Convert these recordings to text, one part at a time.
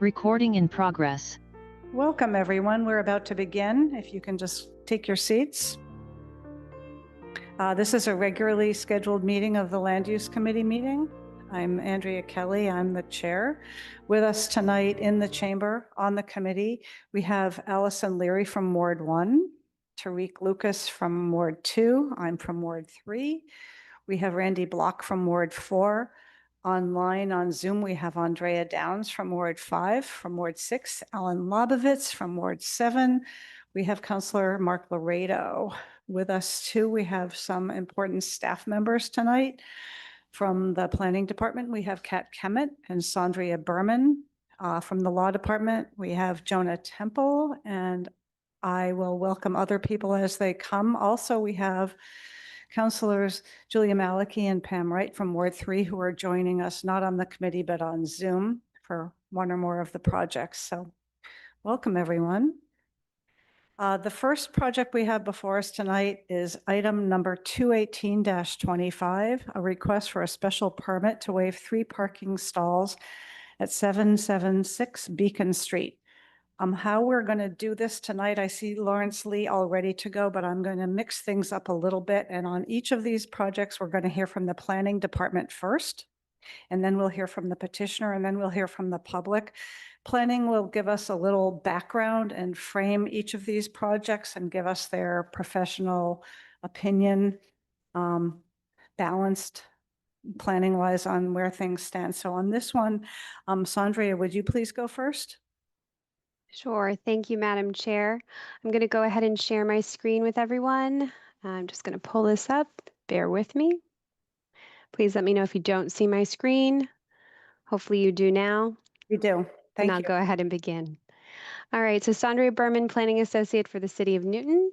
Recording in progress. Welcome, everyone. We're about to begin. If you can just take your seats. This is a regularly scheduled meeting of the Land Use Committee meeting. I'm Andrea Kelly. I'm the chair. With us tonight in the chamber on the committee, we have Allison Leary from Ward 1, Tariq Lucas from Ward 2. I'm from Ward 3. We have Randy Block from Ward 4. Online on Zoom, we have Andrea Downs from Ward 5, from Ward 6, Alan Lobovitz from Ward 7. We have Councillor Mark Laredo with us too. We have some important staff members tonight. From the Planning Department, we have Kat Kemet and Sandria Berman. From the Law Department, we have Jonah Temple, and I will welcome other people as they come. Also, we have Councilors Julia Maliki and Pam Wright from Ward 3 who are joining us not on the committee but on Zoom for one or more of the projects. So welcome, everyone. The first project we have before us tonight is item number 218-25, a request for a special permit to waive 3 parking stalls at 776 Beacon Street. How we're going to do this tonight, I see Lawrence Lee all ready to go, but I'm going to mix things up a little bit. And on each of these projects, we're going to hear from the Planning Department first, and then we'll hear from the petitioner, and then we'll hear from the public. Planning will give us a little background and frame each of these projects and give us their professional opinion, balanced planning-wise on where things stand. So on this one, Sandria, would you please go first? Sure. Thank you, Madam Chair. I'm going to go ahead and share my screen with everyone. I'm just going to pull this up. Bear with me. Please let me know if you don't see my screen. Hopefully you do now. We do. Thank you. I'll go ahead and begin. All right. So Sandria Berman, Planning Associate for the City of Newton.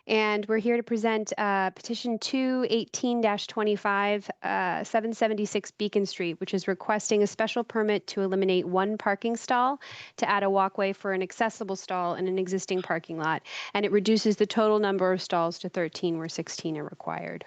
And we're here to present petition 218-25, 776 Beacon Street, which is requesting a special permit to eliminate 1 parking stall to add a walkway for an accessible stall in an existing parking lot. And it reduces the total number of stalls to 13 where 16 are required.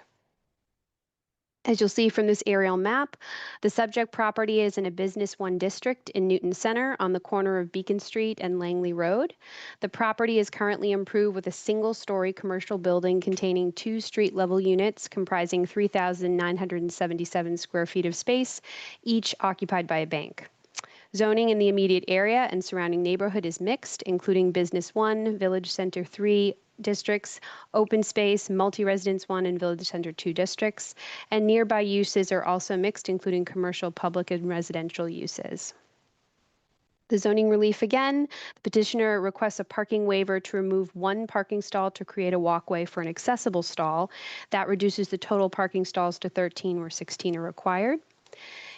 As you'll see from this aerial map, the subject property is in a Business 1 district in Newton Center on the corner of Beacon Street and Langley Road. The property is currently improved with a single-story commercial building containing 2 street-level units comprising 3,977 square feet of space, each occupied by a bank. Zoning in the immediate area and surrounding neighborhood is mixed, including Business 1, Village Center 3, districts, open space, multi-residence 1 and Village Center 2 districts, and nearby uses are also mixed, including commercial, public, and residential uses. The zoning relief again, the petitioner requests a parking waiver to remove 1 parking stall to create a walkway for an accessible stall. That reduces the total parking stalls to 13 where 16 are required.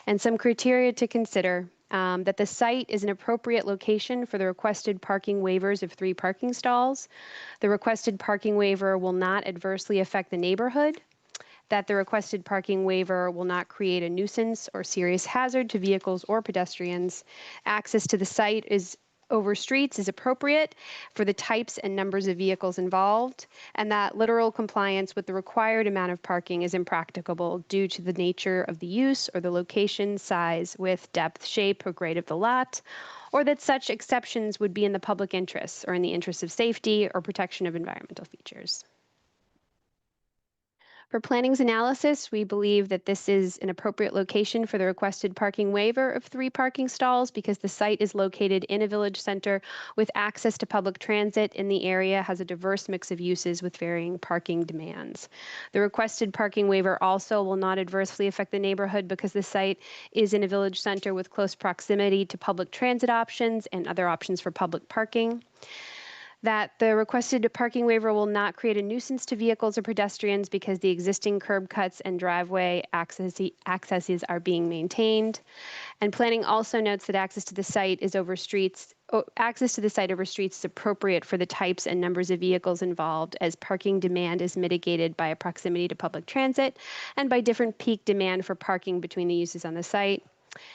And some criteria to consider. That the site is an appropriate location for the requested parking waivers of 3 parking stalls. The requested parking waiver will not adversely affect the neighborhood. That the requested parking waiver will not create a nuisance or serious hazard to vehicles or pedestrians. Access to the site over streets is appropriate for the types and numbers of vehicles involved, and that literal compliance with the required amount of parking is impracticable due to the nature of the use or the location, size, width, depth, shape, or grade of the lot, or that such exceptions would be in the public interest or in the interest of safety or protection of environmental features. For planning's analysis, we believe that this is an appropriate location for the requested parking waiver of 3 parking stalls because the site is located in a village center with access to public transit in the area, has a diverse mix of uses with varying parking demands. The requested parking waiver also will not adversely affect the neighborhood because the site is in a village center with close proximity to public transit options and other options for public parking. That the requested parking waiver will not create a nuisance to vehicles or pedestrians because the existing curb cuts and driveway accesses are being maintained. And planning also notes that access to the site over streets is appropriate for the types and numbers of vehicles involved, as parking demand is mitigated by a proximity to public transit and by different peak demand for parking between the uses on the site.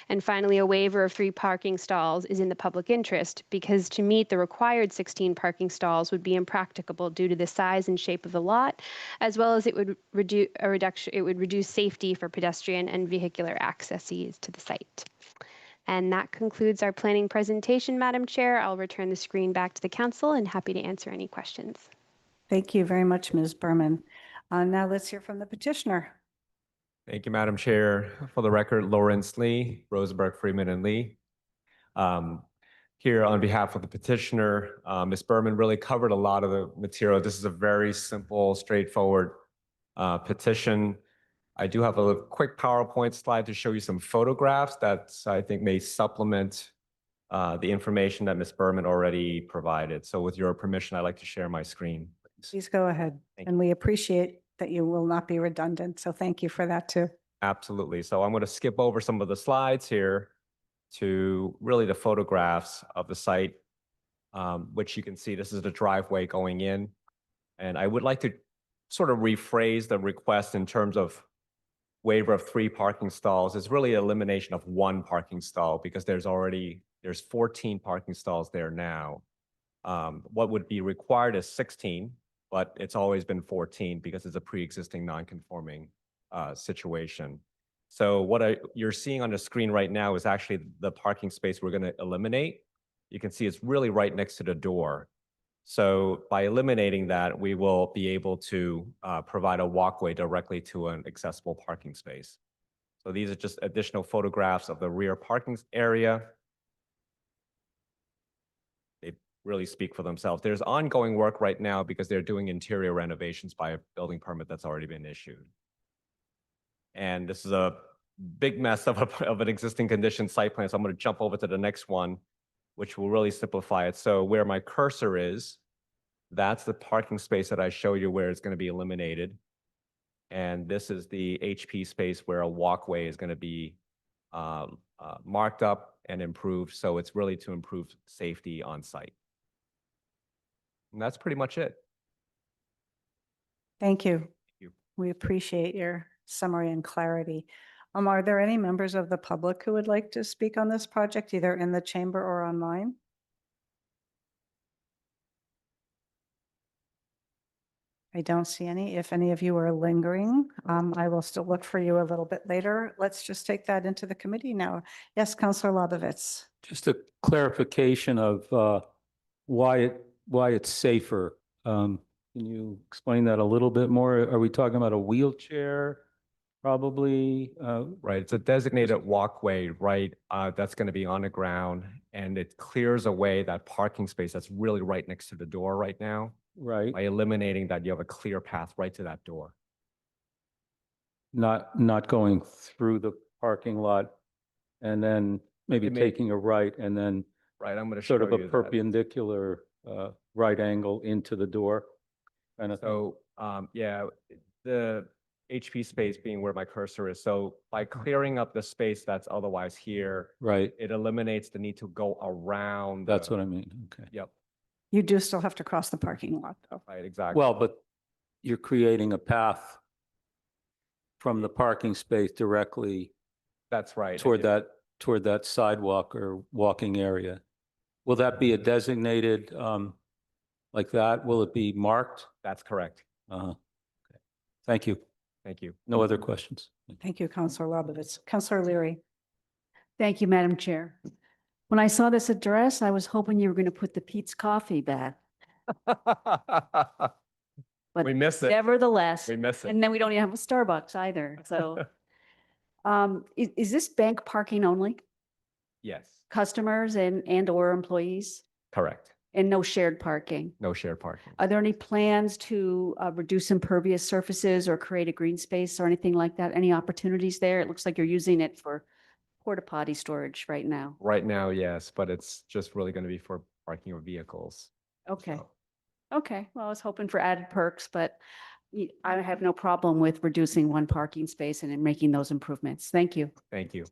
And finally, a waiver of 3 parking stalls is in the public interest because to meet the required 16 parking stalls would be impracticable due to the size and shape of the lot, as well as it would reduce safety for pedestrian and vehicular accesses to the site. And that concludes our planning presentation, Madam Chair. I'll return the screen back to the council and happy to answer any questions. Thank you very much, Ms. Berman. Now let's hear from the petitioner. Thank you, Madam Chair. For the record, Lawrence Lee, Rosenberg, Freeman, and Lee. Here on behalf of the petitioner, Ms. Berman really covered a lot of the material. This is a very simple, straightforward petition. I do have a quick PowerPoint slide to show you some photographs that I think may supplement the information that Ms. Berman already provided. So with your permission, I'd like to share my screen. Please go ahead. Thank And we appreciate that you will not be redundant. So thank you for that too. Absolutely. So I'm going to skip over some of the slides here to really the photographs of the site, which you can see this is the driveway going in. And I would like to sort of rephrase the request in terms of waiver of 3 parking stalls. It's really elimination of 1 parking stall because there's 14 parking stalls there now. What would be required is 16, but it's always been 14 because it's a pre-existing non-conforming situation. So what you're seeing on the screen right now is actually the parking space we're going to eliminate. You can see it's really right next to the door. So by eliminating that, we will be able to provide a walkway directly to an accessible parking space. So these are just additional photographs of the rear parking area. They really speak for themselves. There's ongoing work right now because they're doing interior renovations by a building permit that's already been issued. And this is a big mess of an existing condition site plan. So I'm going to jump over to the next one, which will really simplify it. So where my cursor is, that's the parking space that I show you where it's going to be eliminated. And this is the HP space where a walkway is going to be marked up and improved. So it's really to improve safety on site. And that's pretty much it. Thank you. Thank you. We appreciate your summary and clarity. Are there any members of the public who would like to speak on this project, either in the chamber or online? I don't see any. If any of you are lingering, I will still look for you a little bit later. Let's just take that into the committee now. Yes, Councilor Labovitz. Just a clarification of why it's safer. Can you explain that a little bit more? Are we talking about a wheelchair? Probably. Right. It's a designated walkway, right? That's going to be on the ground, and it clears away that parking space that's really right next to the door right now. Right. By eliminating that, you have a clear path right to that door. Not going through the parking lot and then maybe It may- taking a right and then Right. I'm going to show sort of you a that. perpendicular right angle into the door. Kind of thing. So, yeah, the HP space being where my cursor is. So by clearing up the space that's otherwise here, Right. it eliminates the need to go around. That's what I mean. Okay. Yep. You do still have to cross the parking lot, though. Right. Exactly. Well, but you're creating a path from the parking space directly That's right. toward Yeah. that sidewalk or walking area. Will that be a designated, like that? Will it be marked? That's correct. Okay. Thank you. Thank you. No other questions. Thank you, Councilor Labovitz. Councilor Leary. Thank you, Madam Chair. When I saw this address, I was hoping you were going to put the Pete's Coffee back. But We miss it. nevertheless, We miss it. and then we don't even have a Starbucks either. So is this bank parking only? Yes. Customers and or employees, Correct. and no shared parking? No shared parking. Are there any plans to reduce impervious surfaces or create a green space or anything like that? Any opportunities there? It looks like you're using it for porta potty storage right now. Right now, yes, but it's just really going to be for parking of vehicles. Okay. So, Okay, well, I was hoping for added perks, but I have no problem with reducing 1 parking space and then making those improvements. Thank you. Thank you.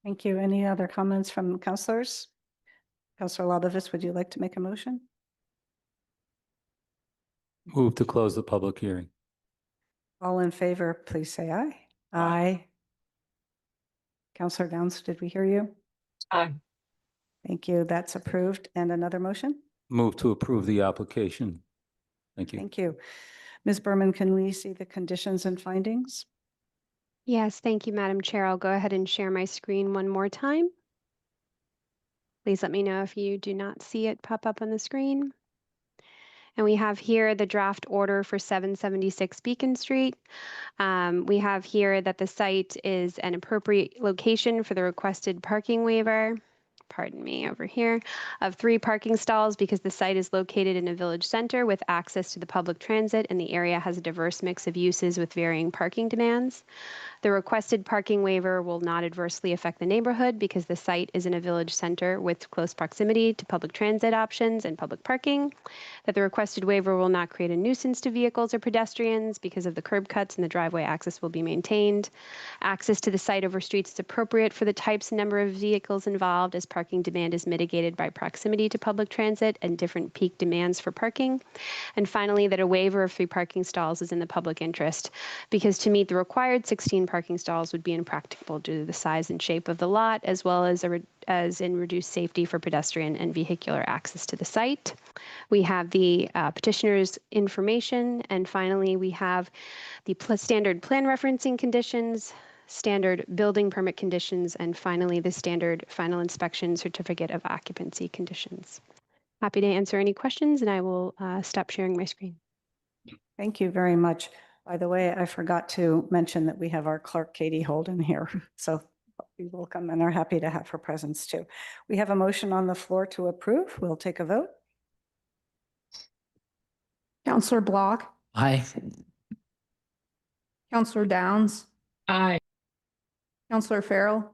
Thank you. Any other comments from councilors? Councilor Labovitz, would you like to make a motion? Move to close the public hearing. All in favor, please say aye. Aye. Councilor Downs, did we hear you? Aye. Thank you. That's approved. And another motion? Move to approve the application. Thank you. Thank you. Ms. Berman, can we see the conditions and findings? Yes, thank you, Madam Chair. I'll go ahead and share my screen one more time. Please let me know if you do not see it pop up on the screen. And we have here the draft order for 776 Beacon Street. We have here that the site is an appropriate location for the requested parking waiver. Pardon me, over here, of 3 parking stalls because the site is located in a village center with access to the public transit and the area has a diverse mix of uses with varying parking demands. The requested parking waiver will not adversely affect the neighborhood because the site is in a village center with close proximity to public transit options and public parking. That the requested waiver will not create a nuisance to vehicles or pedestrians because of the curb cuts and the driveway access will be maintained. Access to the site over streets is appropriate for the types and number of vehicles involved as parking demand is mitigated by proximity to public transit and different peak demands for parking. And finally, that a waiver of 3 parking stalls is in the public interest because to meet the required 16 parking stalls would be impracticable due to the size and shape of the lot, as well as in reduced safety for pedestrian and vehicular access to the site. We have the petitioner's information, and finally, we have the standard plan referencing conditions, standard building permit conditions, and finally, the standard final inspection certificate of occupancy conditions. Happy to answer any questions, and I will stop sharing my screen. Thank you very much. By the way, I forgot to mention that we have our clerk, Katie Holden, here. So we welcome and are happy to have her presence too. We have a motion on the floor to approve. We'll take a vote. Counselor Block, Aye. Counselor Downs, Aye. Counselor Farrell,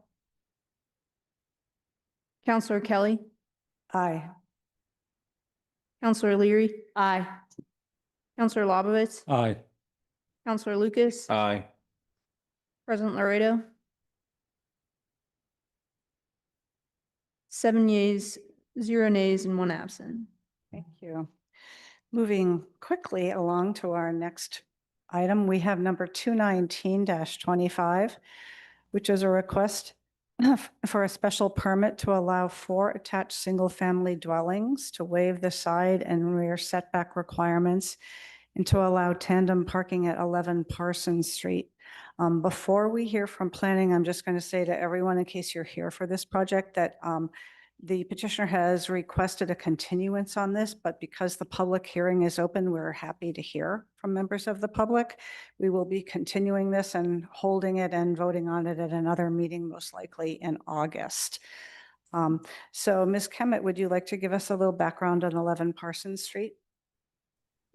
Counselor Kelly, Aye. Counselor Leary, Aye. Counselor Lobowitz, Aye. Counselor Lucas, Aye. President Laredo. 7 yeas, 0 nays, and 1 absent. Thank you. Moving quickly along to our next item, we have number 219-25, which is a request for a special permit to allow 4 attached single-family dwellings to waive the side and rear setback requirements and to allow tandem parking at 11 Parsons Street. Before we hear from planning, I'm just going to say to everyone, in case you're here for this project, that the petitioner has requested a continuance on this, but because the public hearing is open, we're happy to hear from members of the public. We will be continuing this and holding it and voting on it at another meeting, most likely in August. So Ms. Kemet, would you like to give us a little background on 11 Parsons Street?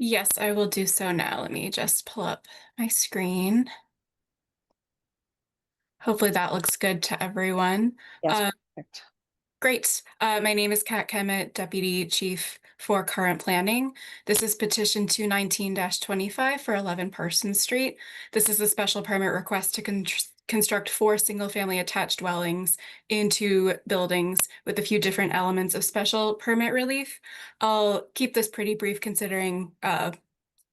Yes, I will do so now. Let me just pull up my screen. Hopefully that looks good to everyone. Yes, perfect. Great. My name is Kat Kemet, Deputy Chief for Current Planning. This is petition 219-25 for 11 Parsons Street. This is a special permit request to construct 4 single-family attached dwellings into buildings with a few different elements of special permit relief. I'll keep this pretty brief considering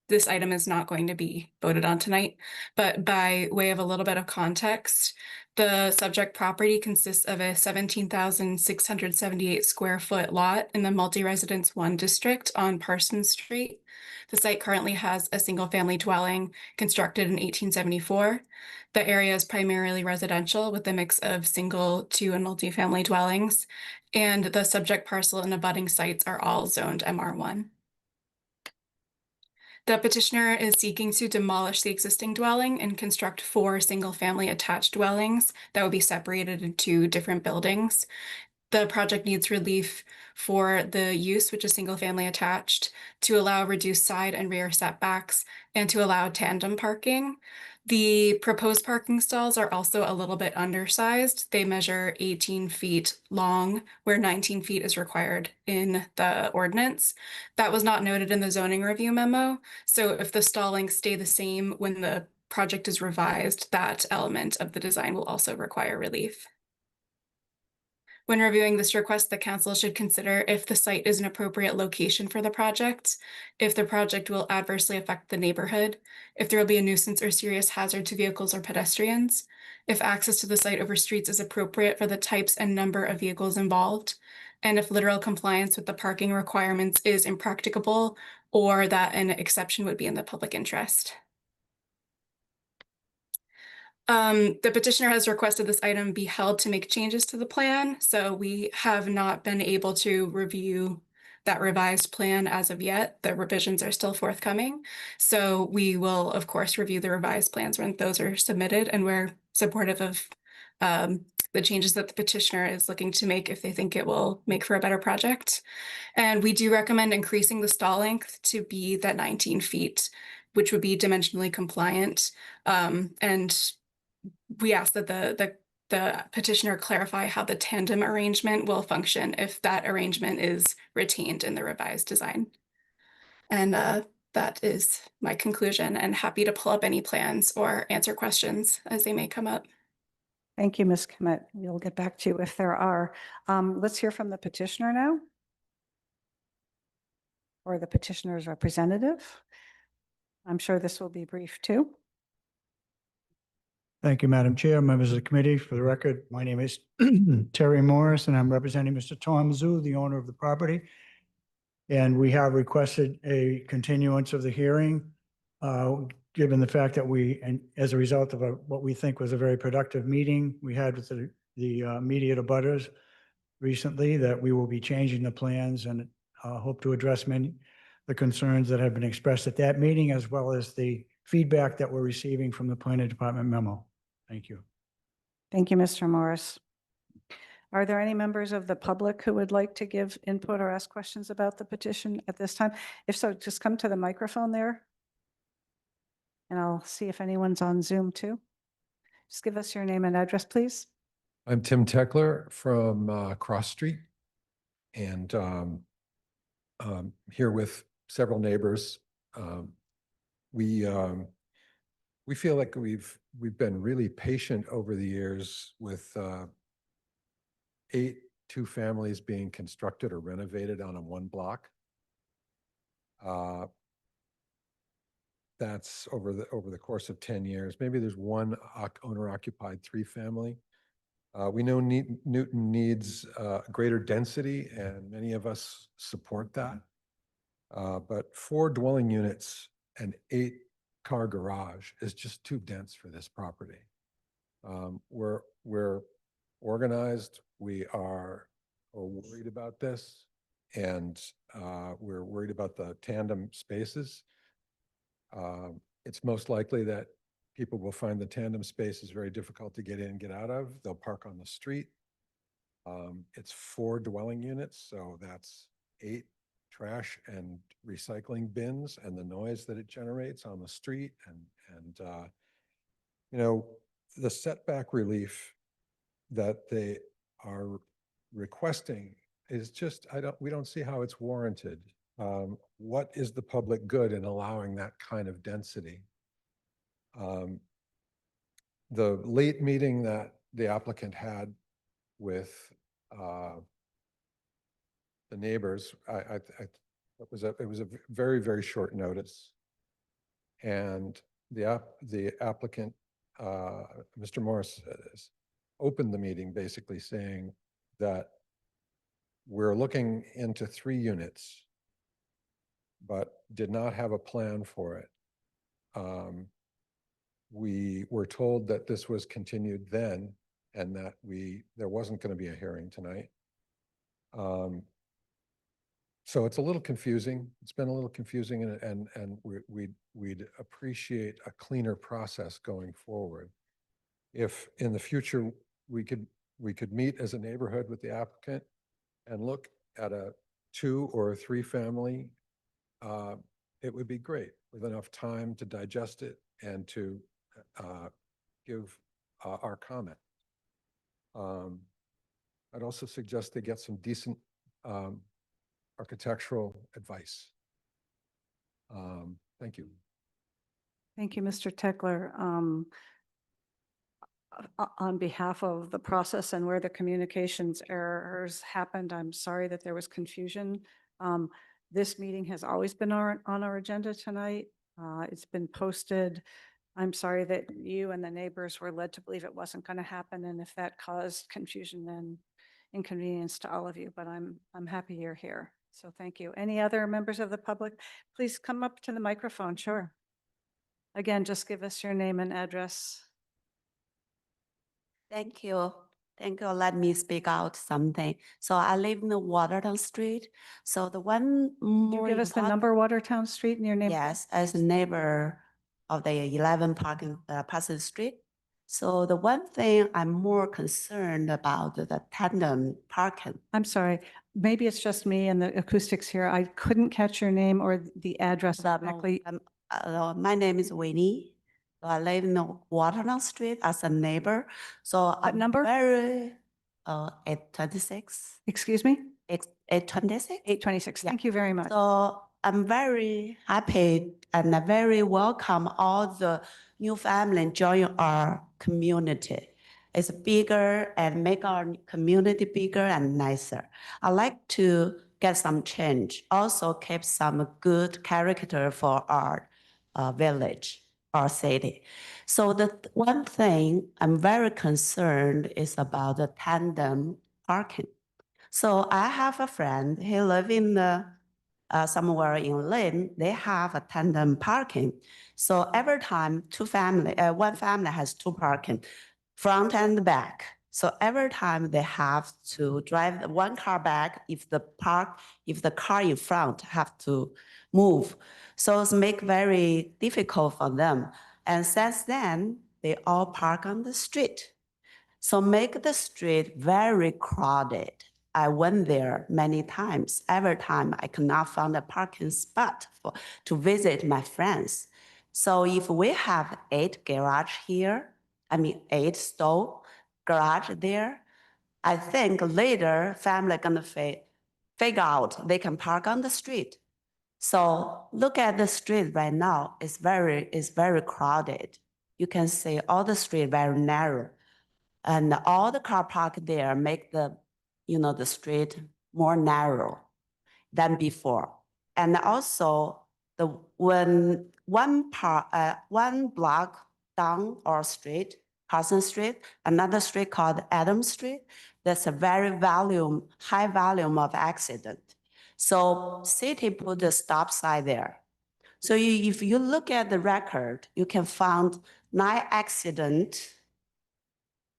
this item is not going to be voted on tonight, but by way of a little bit of context, the subject property consists of a 17,678 square foot lot in the multi-residence 1 district on Parsons Street. The site currently has a single family dwelling constructed in 1874. The area is primarily residential with a mix of single, 2, and multifamily dwellings, and the subject parcel and abutting sites are all zoned MR1. The petitioner is seeking to demolish the existing dwelling and construct 4 single-family attached dwellings that will be separated into different buildings. The project needs relief for the use, which is single-family attached, to allow reduced side and rear setbacks, and to allow tandem parking. The proposed parking stalls are also a little bit undersized. They measure 18 feet long, where 19 feet is required in the ordinance. That was not noted in the zoning review memo. So if the stall lengths stay the same when the project is revised, that element of the design will also require relief. When reviewing this request, the council should consider if the site is an appropriate location for the project, if the project will adversely affect the neighborhood, if there will be a nuisance or serious hazard to vehicles or pedestrians, if access to the site over streets is appropriate for the types and number of vehicles involved, and if literal compliance with the parking requirements is impracticable or that an exception would be in the public interest. The petitioner has requested this item be held to make changes to the plan, so we have not been able to review that revised plan as of yet. The revisions are still forthcoming. So we will, of course, review the revised plans when those are submitted, and we're supportive of the changes that the petitioner is looking to make if they think it will make for a better project. And we do recommend increasing the stall length to be that 19 feet, which would be dimensionally compliant. And we ask that the petitioner clarify how the tandem arrangement will function if that arrangement is retained in the revised design. And that is my conclusion, and happy to pull up any plans or answer questions as they may come up. Thank you, Ms. Kmet. We'll get back to you if there are. Let's hear from the petitioner now. Or the petitioner's representative. I'm sure this will be brief too. Thank you, Madam Chair, members of the committee. For the record, my name is Terry Morris, and I'm representing Mr. Tom Zhu, the owner of the property. And we have requested a continuance of the hearing, given the fact that and as a result of what we think was a very productive meeting we had with the immediate abutters recently, that we will be changing the plans and hope to address many the concerns that have been expressed at that meeting, as well as the feedback that we're receiving from the planning department memo. Thank you. Thank you, Mr. Morris. Are there any members of the public who would like to give input or ask questions about the petition at this time? If so, just come to the microphone there. And I'll see if anyone's on Zoom too. Just give us your name and address, please. I'm Tim Teckler from Cross Street, and here with several neighbors. We feel like we've been really patient over the years with 8 two-families being constructed or renovated on a one block. That's over the course of 10 years. Maybe there's one owner-occupied 3-family. We know Newton needs greater density, and many of us support that. But 4 dwelling units and 8-car garage is just too dense for this property. We're organized. We are worried about this, and we're worried about the tandem spaces. It's most likely that people will find the tandem space is very difficult to get in and get out of. They'll park on the street. It's 4 dwelling units, so that's 8 trash and recycling bins, and the noise that it generates on the street. And you know, the setback relief that they are requesting is just, we don't see how it's warranted. What is the public good in allowing that kind of density? The late meeting that the applicant had with the neighbors, it was a very, very short notice. And the applicant, Mr. Morris, opened the meeting basically saying that we're looking into 3 units, but did not have a plan for it. We were told that this was continued then, and that there wasn't going to be a hearing tonight. So it's a little confusing. It's been a little confusing, and we'd appreciate a cleaner process going forward. If in the future we could meet as a neighborhood with the applicant and look at a 2 or a 3-family, it would be great, with enough time to digest it and to give our comment. I'd also suggest they get some decent architectural advice. Thank you. Thank you, Mr. Teckler. On behalf of the process and where the communications errors happened, I'm sorry that there was confusion. This meeting has always been on our agenda tonight. It's been posted. I'm sorry that you and the neighbors were led to believe it wasn't going to happen, and if that caused confusion and inconvenience to all of you, but I'm happy you're here. So thank you. Any other members of the public? Please come up to the microphone. Sure. Again, just give us your name and address. Thank you. Thank you. Let me speak out something. So I live in the Watertown Street. So the one Could you more give us the important- number, Watertown Street, and your name? Yes, as a neighbor of the 11 Parsons Street. So the one thing I'm more concerned about the tandem parking. I'm sorry, maybe it's just me and the acoustics here. I couldn't catch your name or the address exactly. My name is Winnie. So I live in the Watertown Street as a neighbor. So What I'm number? very 826. Excuse me? 826. 826. Yeah. Thank you very much. So I'm very happy and I very welcome all the new family join our community. It's bigger and make our community bigger and nicer. I like to get some change, also keep some good character for our village, our city. So the one thing I'm very concerned is about the tandem parking. So I have a friend, he live in the somewhere in Lynn, they have a tandem parking. So every time one family has two parking, front and back. So every time they have to drive one car back if the car in front have to move. So it's make very difficult for them. And since then, they all park on the street. So make the street very crowded. I went there many times. Every time I could not find a parking spot to visit my friends. So if we have 8 garage here, 8 stall garage there, I think later family gonna figure out they can park on the street. So look at the street right now. It's very crowded. You can see all the street very narrow. And all the car park there make the street more narrow than before. And also when one block down our street, Carson Street, another street called Adams Street, there's a high volume of accident. So city put a stop sign there. So if you look at the record, you can find 9 accidents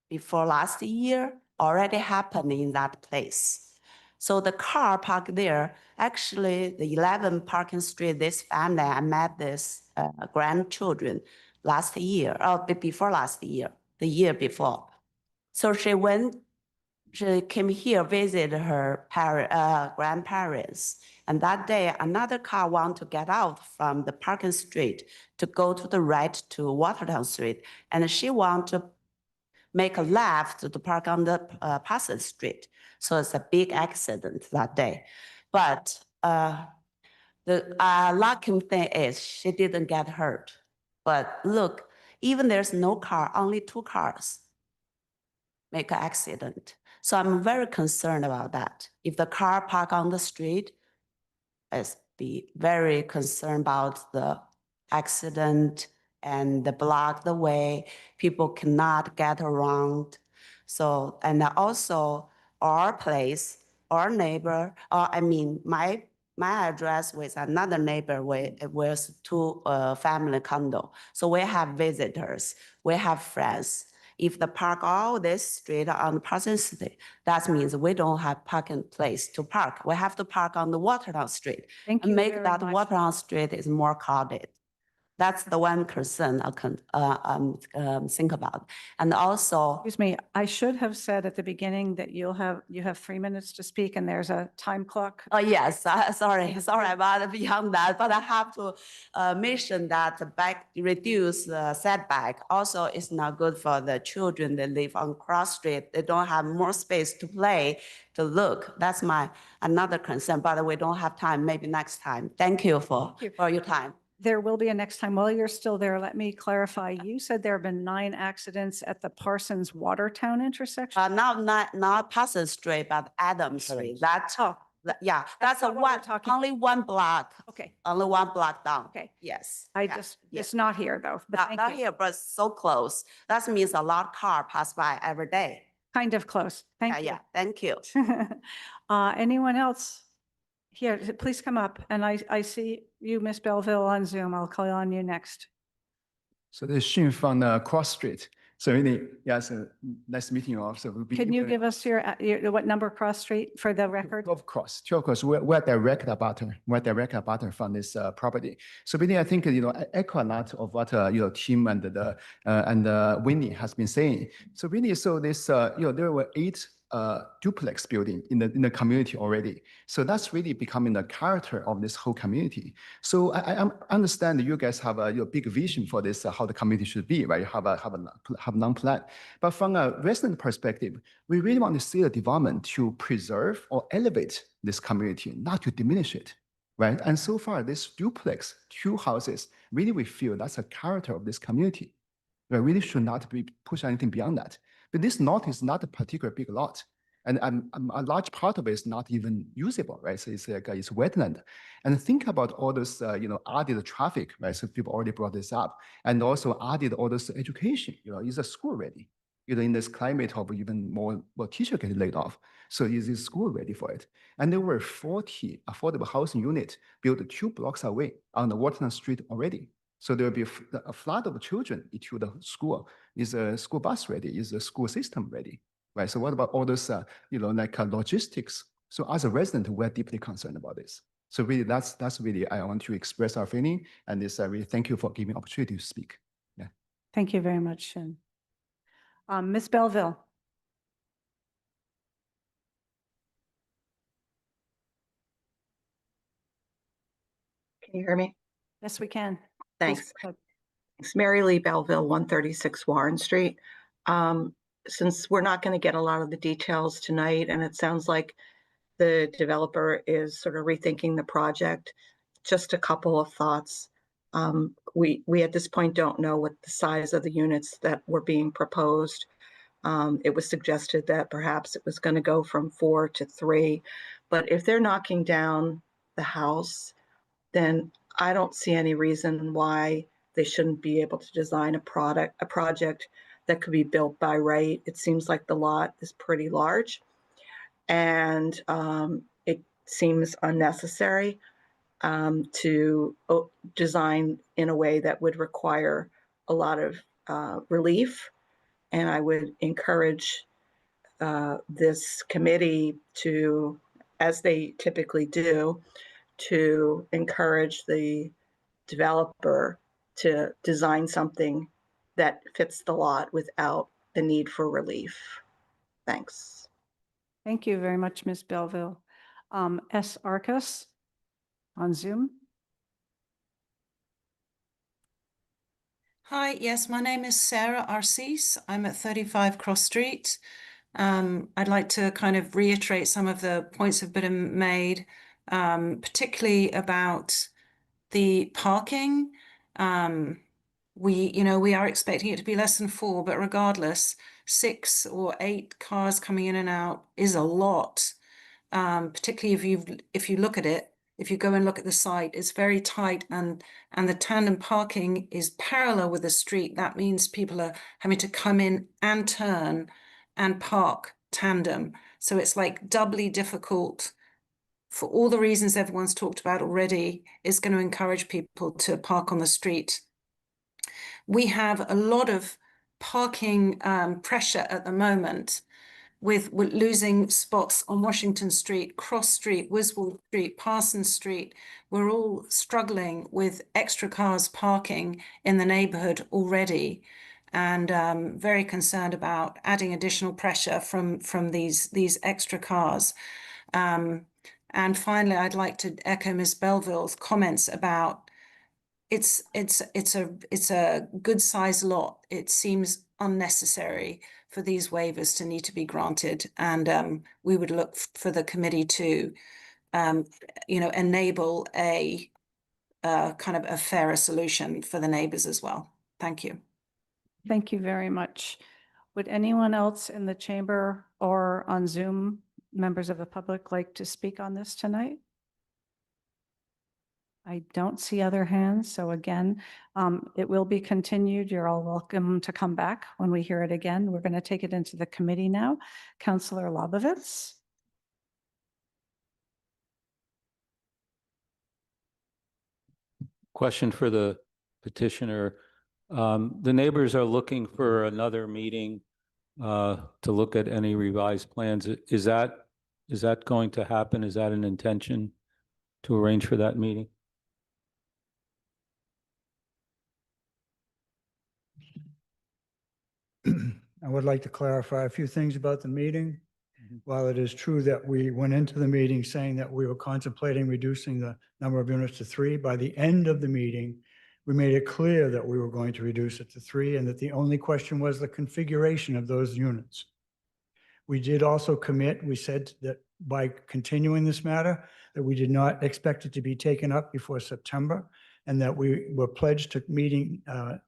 before last year already happened in that place. So the car parked there, actually the 11 Parking Street, this family, I met this grandchildren last year, or before last year, the year before. So she came here, visit her grandparents. And that day, another car wanted to get out from the Parking Street to go to the right to Watertown Street. And she wanted to make a left to park on the Parsons Street. So it's a big accident that day. But the lucky thing is she didn't get hurt. But look, even there's no car, only 2 cars make an accident. So I'm very concerned about that. If the car park on the street, I'd be very concerned about the accident and block the way. People cannot get around. So, and also our place, our neighbor, my address with another neighbor with 2 family condo. So we have visitors, we have friends. If the park all this street on Parsons Street, that means we don't have parking place to park. We have to park on the Watertown Street. Thank And you make very that much. Watertown Street is more crowded. That's the one concern I can think about. And also, Excuse me, I should have said at the beginning that you have 3 minutes to speak and there's a time clock. oh yes, sorry about beyond that, but I have to mention that reduce the setback. Also, it's not good for the children that live on Cross Street. They don't have more space to play, to look. That's another concern, but we don't have time, maybe next time. Thank you for your time. There will be a next time. While you're still there, let me clarify. You said there have been 9 accidents at the Parsons Watertown intersection? Not Parsons Street, but Adams Street. That's that's not what we're talking- only one block. Okay, Only one block down. okay. Yes. It's not here though, but thank Not you. here, but so close. That means a lot of car pass by every day. Kind of close. Thank you. Yeah, thank you. Anyone else? Here, please come up. And I see you, Miss Belleville, on Zoom. I'll call on you next. So this is Xun from Cross Street. So really, yes, nice meeting you all. So we'll be. Can you give us what number cross street for the record? Of course, we're direct abutter from this property. So really, I think, echo a lot of what, Tim and Winnie has been saying. So really, so this, there were 8 duplex building in the community already. So that's really becoming the character of this whole community. So I understand that you guys have a big vision for this, how the community should be, right? You have a non-plan. But from a resident perspective, we really want to see the development to preserve or elevate this community, not to diminish it, right? And so far, this duplex, 2 houses, really we feel that's a character of this community. We really should not be push anything beyond that. But this lot is not a particular big lot. And a large part of it is not even usable, right? So it's like it's wetland. And think about all those, added traffic, right? So people already brought this up, and also added all this education. Is a school ready? In this climate of even more teachers getting laid off. So is this school ready for it? And there were 40 affordable housing units built 2 blocks away on the Watertown Street already. So there will be a flood of children into the school. Is a school bus ready? Is the school system ready? Right. So what about all those, logistics? So as a resident, we're deeply concerned about this. So really, that's really, I want to express our feeling, and this, I really thank you for giving me opportunity to speak. Yeah. Thank you very much, Shin. Ms. Belville. Can you hear me? Yes, we can. Thanks. Please. It's Mary Lee Belleville, 136 Warren Street. Since we're not going to get a lot of the details tonight, and it sounds like the developer is sort of rethinking the project, just a couple of thoughts. We at this point don't know what the size of the units that were being proposed. It was suggested that perhaps it was going to go from 4 to 3, but if they're knocking down the house, then I don't see any reason why they shouldn't be able to design a project that could be built by right. It seems like the lot is pretty large, and it seems unnecessary to design in a way that would require a lot of relief. And I would encourage this committee to, as they typically do, to encourage the developer to design something that fits the lot without the need for relief. Thanks. Thank you very much, Ms. Belville. S. Arcus on Zoom. Hi, yes, my name is Sarah Arcis. I'm at 35 Cross Street. I'd like to kind of reiterate some of the points that have been made, particularly about the parking. We are expecting it to be less than 4, but regardless, 6 or 8 cars coming in and out is a lot. Particularly if you look at it, if you go and look at the site, it's very tight, and the tandem parking is parallel with the street. That means people are having to come in and turn and park tandem. So it's like doubly difficult. For all the reasons everyone's talked about already, is going to encourage people to park on the street. We have a lot of parking pressure at the moment, with losing spots on Washington Street, Cross Street, Wiswall Street, Parsons Street. We're all struggling with extra cars parking in the neighborhood already, and very concerned about adding additional pressure from these extra cars. And finally, I'd like to echo Ms. Belville's comments about it's a good sized lot. It seems unnecessary for these waivers to need to be granted, and we would look for the committee to enable a kind of a fairer solution for the neighbors as well. Thank you. Thank you very much. Would anyone else in the chamber or on Zoom, members of the public, like to speak on this tonight? I don't see other hands. So again, it will be continued. You're all welcome to come back when we hear it again. We're going to take it into the committee now. Councillor Lobovitz. Question for the petitioner. The neighbors are looking for another meeting to look at any revised plans. Is that going to happen? Is that an intention to arrange for that meeting? I would like to clarify a few things about the meeting. Mhm. While it is true that we went into the meeting saying that we were contemplating reducing the number of units to 3, by the end of the meeting, we made it clear that we were going to reduce it to 3 and that the only question was the configuration of those units. We did also commit, we said that by continuing this matter, that we did not expect it to be taken up before September, and that we were pledged to meeting,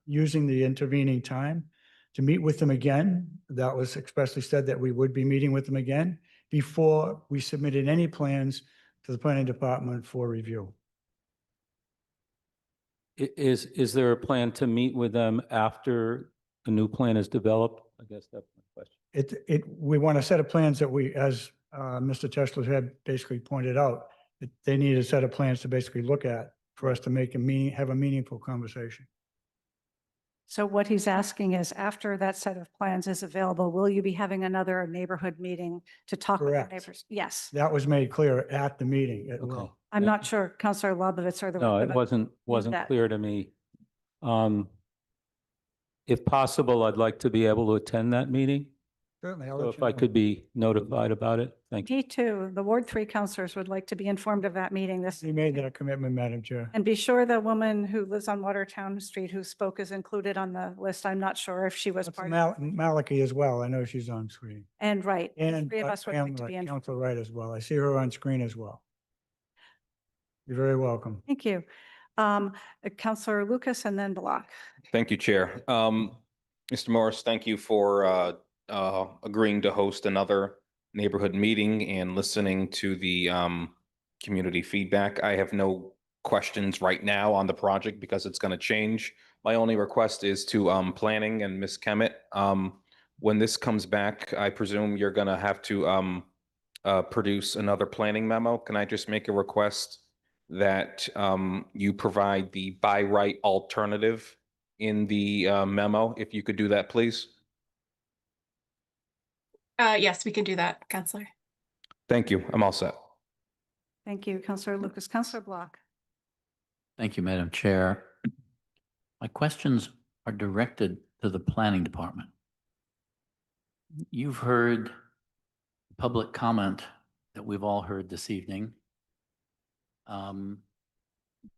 using the intervening time to meet with them again. That was expressly said that we would be meeting with them again before we submitted any plans to the planning department for review. Is there a plan to meet with them after a new plan is developed? I guess that's my question. We want a set of plans that we, as Mr. Tesler had basically pointed out, that they need a set of plans to basically look at for us to have a meaningful conversation. So what he's asking is, after that set of plans is available, will you be having another neighborhood meeting to talk with the Correct. neighbors? Yes. That was made clear at the meeting. It will. Okay. I'm not sure, Counselor Lobovitz or the. No, rest it of us wasn't that. clear to me. If possible, I'd like to be able to attend that meeting. Certainly, I'll So let if you I know. could be notified about it, thank you. Me too. The Ward 3 counselors would like to be informed of that meeting this. We made that commitment, Madam Chair. And be sure the woman who lives on Watertown Street who spoke is included on the list. I'm not sure if she was That's part of. Maliki as well. I know she's on screen. And right, the And three of us would like to be in. Council Wright as well. I see her on screen as well. You're very welcome. Thank you. Counselor Lucas and then Block. Thank you, Chair. Mr. Morris, thank you for agreeing to host another neighborhood meeting and listening to the community feedback. I have no questions right now on the project because it's going to change. My only request is to planning and Ms. Kemet. When this comes back, I presume you're going to have to produce another planning memo. Can I just make a request that you provide the by right alternative in the memo? If you could do that, please. Yes, we can do that, Counselor. Thank you. I'm all set. Thank you, Counselor Lucas. Counselor Block. Thank you, Madam Chair. My questions are directed to the Planning Department. You've heard public comment that we've all heard this evening. And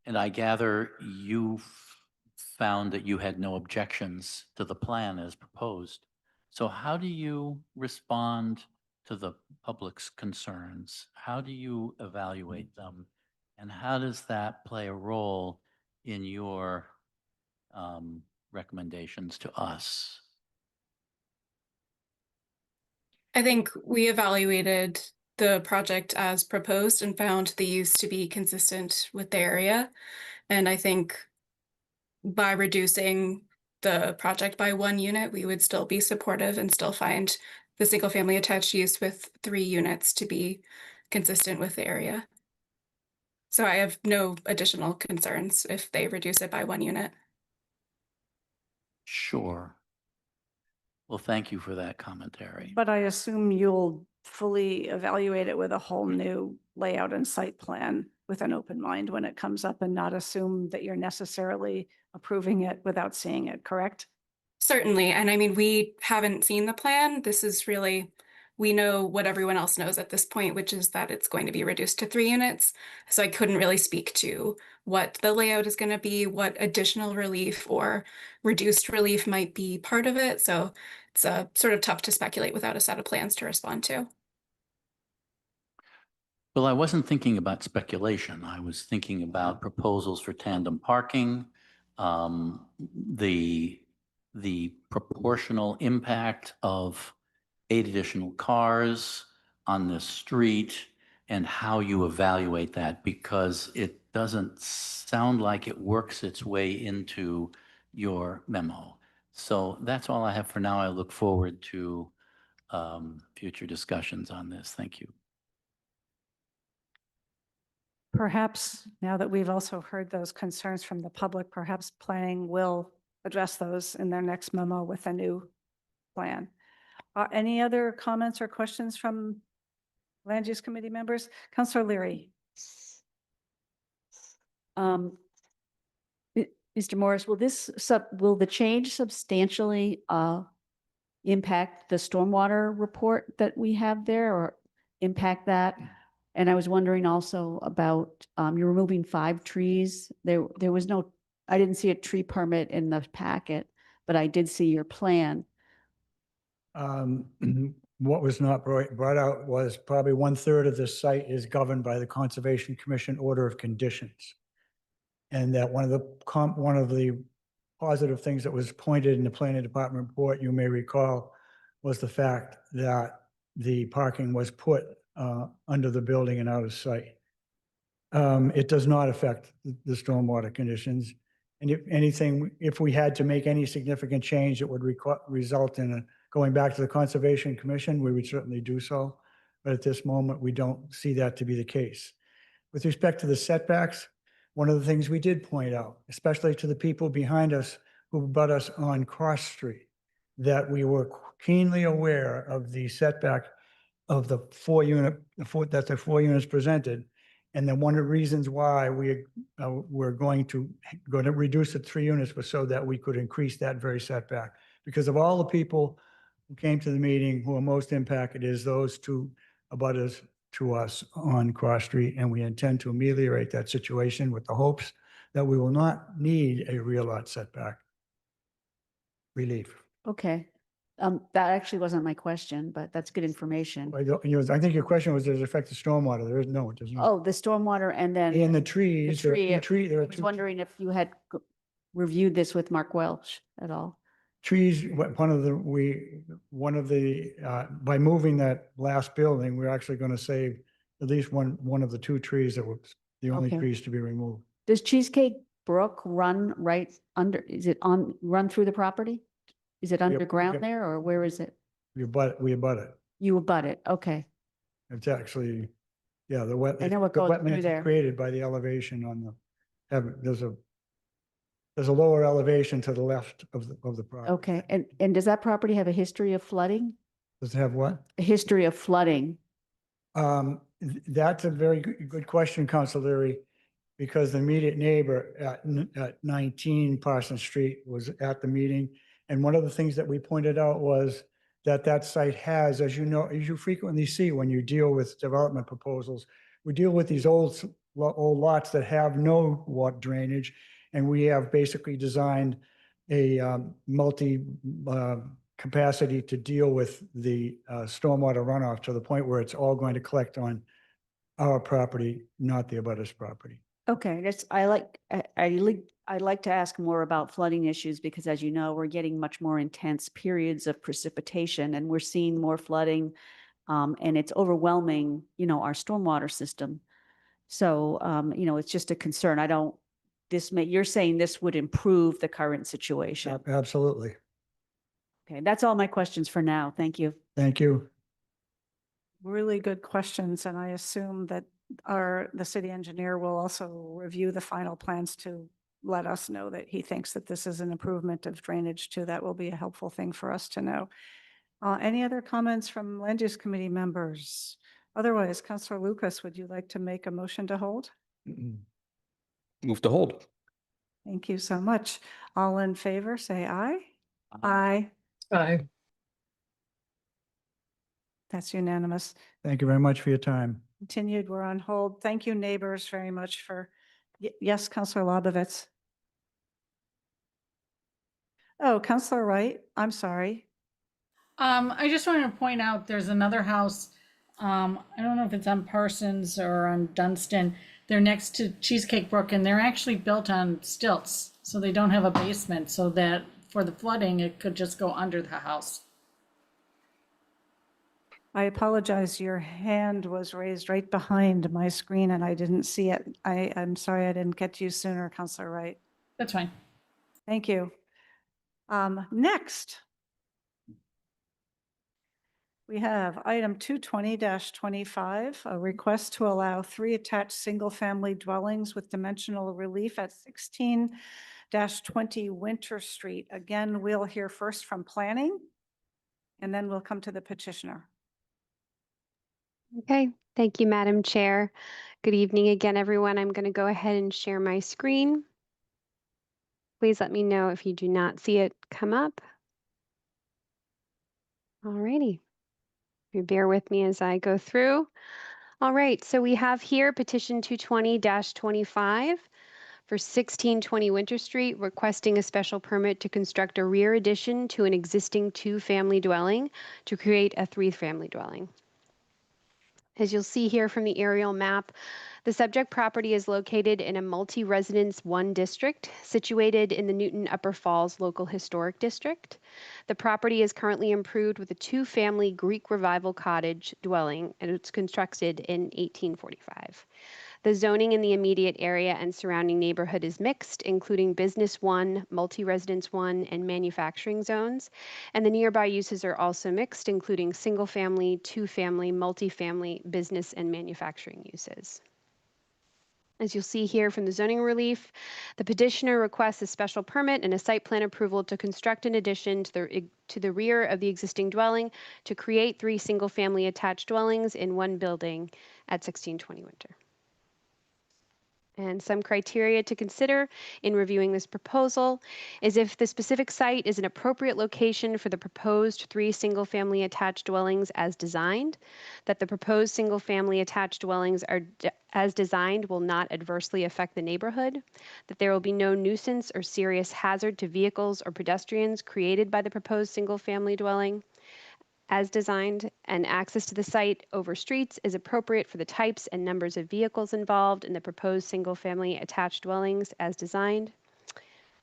I gather you found that you had no objections to the plan as proposed. So how do you respond to the public's concerns? How do you evaluate them? And how does that play a role in your recommendations to us? I think we evaluated the project as proposed and found the use to be consistent with the area. And I think by reducing the project by 1 unit, we would still be supportive and still find the single family attached use with 3 units to be consistent with the area. So I have no additional concerns if they reduce it by 1 unit. Sure. Well, thank you for that commentary. But I assume you'll fully evaluate it with a whole new layout and site plan with an open mind when it comes up, and not assume that you're necessarily approving it without seeing it, correct? Certainly. And I mean, we haven't seen the plan. This is really, we know what everyone else knows at this point, which is that it's going to be reduced to 3 units. So I couldn't really speak to what the layout is going to be, what additional relief or reduced relief might be part of it. So it's sort of tough to speculate without a set of plans to respond to. Well, I wasn't thinking about speculation. I was thinking about proposals for tandem parking, the proportional impact of 8 additional cars on this street, and how you evaluate that, because it doesn't sound like it works its way into your memo. So that's all I have for now. I look forward to future discussions on this. Thank you. Perhaps now that we've also heard those concerns from the public, perhaps planning will address those in their next memo with a new plan. Any other comments or questions from Land Use Committee members? Councillor Leary. Mr. Morris, will will the change substantially impact the stormwater report that we have there or impact that? And I was wondering also about, you're removing 5 trees. There was no, I didn't see a tree permit in the packet, but I did see your plan. What was not brought out was probably 1/3 of this site is governed by the Conservation Commission Order of Conditions. And that one of the positive things that was pointed in the planning department report, you may recall, was the fact that the parking was put under the building and out of sight. It does not affect the stormwater conditions. And if anything, if we had to make any significant change, it would result in going back to the Conservation Commission, we would certainly do so. But at this moment, we don't see that to be the case. With respect to the setbacks, one of the things we did point out, especially to the people behind us who butt us on Cross Street, that we were keenly aware of the setback of the 4 units presented. And then one of the reasons why we're going to reduce it to 3 units was so that we could increase that very setback. Because of all the people who came to the meeting who are most impacted is those 2 abutters to us on Cross Street. And we intend to ameliorate that situation with the hopes that we will not need a rear lot setback relief. Okay. That actually wasn't my question, but that's good information. I think your question was, does it affect the stormwater? There is no, it does not. Oh, the stormwater and then. And the trees, there tree, are 2 trees, there I are was 2 wondering if you had reviewed this with Mark Welch at all. trees. One of the, by moving that last building, we're actually going to save at least one of the 2 trees that was the only Okay. trees to be removed. Does Cheesecake Brook run right under, is it run through the property? Is it underground yep. there or where is it? We abut it. You abut it, okay. It's actually, yeah, the wet. I know what the goes through wetlands there. created by the elevation on there's a lower elevation to the left of the property. Okay, and does that property have a history of flooding? Does it have what? A history of flooding? That's a very good question, Council Leary, because the immediate neighbor at 19 Parsons Street was at the meeting. And one of the things that we pointed out was that site has, as you know, as you frequently see when you deal with development proposals, we deal with these old lots that have no water drainage. And we have basically designed a capacity to deal with the stormwater runoff to the point where it's all going to collect on our property, not the abutters property. Okay, I'd like to ask more about flooding issues because as you know, we're getting much more intense periods of precipitation and we're seeing more flooding and it's overwhelming, our stormwater system. So, it's just a concern. You're saying this would improve the current situation. Absolutely. Okay, that's all my questions for now. Thank you. Thank you. Really good questions, and I assume that the city engineer will also review the final plans to let us know that he thinks that this is an improvement of drainage too. That will be a helpful thing for us to know. Any other comments from Land Use Committee members? Otherwise, Councillor Lucas, would you like to make a motion to hold? Move to hold. Thank you so much. All in favor, say aye. Aye. Aye. That's unanimous. Thank you very much for your time. Continued, we're on hold. Thank you, neighbors, very much for, yes, Councillor Lobovitz. Oh, Councillor Wright, I'm sorry. I just wanted to point out there's another house. I don't know if it's on Parsons or on Dunstan. They're next to Cheesecake Brook and they're actually built on stilts. So they don't have a basement so that for the flooding, it could just go under the house. I apologize. Your hand was raised right behind my screen and I didn't see it. I'm sorry I didn't get to you sooner, Councillor Wright. That's fine. Thank you. Next, we have item 220-25, a request to allow 3 attached single-family dwellings with dimensional relief at 16 20 Winter Street. Again, we'll hear first from planning, and then we'll come to the petitioner. Okay, thank you, Madam Chair. Good evening again, everyone. I'm going to go ahead and share my screen. Please let me know if you do not see it come up. All righty. You bear with me as I go through. All right, so we have here petition 220-25 for 1620 Winter Street, requesting a special permit to construct a rear addition to an existing two-family dwelling to create a three-family dwelling. As you'll see here from the aerial map, the subject property is located in a multi-residence 1 district situated in the Newton Upper Falls Local Historic District. The property is currently improved with a two-family Greek Revival cottage dwelling, and it's constructed in 1845. The zoning in the immediate area and surrounding neighborhood is mixed, including Business 1, Multi-Residence 1, and Manufacturing zones. And the nearby uses are also mixed, including single-family, two-family, multifamily, business, and manufacturing uses. As you'll see here from the zoning relief, the petitioner requests a special permit and a site plan approval to construct an addition to the rear of the existing dwelling to create 3 single-family attached dwellings in 1 building at 1620 Winter. And some criteria to consider in reviewing this proposal is if the specific site is an appropriate location for the proposed 3 single-family attached dwellings as designed, that the proposed single-family attached dwellings are as designed will not adversely affect the neighborhood, that there will be no nuisance or serious hazard to vehicles or pedestrians created by the proposed single-family dwelling as designed, and access to the site over streets is appropriate for the types and numbers of vehicles involved in the proposed single-family attached dwellings as designed.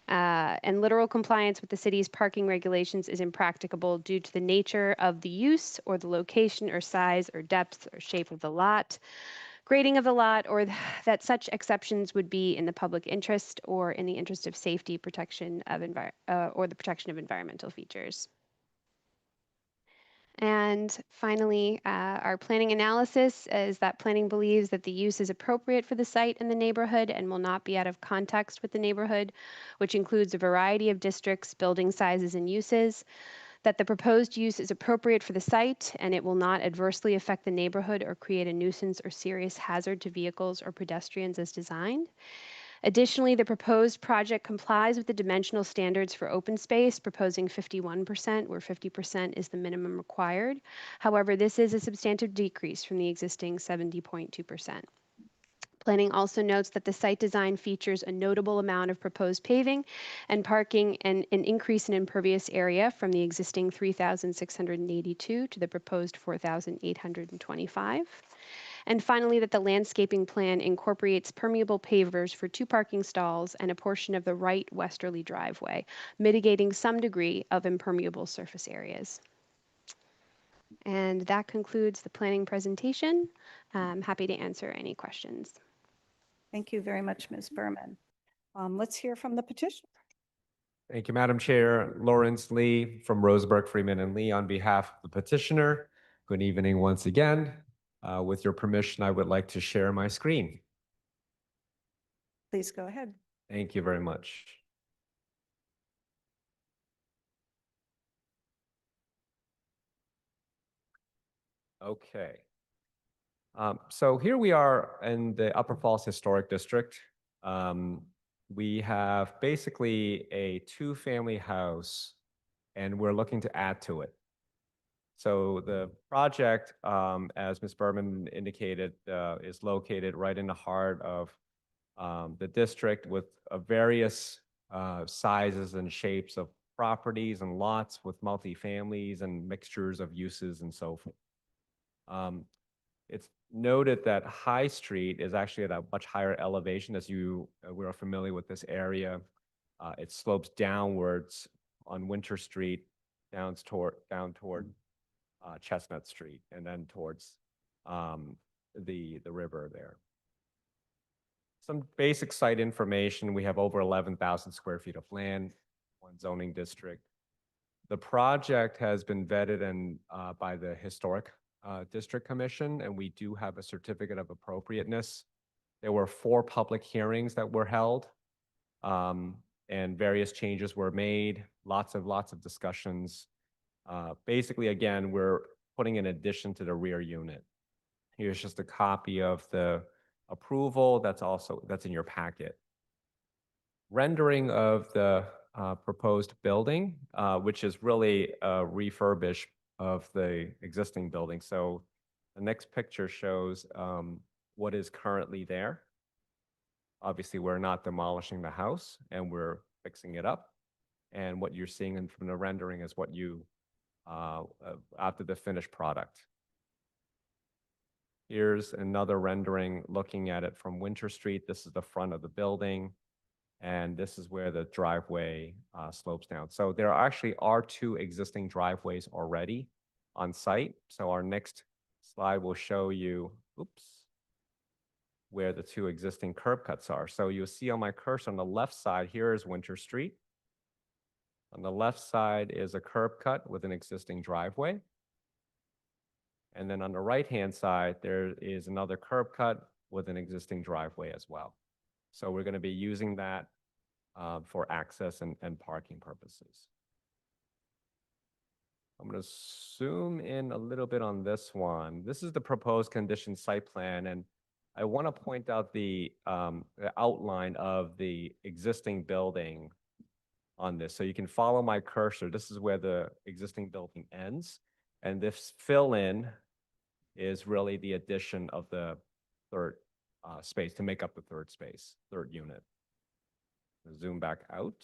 And literal compliance with the city's parking regulations is impracticable due to the nature of the use or the location or size or depth or shape of the lot, grading of the lot, or that such exceptions would be in the public interest or in the interest of safety, protection of or the protection of environmental features. And finally, our planning analysis is that planning believes that the use is appropriate for the site and the neighborhood and will not be out of context with the neighborhood, which includes a variety of districts, building sizes, and uses, that the proposed use is appropriate for the site and it will not adversely affect the neighborhood or create a nuisance or serious hazard to vehicles or pedestrians as designed. Additionally, the proposed project complies with the dimensional standards for open space, proposing 51%, where 50% is the minimum required. However, this is a substantive decrease from the existing 70.2%. Planning also notes that the site design features a notable amount of proposed paving and parking and an increase in impervious area from the existing 3,682 to the proposed 4,825. And finally, that the landscaping plan incorporates permeable pavers for 2 parking stalls and a portion of the right westerly driveway, mitigating some degree of impermeable surface areas. And that concludes the planning presentation. I'm happy to answer any questions. Thank you very much, Ms. Berman. Let's hear from the petitioner. Thank you, Madam Chair. Lawrence Lee from Roseburg, Freeman and Lee on behalf of the petitioner. Good evening once again. With your permission, I would like to share my screen. Please go ahead. Thank you very much. Okay. So here we are in the Upper Falls Historic District. We have basically a 2-family house and we're looking to add to it. So the project, as Ms. Berman indicated, is located right in the heart of the district with various sizes and shapes of properties and lots with multi-families and mixtures of uses and so forth. It's noted that High Street is actually at a much higher elevation. As we are familiar with this area, it slopes downwards on Winter Street down toward Chestnut Street and then towards the river there. Some basic site information. We have over 11,000 square feet of land, 1 zoning district. The project has been vetted by the Historic District Commission, and we do have a certificate of appropriateness. There were 4 public hearings that were held. and various changes were made, lots of discussions. Basically, again, we're putting an addition to the rear unit. Here's just a copy of the approval that's in your packet. Rendering of the proposed building, which is really a refurbish of the existing building. So the next picture shows what is currently there. Obviously, we're not demolishing the house and we're fixing it up. And what you're seeing from the rendering is what you, after the finished product. Here's another rendering looking at it from Winter Street. This is the front of the building. And this is where the driveway slopes down. So there actually are 2 existing driveways already on site. So our next slide will show you, where the 2 existing curb cuts are. So you'll see on my cursor on the left side, here is Winter Street. On the left side is a curb cut with an existing driveway. And then on the right-hand side, there is another curb cut with an existing driveway as well. So we're going to be using that for access and parking purposes. I'm going to zoom in a little bit on this one. This is the proposed condition site plan, and I want to point out the outline of the existing building on this. So you can follow my cursor. This is where the existing building ends, and this fill-in is really the addition of the third space to make up the third unit. Zoom back out.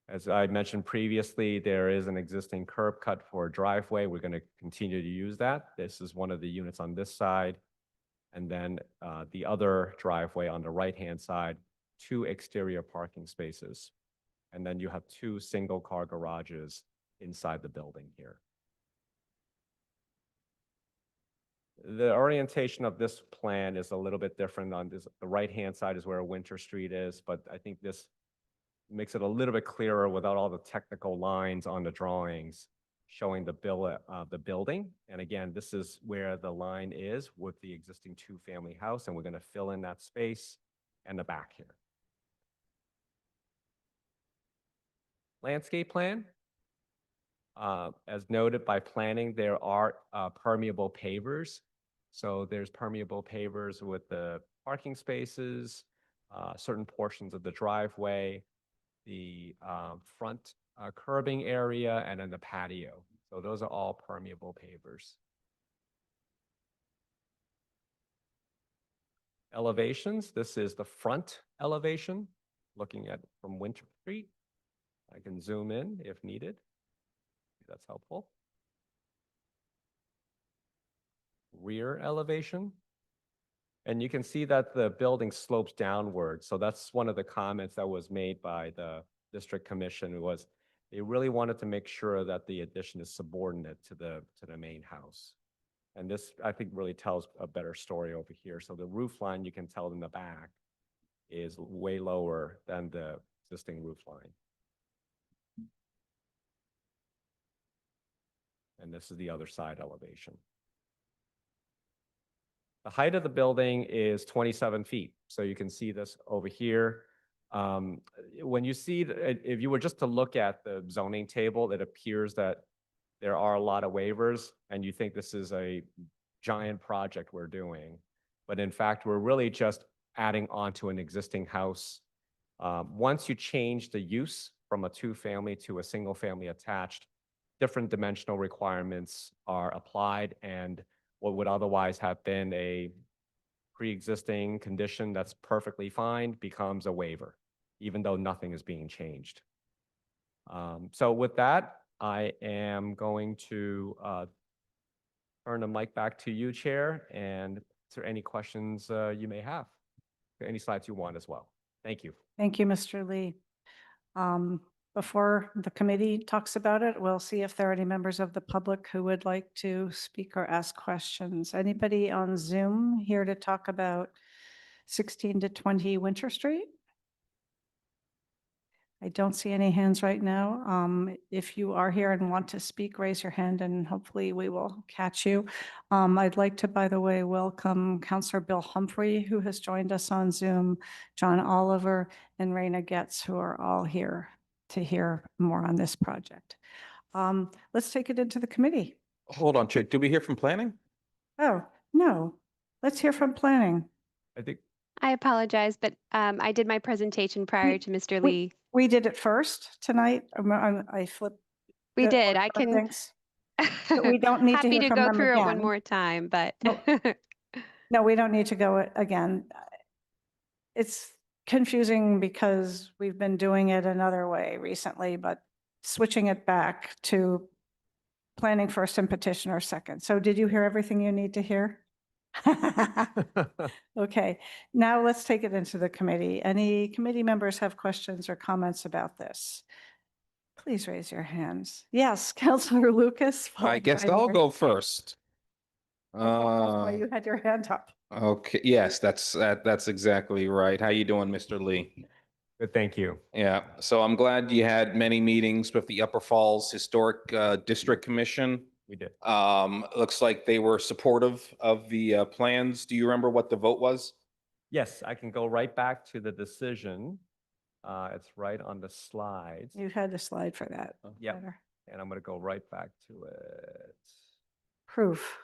As I mentioned previously, there is an existing curb cut for a driveway. We're going to continue to use that. This is one of the units on this side. And then the other driveway on the right-hand side, 2 exterior parking spaces. And then you have 2 single-car garages inside the building here. The orientation of this plan is a little bit different. On this, the right-hand side is where Winter Street is, but I think this makes it a little bit clearer without all the technical lines on the drawings showing the building. And again, this is where the line is with the existing 2-family house, and we're going to fill in that space and the back here. Landscape plan. As noted by planning, there are permeable pavers. So there's permeable pavers with the parking spaces, certain portions of the driveway, the front curbing area, and then the patio. So those are all permeable pavers. Elevations. This is the front elevation, looking at from Winter Street. I can zoom in if needed. That's helpful. Rear elevation. And you can see that the building slopes downward. So that's one of the comments that was made by the district commission, was they really wanted to make sure that the addition is subordinate to the main house. And this, I think, really tells a better story over here. So the roof line, you can tell in the back, is way lower than the existing roof line. And this is the other side elevation. The height of the building is 27 feet. So you can see this over here. When you see, if you were just to look at the zoning table, it appears that there are a lot of waivers and you think this is a giant project we're doing. But in fact, we're really just adding on to an existing house. Once you change the use from a 2-family to a single-family attached, different dimensional requirements are applied, and what would otherwise have been a pre-existing condition that's perfectly fine becomes a waiver, even though nothing is being changed. So with that, I am going to turn the mic back to you, Chair, and answer any questions you may have, any slides you want as well. Thank you. Thank you, Mr. Lee. Before the committee talks about it, we'll see if there are any members of the public who would like to speak or ask questions. Anybody on Zoom here to talk about 16 to 20 Winter Street? I don't see any hands right now. If you are here and want to speak, raise your hand and hopefully we will catch you. I'd like to, by the way, welcome Counselor Bill Humphrey, who has joined us on Zoom, John Oliver, and Raina Getz, who are all here to hear more on this project. Let's take it into the committee. Hold on, Chick. Did we hear from planning? Oh, no. Let's hear from planning. I think I apologize, but I did my presentation prior to Mr. we- Lee. We did it first tonight. I flipped. We the did. order I of can. things. But we don't need to Happy hear to from go them through it one again. more time, but No, we don't need to go again. It's confusing because we've been doing it another way recently, but switching it back to planning first and petitioner second. So did you hear everything you need to hear? Okay, now let's take it into the committee. Any committee members have questions or comments about this? Please raise your hands. Yes, Councilor Lucas. I followed guess by I'll Mary. go first. That's why you had your hand up. Okay, yes, that's exactly right. How you doing, Mr. Lee? Good, thank you. Yeah, so I'm glad you had many meetings with the Upper Falls Historic District Commission. We did. Looks like they were supportive of the plans. Do you remember what the vote was? Yes, I can go right back to the decision. It's right on the slides. You had a slide for that. Yep. Better. And I'm going to go right back to it. Proof.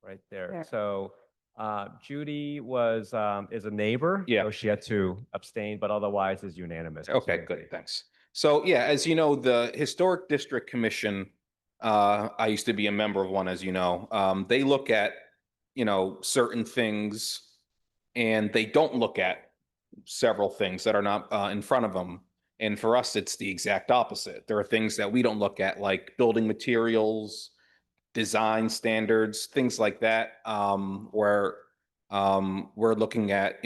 Right there. There. So Judy was is a neighbor. Yeah. So she had to abstain, but otherwise is unanimous. Okay, good, thanks. So yeah, as you know, the Historic District Commission, I used to be a member of one, as you know. They look at, certain things and they don't look at several things that are not in front of them. And for us, it's the exact opposite. There are things that we don't look at, like building materials, design standards, things like that, where we're looking at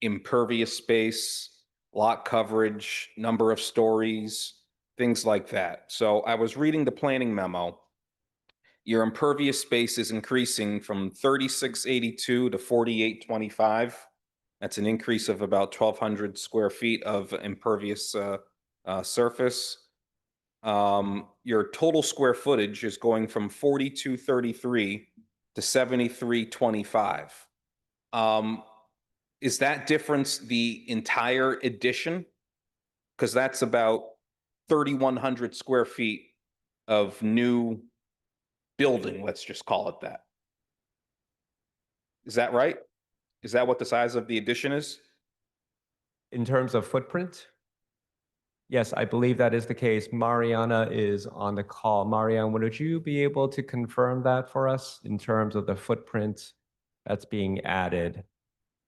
impervious space, lot coverage, number of stories, things like that. So I was reading the planning memo. Your impervious space is increasing from 3682 to 4825. That's an increase of about 1,200 square feet of impervious surface. Your total square footage is going from 4233 to 7325. Is that difference the entire addition? Because that's about 3,100 square feet of new building, let's just call it that. Is that right? Is that what the size of the addition is? In terms of footprint? Yes, I believe that is the case. Mariana is on the call. Mariana, would you be able to confirm that for us in terms of the footprint that's being added?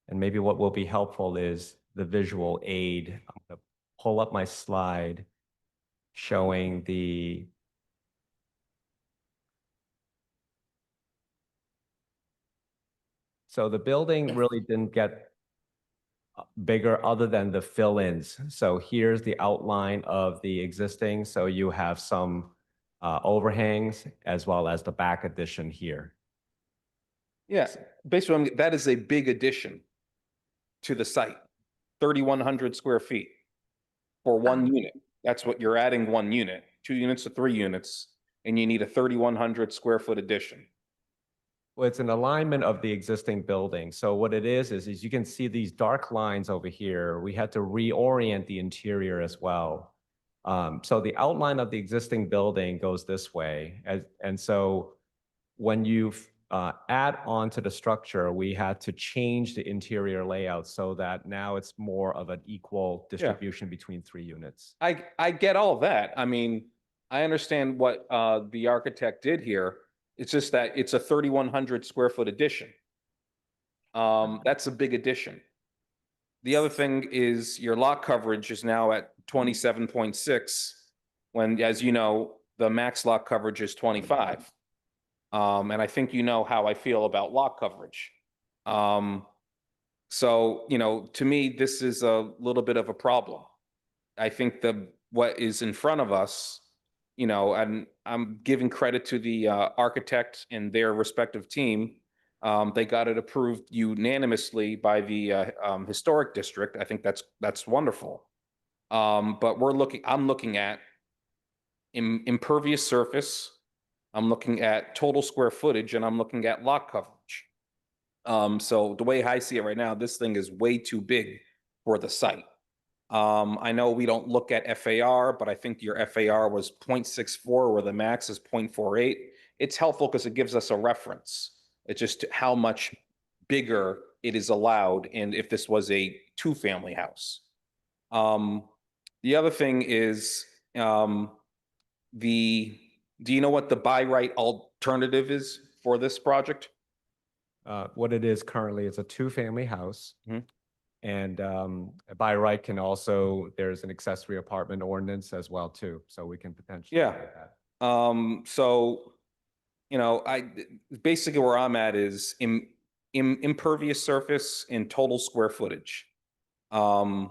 And maybe what will be helpful is the visual aid. I'm going to pull up my slide showing the so the building really didn't get bigger other than the fill-ins. So here's the outline of the existing. So you have some overhangs as well as the back addition here. Yes, basically, that is a big addition to the site, 3,100 square feet for one unit. That's what you're adding, one unit, 2 units to 3 units, and you need a 3,100 square foot addition. Well, it's an alignment of the existing building. So what it is you can see these dark lines over here. We had to reorient the interior as well. So the outline of the existing building goes this way. And so when you add on to the structure, we had to change the interior layout so that now it's more of an equal distribution between 3 units. I get all that. I mean, I understand what the architect did here. It's just that it's a 3,100 square foot addition. That's a big addition. The other thing is your lot coverage is now at 27.6 when, as you know, the max lot coverage is 25. And I think you know how I feel about lot coverage. So, to me, this is a little bit of a problem. I think what is in front of us, and I'm giving credit to the architect and their respective team. They got it approved unanimously by the historic district. I think that's wonderful. But I'm looking at impervious surface, I'm looking at total square footage, and I'm looking at lot coverage. So the way I see it right now, this thing is way too big for the site. I know we don't look at FAR, but I think your FAR was 0.64 where the max is 0.48. It's helpful because it gives us a reference. It's just how much bigger it is allowed, and if this was a two-family house. The other thing is, do you know what the by right alternative is for this project? What it is currently is a two-family house. And by right can also, there's an accessory apartment ordinance as well too. So we can potentially. Yeah. do that. So, you know, basically where I'm at is impervious surface and total square footage. And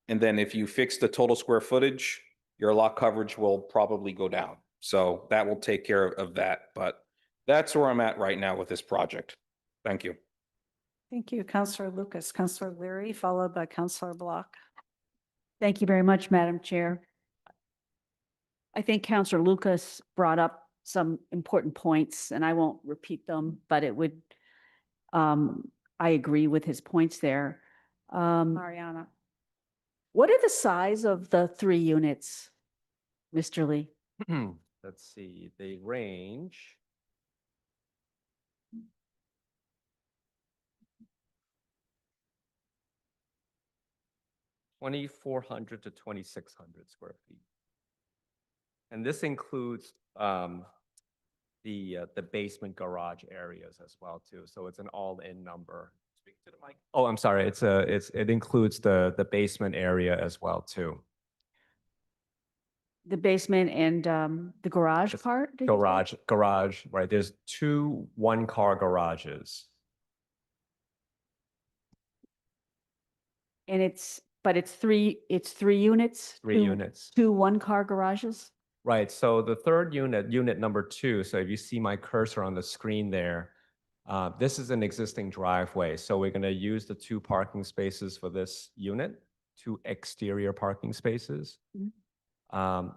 then if you fix the total square footage, your lot coverage will probably go down. So that will take care of that. But that's where I'm at right now with this project. Thank you. Thank you, Councillor Lucas. Councillor Leary, followed by Councillor Block. Thank you very much, Madam Chair. I think Councillor Lucas brought up some important points, and I won't repeat them, but it would, I agree with his points there. Mariana. What are the size of the 3 units, Mr. Lee? Let's see, they range. $2,400 to 2,600 square feet. And this includes the basement garage areas as well too. So it's an all-in number. Speak to the mic. Oh, I'm sorry. It includes the basement area as well too. The basement and the garage part? did you say? Garage, right? There's 2 one-car garages. And it's 3 units? 3 units. 2 one-car garages? Right. So the third unit number 2. So if you see my cursor on the screen there, this is an existing driveway. So we're going to use the 2 parking spaces for this unit, 2 exterior parking spaces.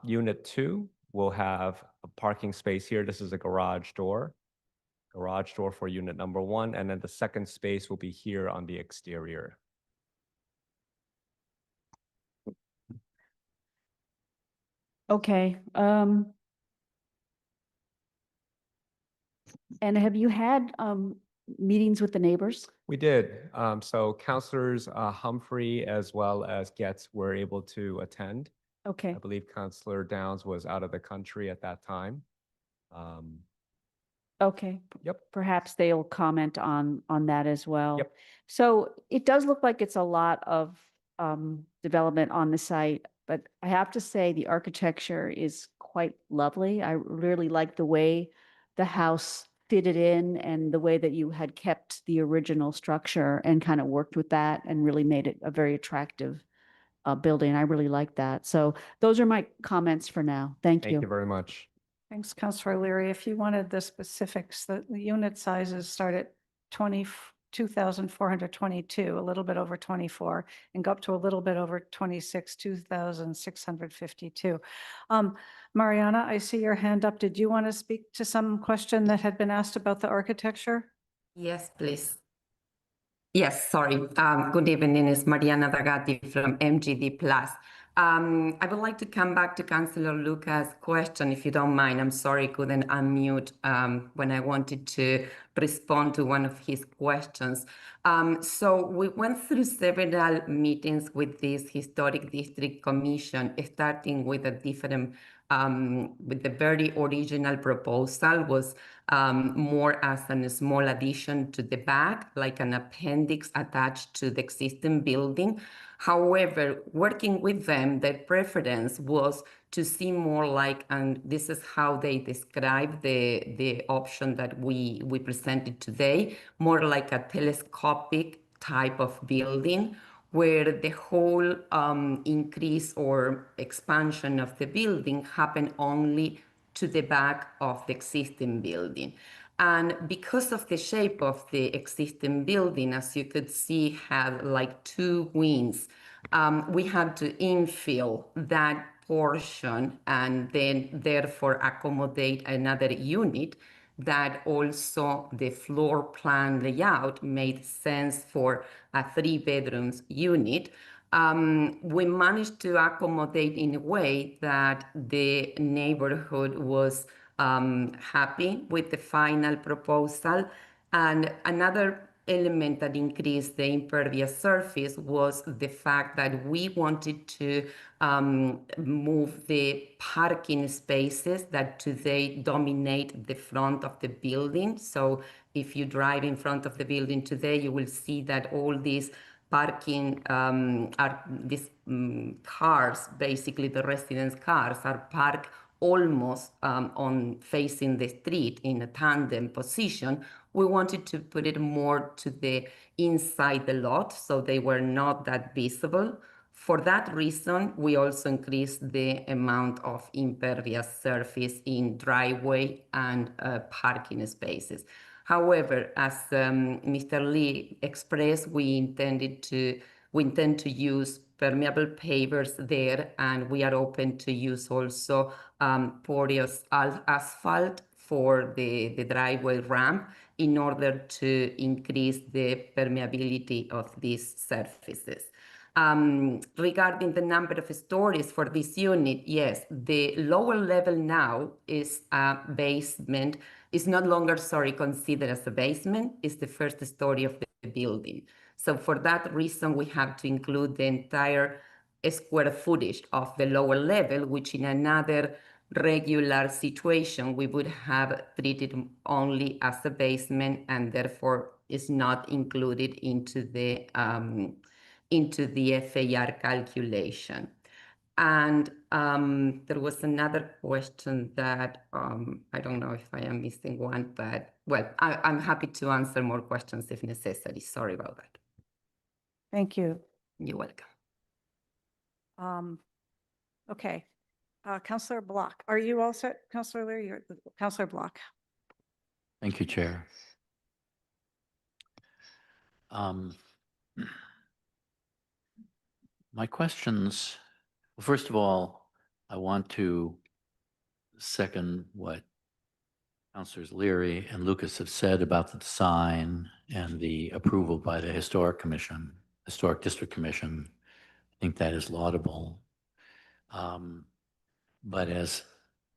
Unit 2 will have a parking space here. This is a garage door for unit number 1. And then the second space will be here on the exterior. Okay. And have you had meetings with the neighbors? We did. So Councilors Humphrey as well as Getz were able to attend. Okay. I believe Councilor Downs was out of the country at that time. Okay. Yep. Perhaps they'll comment on that as well. Yep. So it does look like it's a lot of development on the site, but I have to say the architecture is quite lovely. I really like the way the house fitted in and the way that you had kept the original structure and kind of worked with that and really made it a very attractive building. I really like that. So those are my comments for now. Thank you. Thank you very much. Thanks, Councillor Leary. If you wanted the specifics, the unit sizes start at 22,422, a little bit over 24, and go up to a little bit over 26, 2,652. Mariana, I see your hand up. Did you want to speak to some question that had been asked about the architecture? Yes, please. Yes, sorry. Good evening, it's Mariana Dragati from MGD Plus. I would like to come back to Councillor Lucas' question, if you don't mind. I'm sorry, couldn't unmute when I wanted to respond to one of his questions. So we went through several meetings with this Historic District Commission, starting with a different with the very original proposal was more as a small addition to the back, like an appendix attached to the existing building. However, working with them, their preference was to see more like, and this is how they describe the option that we presented today, more like a telescopic type of building, where the whole increase or expansion of the building happened only to the back of the existing building. And because of the shape of the existing building, as you could see, had like 2 wings We had to infill that portion and then therefore accommodate another unit that also the floor plan layout made sense for a 3 bedrooms unit. We managed to accommodate in a way that the neighborhood was happy with the final proposal. And another element that increased the impervious surface was the fact that we wanted to move the parking spaces that today dominate the front of the building. So if you drive in front of the building today, you will see that all these parking are these cars, basically the residents' cars, are parked almost on facing the street in a tandem position. We wanted to put it more to the inside the lot, so they were not that visible. For that reason, we also increased the amount of impervious surface in driveway and parking spaces. However, as Mr. Lee expressed, we intend to use permeable pavers there, and we are open to use also porous asphalt for the driveway ramp in order to increase the permeability of these surfaces. Regarding the number of stories for this unit, yes, the lower level now is a basement. It's no longer, considered as a basement. It's the first story of the building. So for that reason, we have to include the entire square footage of the lower level, which in another regular situation, we would have treated only as a basement and therefore is not included into the FAR calculation. And there was another question that I don't know if I am missing one, but well, I'm happy to answer more questions if necessary. Sorry about that. Thank you. You're welcome. Okay. Councillor Block, are you all set? Councillor Leary, Councillor Block. Thank you, Chair. My questions, well, first of all, I want to second what Councilors Leary and Lucas have said about the design and the approval by the Historic District Commission. I think that is laudable. But as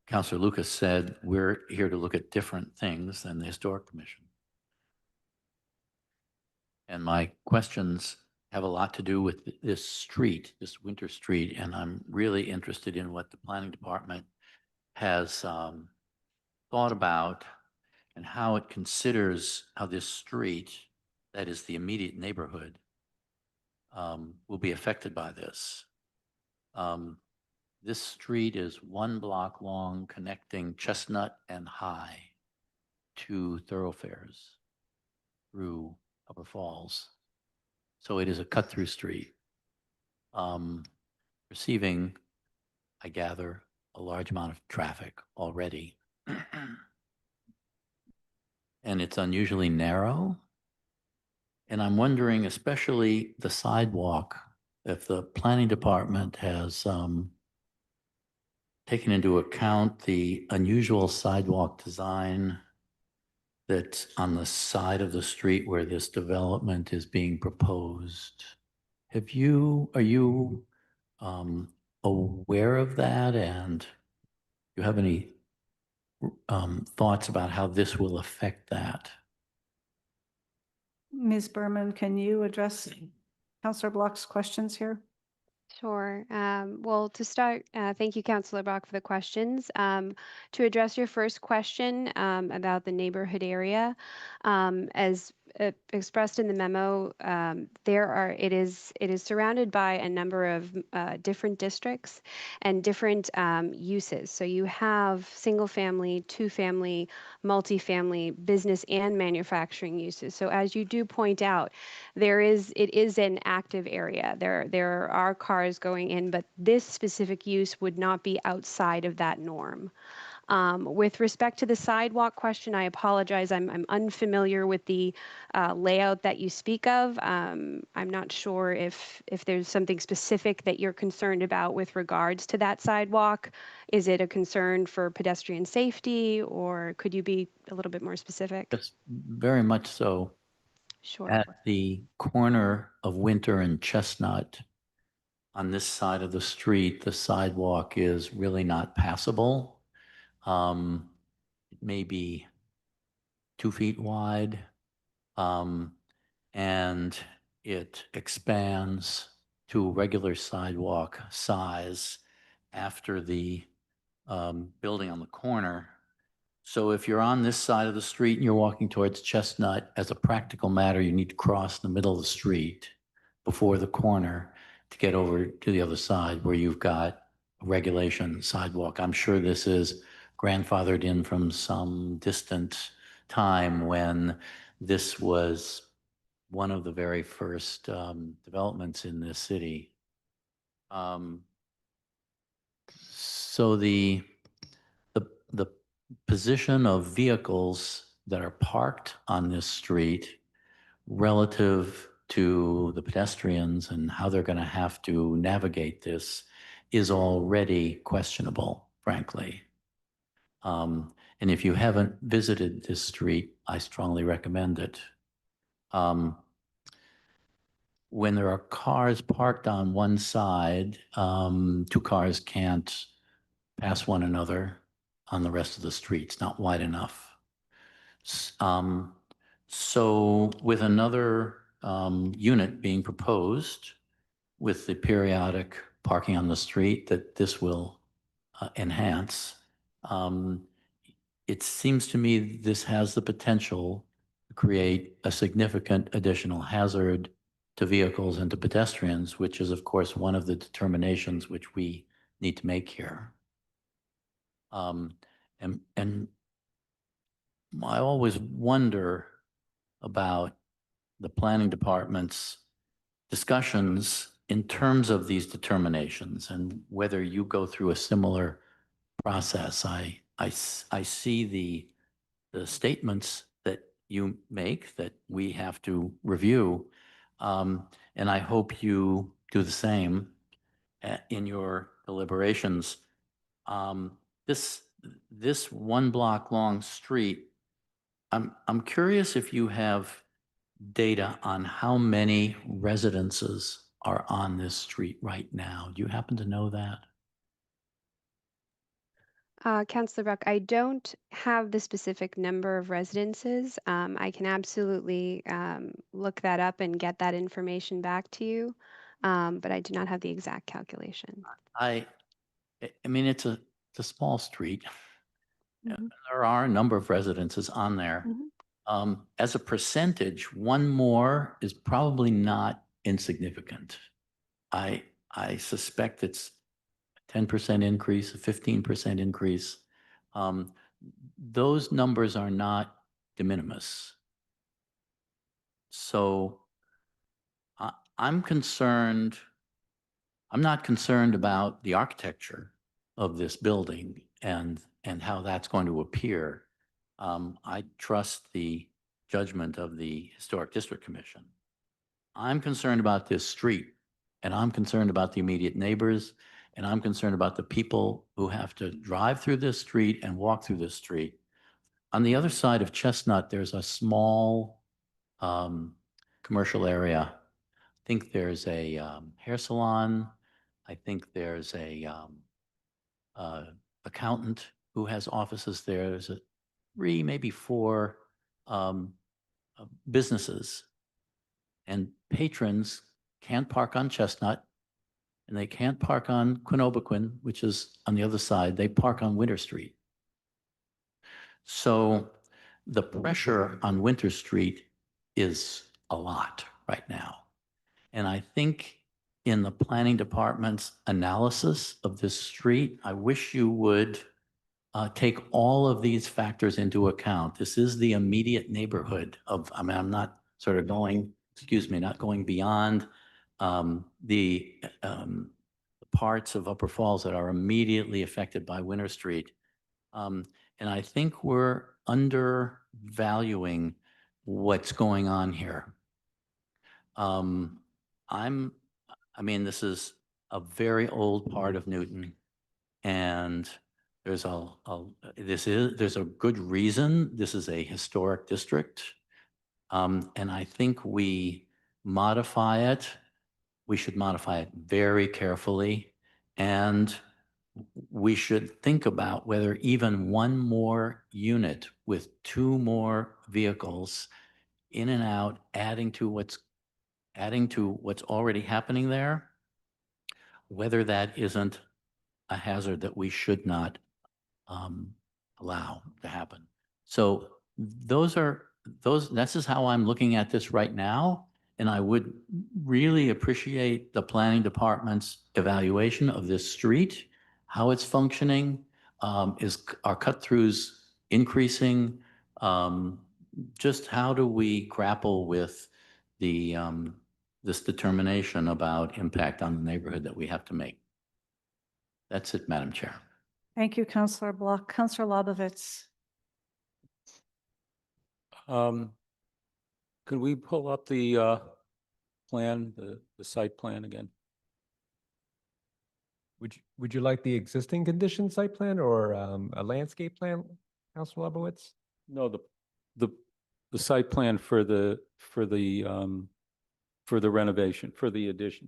Councilor Lucas said, we're here to look at different things than the Historic Commission. And my questions have a lot to do with this street, this Winter Street, and I'm really interested in what the Planning Department has thought about and how it considers how this street, that is the immediate neighborhood, will be affected by this. This street is 1 block long, connecting Chestnut and High, 2 thoroughfares through Upper Falls. So it is a cut-through street, receiving, I gather, a large amount of traffic already. And it's unusually narrow. And I'm wondering, especially the sidewalk, if the Planning Department has taken into account the unusual sidewalk design that's on the side of the street where this development is being proposed. Are you aware of that? And do you have any thoughts about how this will affect that? Ms. Berman, can you address Councillor Block's questions here? Sure. Well, to start, thank you, Councillor Brock, for the questions. To address your first question about the neighborhood area, as expressed in the memo, it is surrounded by a number of different districts and different uses. So you have single family, 2-family, multifamily, business and manufacturing uses. So as you do point out, it is an active area. There are cars going in, but this specific use would not be outside of that norm. With respect to the sidewalk question, I apologize. I'm unfamiliar with the layout that you speak of. I'm not sure if there's something specific that you're concerned about with regards to that sidewalk. Is it a concern for pedestrian safety, or could you be a little bit more specific? Yes, very much so. Sure. At the corner of Winter and Chestnut, on this side of the street, the sidewalk is really not passable. It may be 2 feet wide, and it expands to regular sidewalk size after the building on the corner. So if you're on this side of the street and you're walking towards Chestnut, as a practical matter, you need to cross the middle of the street before the corner to get over to the other side where you've got a regulation sidewalk. I'm sure this is grandfathered in from some distant time when this was one of the very first developments in this city. So the position of vehicles that are parked on this street relative to the pedestrians and how they're going to have to navigate this is already questionable, frankly. And if you haven't visited this street, I strongly recommend it. When there are cars parked on one side, 2 cars can't pass one another on the rest of the street. It's not wide enough. So with another unit being proposed with the periodic parking on the street that this will enhance, it seems to me this has the potential to create a significant additional hazard to vehicles and to pedestrians, which is, of course, one of the determinations which we need to make here. And I always wonder about the planning department's discussions in terms of these determinations and whether you go through a similar process. I see the statements that you make that we have to review, and I hope you do the same in your deliberations. This 1 block long street, I'm curious if you have data on how many residences are on this street right now. Do you happen to know that? Councillor Buck, I don't have the specific number of residences. I can absolutely look that up and get that information back to you, but I do not have the exact calculation. I mean, it's a small street. There are a number of residences on there. As a percentage, 1 more is probably not insignificant. I suspect it's a 10% increase, a 15% increase. Those numbers are not de minimis. So I'm not concerned about the architecture of this building and how that's going to appear. I trust the judgment of the Historic District Commission. I'm concerned about this street, and I'm concerned about the immediate neighbors, and I'm concerned about the people who have to drive through this street and walk through this street. On the other side of Chestnut, there's a small commercial area. I think there's a hair salon. I think there's a accountant who has offices there. There's 3, maybe 4 businesses, and patrons can't park on Chestnut, and they can't park on Quinobaquin, which is on the other side. They park on Winter Street. So the pressure on Winter Street is a lot right now. And I think in the planning department's analysis of this street, I wish you would take all of these factors into account. This is the immediate neighborhood of, I mean, I'm not sort of going, not going beyond the parts of Upper Falls that are immediately affected by Winter Street. And I think we're undervaluing what's going on here. I mean, this is a very old part of Newton, and there's there's a good reason. This is a historic district. And I think we modify it. We should modify it very carefully. And we should think about whether even one more unit with 2 more vehicles in and out, adding to what's already happening there, whether that isn't a hazard that we should not allow to happen. So this is how I'm looking at this right now. And I would really appreciate the planning department's evaluation of this street, how it's functioning, are cut-throughs increasing? Just how do we grapple with this determination about impact on the neighborhood that we have to make? That's it, Madam Chair. Thank you, Councillor Block. Councillor Lobovitz. Could we pull up the plan, the site plan again? Would you like the existing condition site plan or a landscape plan, Councilor Lebowitz? No, the site plan for the renovation, for the addition.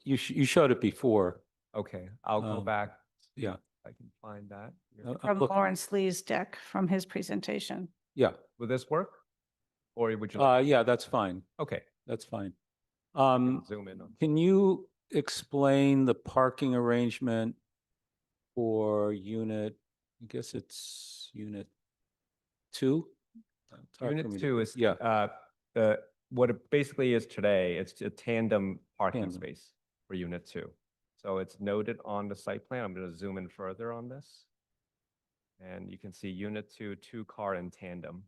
You showed it before. Okay, I'll go back. Yeah. I can find that. From Lawrence Lee's deck from his presentation. Yeah. Will this work? Or would you? Like Yeah, that's fine. Okay. That's fine. Zoom in on. Can you explain the parking arrangement for unit, I guess it's unit 2? It's hard for me Unit to- 2 is, Yeah. what it basically is today, it's a tandem parking space for unit 2. So it's noted on the site plan. I'm going to zoom in further on this. And you can see unit 2, 2-car in tandem.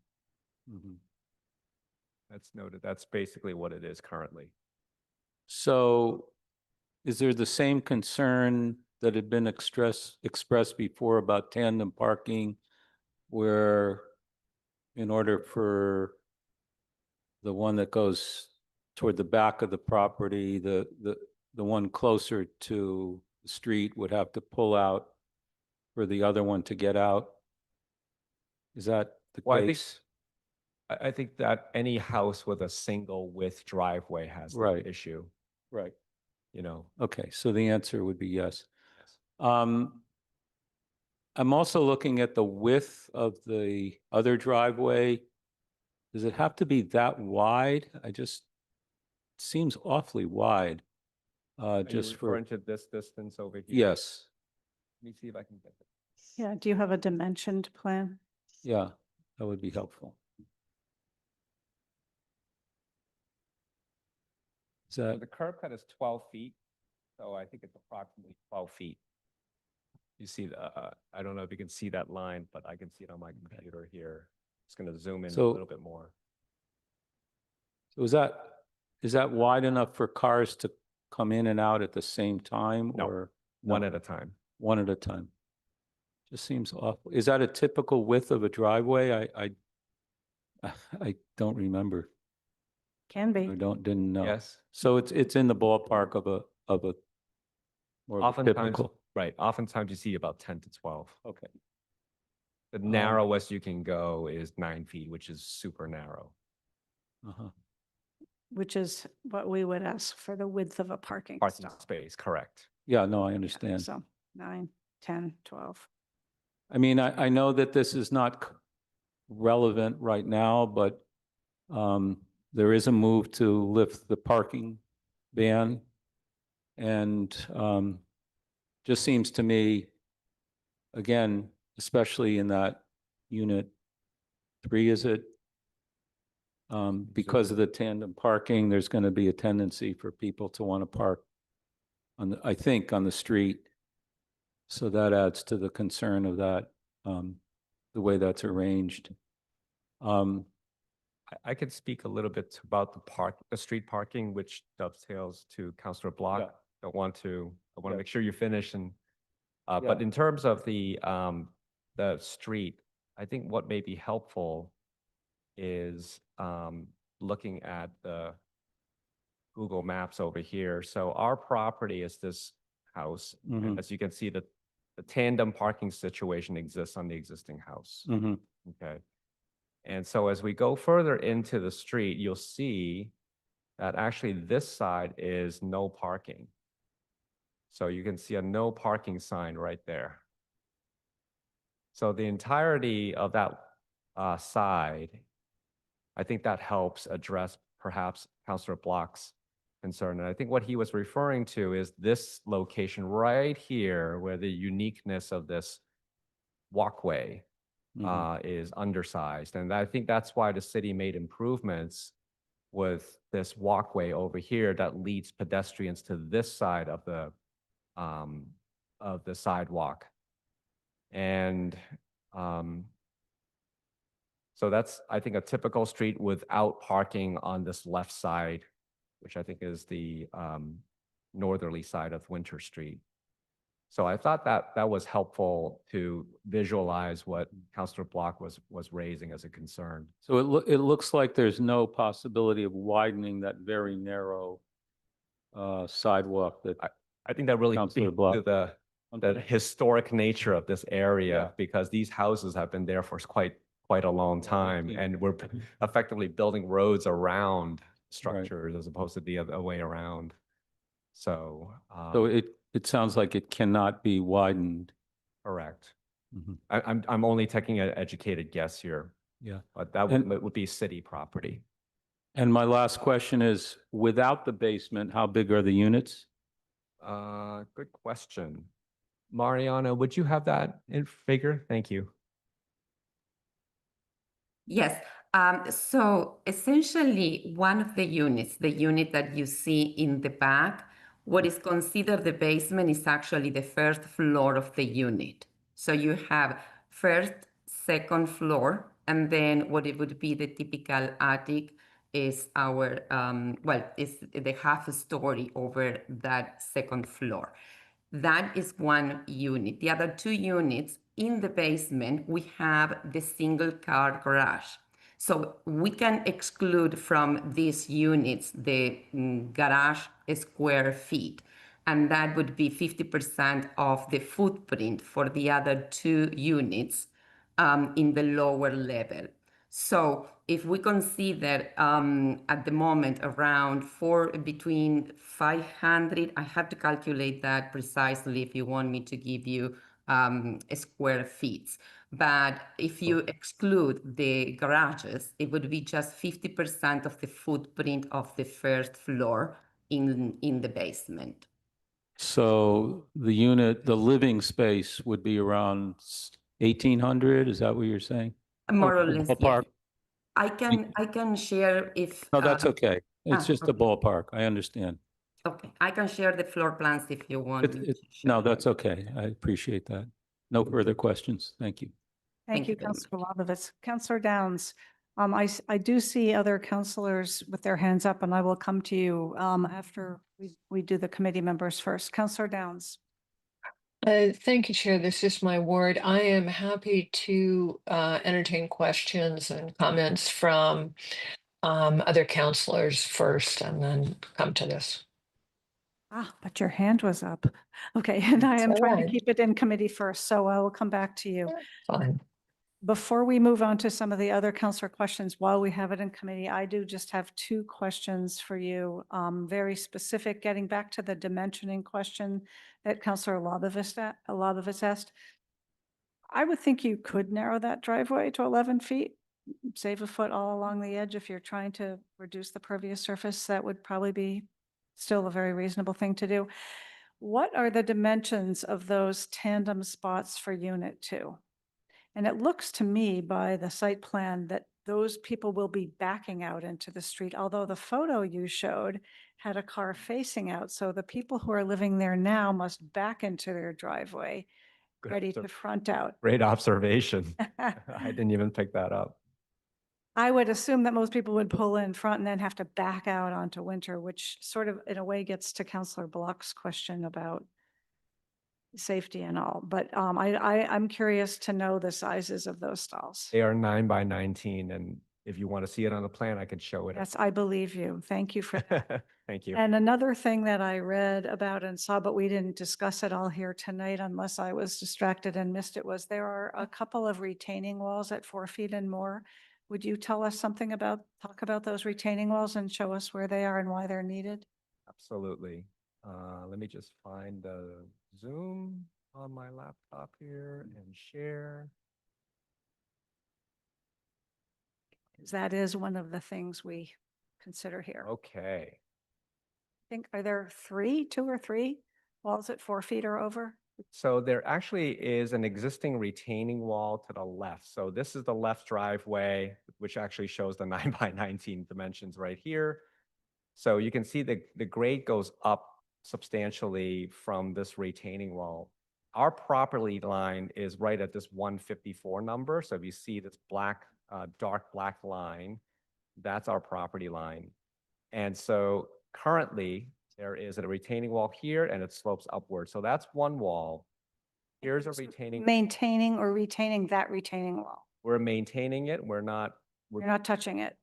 Mhm. That's noted. That's basically what it is currently. So is there the same concern that had been expressed before about tandem parking, where in order for the one that goes toward the back of the property, the one closer to the street would have to pull out for the other one to get out? Is that the Well, case? I think that any house with a single width driveway has that Right. issue, Right. you know. Okay, so the answer would be yes. I'm also looking at the width of the other driveway. Does it have to be that wide? Seems awfully wide. Are you Just referring for, to this distance over here? yes, Let me see if I can get it. Yeah, do you have a dimensioned plan? yeah, that would be helpful. Is So that, the curb cut is 12 feet, so I think it's approximately 12 feet. You see, I don't know if you can see that line, but I can see it on my computer here. It's going to zoom in a So- little bit more. so is that wide enough for cars to come in and out at the same time, No, or? One no? at a time. One at a time. Just seems awful. Is that a typical width of a driveway? I don't remember. Can be. Didn't know. Yes. So it's in the ballpark of a more of a Oftentimes, typical. right. Oftentimes you see about 10 to 12. Okay. The narrowest you can go is 9 feet, which is super narrow. Uh-huh. Which is what we would ask for the width of a parking Parking stop. space, correct. Yeah, no, I understand. So 9, 10, 12. I mean, I know that this is not relevant right now, but there is a move to lift the parking ban. And just seems to me, again, especially in that unit 3, is it? Because of the tandem parking, there's going to be a tendency for people to want to park I think on the street. So that adds to the concern of that, the way that's arranged. I could speak a little bit about the street parking, which dovetails to Councilor Block. Yeah. I want to Yeah. make sure you finish. And But Yeah. in terms of the street, I think what may be helpful is looking at the Google Maps over here. So our property is this house. And Mhm. as you can see, the tandem parking situation exists on the existing house. Mhm. Okay. And so as we go further into the street, you'll see that actually this side is no parking. So you can see a no parking sign right there. So the entirety of that side, I think that helps address perhaps Councilor Block's concern. And I think what he was referring to is this location right here where the uniqueness of this walkway is undersized. And I think that's why the city made improvements with this walkway over here that leads pedestrians to this side of the sidewalk. And so that's, I think, a typical street without parking on this left side, which I think is the northerly side of Winter Street. So I thought that that was helpful to visualize what Councilor Block was raising as a concern. So it looks like there's no possibility of widening that very narrow sidewalk that. I think that really Councilor speaks Block. to the Okay. historic nature of this area, Yeah. because these houses have been there for quite a long time, Yeah. and we're effectively building roads around structures as opposed to the other way around. So, So it sounds like it cannot be widened. correct. Mhm. I'm only taking an educated guess here, Yeah. but that And- would be city property. And my last question is, without the basement, how big are the units? Good question. Mariana, would you have that in figure? Thank you. Yes. So essentially, one of the units, the unit that you see in the back, what is considered the basement is actually the first floor of the unit. So you have first, second floor, and then what it would be the typical attic is our, is the half story over that second floor. That is one unit. The other two units in the basement, we have the single car garage. So we can exclude from these units the garage square feet, and that would be 50% of the footprint for the other two units in the lower level. So if we consider at the moment around between 500, I have to calculate that precisely if you want me to give you square feet. But if you exclude the garages, it would be just 50% of the footprint of the first floor in the basement. So the living space would be around 1,800, is that what you're saying? More or less, yes. Ballpark? I can share if. No, that's okay. It's just a okay. ballpark. I understand. Okay, I can share the floor plans if you want. me to No, share. that's okay. I appreciate that. No further questions. Thank you. Thank you, you very much. Councilor Lovovitz. Councilor Downs, I do see other councilors with their hands up, and I will come to you after we do the committee members first. Councilor Downs. Thank you, Chair. This is my ward. I am happy to entertain questions and comments from other councilors first and then come to this. But your hand was up. Okay, and I am It's all trying to right. keep it in committee first, so I will come back to you. Fine. Before we move on to some of the other councilor questions, while we have it in committee, I do just have two questions for you. Very specific, getting back to the dimensioning question that Councilor Lobovitz asked. I would think you could narrow that driveway to 11 feet, save a foot all along the edge. If you're trying to reduce the pervious surface, that would probably be still a very reasonable thing to do. What are the dimensions of those tandem spots for Unit 2? And it looks to me by the site plan that those people will be backing out into the street, although the photo you showed had a car facing out. So the people who are living there now must back into their driveway, Good ready to front out. Great observation. I didn't even pick that up. I would assume that most people would pull in front and then have to back out onto Winter, which sort of in a way gets to Councilor Block's question about safety and all, but I'm curious to know the sizes of those stalls. They are 9 by 19, and if you want to see it on the plan, I could show it. Yes, I believe you. Thank you for that. Thank you. And another thing that I read about and saw, but we didn't discuss it all here tonight unless I was distracted and missed it, was there are a couple of retaining walls at 4 feet and more. Would you tell us something about, talk about those retaining walls and show us where they are and why they're needed? Absolutely. Let me just find the Zoom on my laptop here and share. 'Cause that is one of the things we consider here. Okay. I think, are there 2 or 3 walls at 4 feet or over? So there actually is an existing retaining wall to the left. So this is the left driveway, which actually shows the 9 by 19 dimensions right here. So you can see the grade goes up substantially from this retaining wall. Our property line is right at this 154 number. So if you see this black, dark black line, that's our property line. And so currently there is a retaining wall here and it slopes upward. So that's one wall. Here's a retaining. Maintaining or retaining that retaining wall. We're maintaining it. We're not. You're not touching it.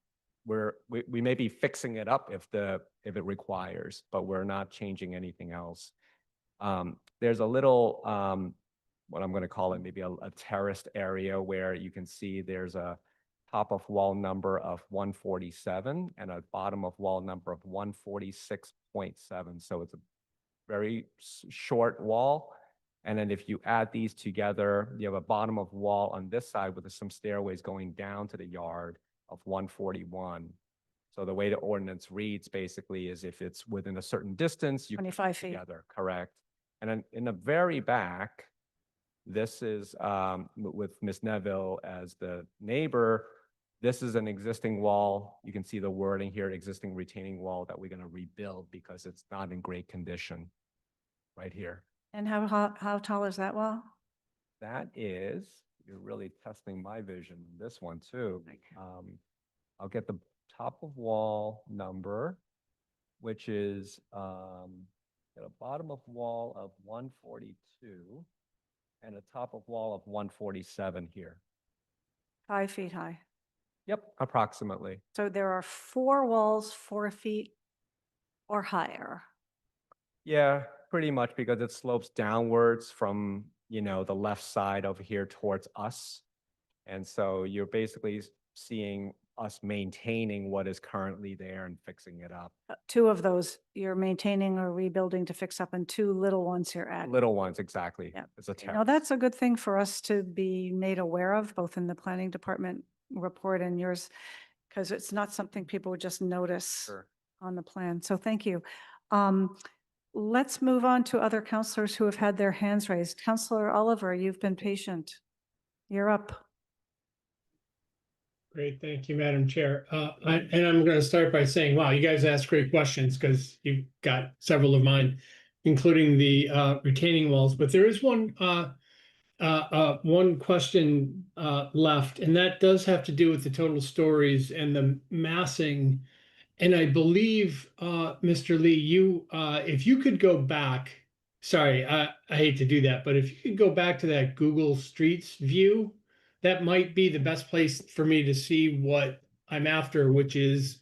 We may be fixing it up if it requires, but we're not changing anything else. There's a little what I'm going to call it maybe a terraced area where you can see there's a top of wall number of 147 and a bottom of wall number of 146.7. So it's a very short wall. And then if you add these together, you have a bottom of wall on this side with some stairways going down to the yard of 141. So the way the ordinance reads basically is if it's within a certain distance, you 25 feet. together, correct? And then in the very back, this is with Ms. Neville as the neighbor. This is an existing wall. You can see the wording here, existing retaining wall that we're going to rebuild because it's not in great condition right here. And how tall is that wall? That is, you're really testing my vision, this one too. I'll get the top of wall number, which is at a bottom of wall of 142 and a top of wall of 147 here. 5 feet high. Yep, approximately. So there are 4 walls 4 feet or higher. Yeah, pretty much because it slopes downwards from, the left side over here towards us. And so you're basically seeing us maintaining what is currently there and fixing it up. 2 of those you're maintaining or rebuilding to fix up, and 2 little ones you're adding. Little ones, exactly. Yeah. It's a Now, terrace. that's a good thing for us to be made aware of, both in the planning department report and yours, because it's not something people would just notice Sure. on the plan. So thank you. Let's move on to other counselors who have had their hands raised. Counselor Oliver, you've been patient. You're up. Great, thank you, Madam Chair. And I'm going to start by saying, wow, you guys asked great questions because you've got several of mine, including the retaining walls. But there is one question left, and that does have to do with the total stories and the massing. And I believe, Mr. Lee, you, if you could go back, sorry, I hate to do that, but if you could go back to that Google Streets view, that might be the best place for me to see what I'm after, which is,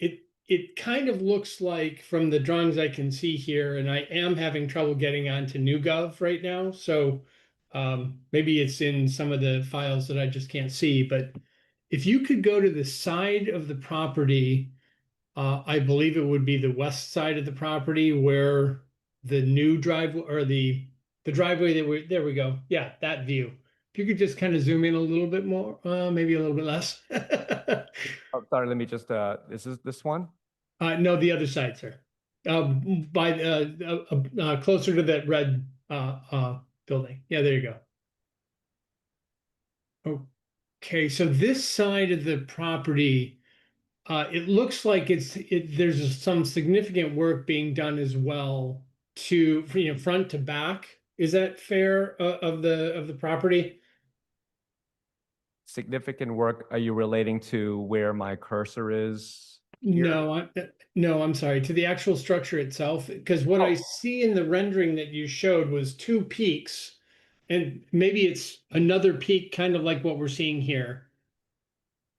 it kind of looks like from the drawings I can see here, and I am having trouble getting onto NewGov right now. So maybe it's in some of the files that I just can't see, but if you could go to the side of the property, I believe it would be the west side of the property where the new driveway or the driveway there we go. Yeah, that view. If you could just kind of zoom in a little bit more, maybe a little bit less. Oh, sorry, let me just, is this one? No, the other side, sir. By closer to that red building. Yeah, there you go. Okay, so this side of the property, it looks like there's some significant work being done as well to front to back. Is that fair of the property? Significant work, are you relating to where my cursor is? No, I'm sorry, to the actual structure itself, because what I see in the rendering that you showed was two peaks. And maybe it's another peak, kind of like what we're seeing here.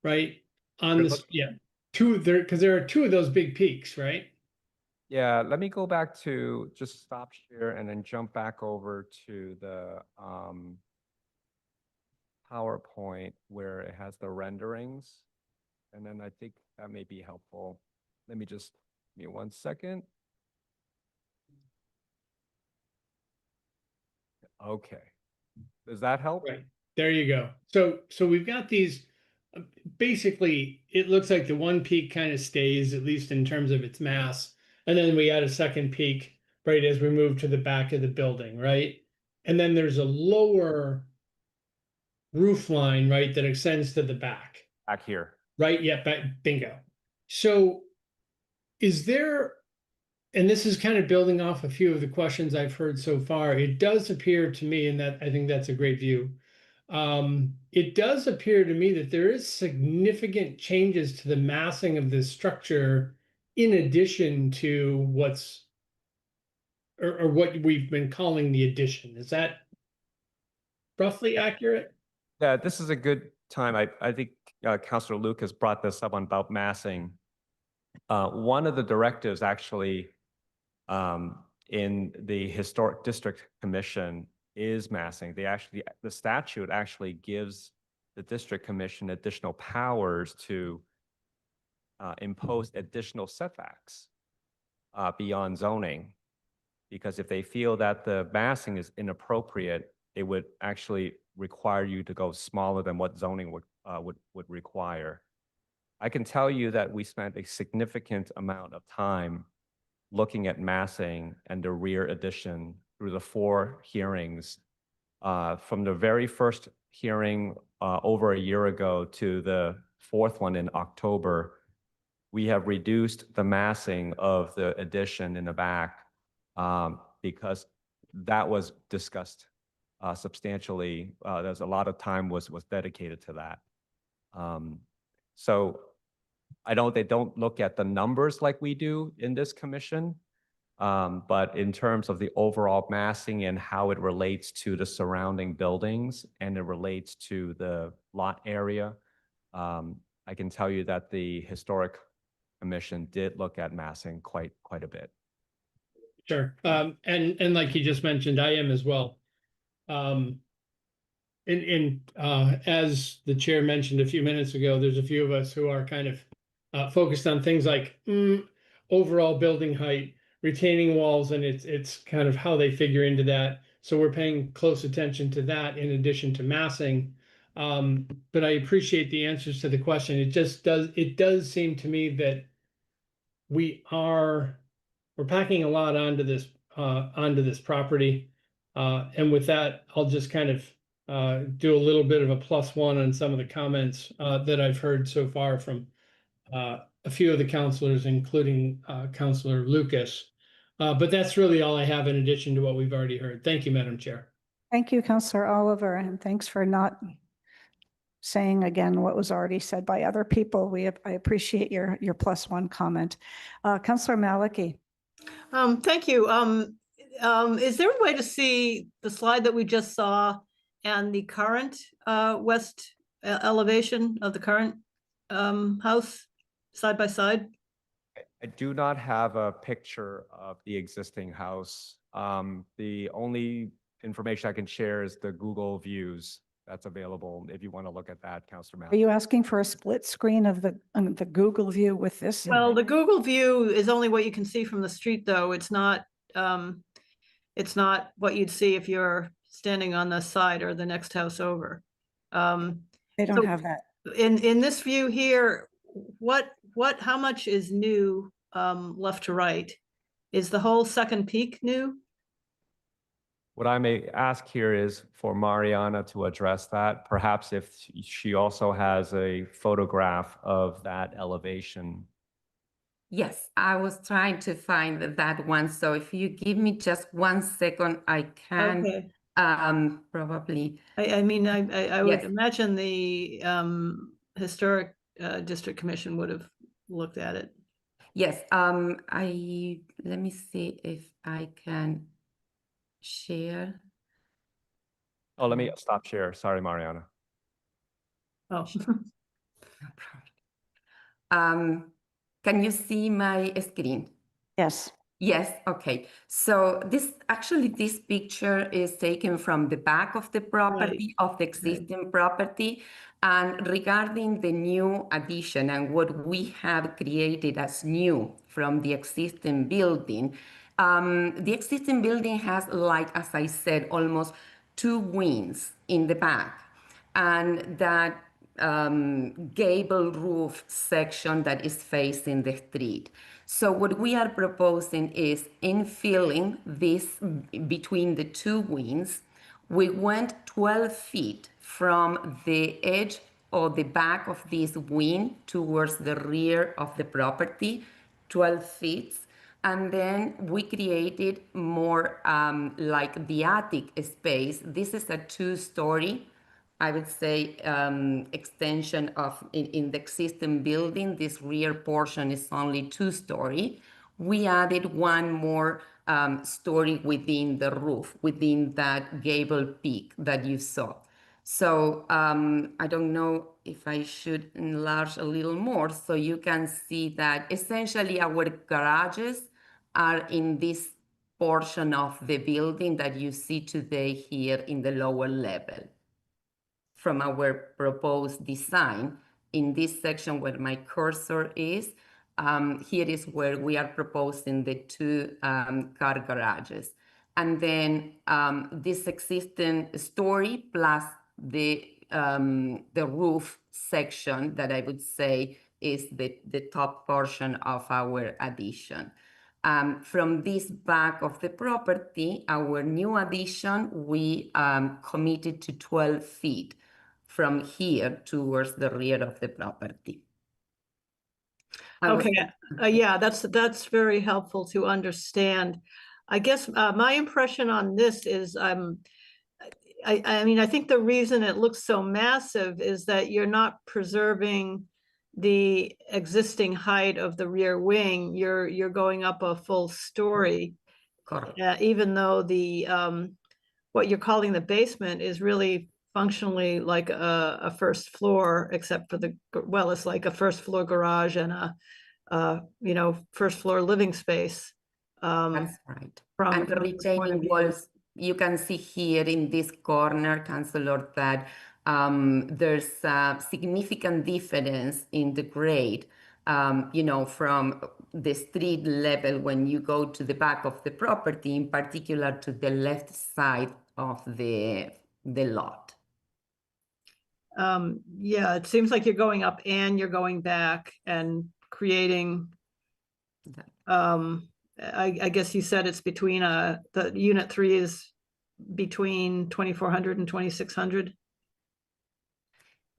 Right? On this, yeah. Two there, because there are two of those big peaks, right? Yeah, let me go back to just stop share and then jump back over to the PowerPoint where it has the renderings. And then I think that may be helpful. Let me just give me 1 second. Okay. Does that help? Right. There you go. So we've got these, basically, it looks like the one peak kind of stays, at least in terms of its mass. And then we add a second peak, right, as we move to the back of the building, right? And then there's a lower roof line, right, that extends to the back. Back here. Right, yeah, bingo. So is there, and this is kind of building off a few of the questions I've heard so far, it does appear to me, and that I think that's a great view. It does appear to me that there is significant changes to the massing of this structure in addition to what's, or what we've been calling the addition. Is that roughly accurate? Yeah, this is a good time. I think Councilor Lucas brought this up about massing. One of the directives actually in the Historic District Commission is massing. The statute actually gives the District Commission additional powers to impose additional setbacks beyond zoning. Because if they feel that the massing is inappropriate, it would actually require you to go smaller than what zoning would require. I can tell you that we spent a significant amount of time looking at massing and the rear addition through the 4 hearings. From the very first hearing over a year ago to the 4th one in October, we have reduced the massing of the addition in the back because that was discussed substantially. There's a lot of time was dedicated to that. So they don't look at the numbers like we do in this commission, but in terms of the overall massing and how it relates to the surrounding buildings and it relates to the lot area, I can tell you that the Historic Commission did look at massing quite a bit. Sure. And like you just mentioned, I am as well. As the chair mentioned a few minutes ago, there's a few of us who are kind of focused on things like overall building height, retaining walls, and it's kind of how they figure into that. So we're paying close attention to that in addition to massing. But I appreciate the answers to the question. It does seem to me that we're packing a lot onto this property. And with that, I'll just kind of do a little bit of a +1 on some of the comments that I've heard so far from a few of the counselors, including Councilor Lucas. But that's really all I have in addition to what we've already heard. Thank you, Madam Chair. Thank you, Councillor Oliver, and thanks for not saying again what was already said by other people. I appreciate your +1 comment. Councillor Maliki. Thank you. Is there a way to see the slide that we just saw and the current west elevation of the current house side by side? I do not have a picture of the existing house. The only information I can share is the Google views that's available if you want to look at that, Councilor Maliki. Are you asking for a split screen of the Google view with this? Well, the Google view is only what you can see from the street, though. It's not what you'd see if you're standing on the side or the next house over. They don't have that. In this view here, how much is new left to right? Is the whole second peak new? What I may ask here is for Mariana to address that. Perhaps if she also has a photograph of that elevation. Yes, I was trying to find that one. So if you give me just 1 second, I can probably. I mean, I would Yes. imagine the Historic District Commission would have looked at it. Yes, let me see if I can share. Oh, let me stop share. Sorry, Mariana. Oh. Can you see my screen? Yes. Yes, okay. So this picture is taken from the back of the property, of the existing property. And regarding the new addition and what we have created as new from the existing building, the existing building has, like, as I said, almost 2 wings in the back. And that gable roof section that is facing the street. So what we are proposing is infilling this between the 2 wings. We went 12 feet from the edge or the back of this wing towards the rear of the property, 12 feet. And then we created more like the attic space. This is a 2-story, I would say, extension of in the existing building. This rear portion is only 2-story. We added 1 more story within the roof, within that gable peak that you saw. So I don't know if I should enlarge a little more so you can see that essentially our garages are in this portion of the building that you see today here in the lower level. From our proposed design, in this section where my cursor is, here is where we are proposing the 2 car garages. And then this existing story plus the roof section that I would say is the top portion of our addition. From this back of the property, our new addition, we committed to 12 feet from here towards the rear of the property. Okay, yeah, that's very helpful to understand. I guess my impression on this is, I mean, I think the reason it looks so massive is that you're not preserving the existing height of the rear wing. You're going up a full story. Correct. Even though the what you're calling the basement is really functionally like a first floor, except for well, it's like a first floor garage and a first floor living space. That's right. And the retaining walls, you can see here in this corner, Councillor, that there's a significant difference in the grade, from the street level when you go to the back of the property, in particular to the left side of the lot. Yeah, it seems like you're going up and you're going back and creating, I guess you said it's between the unit 3 is between 2,400 and 2,600.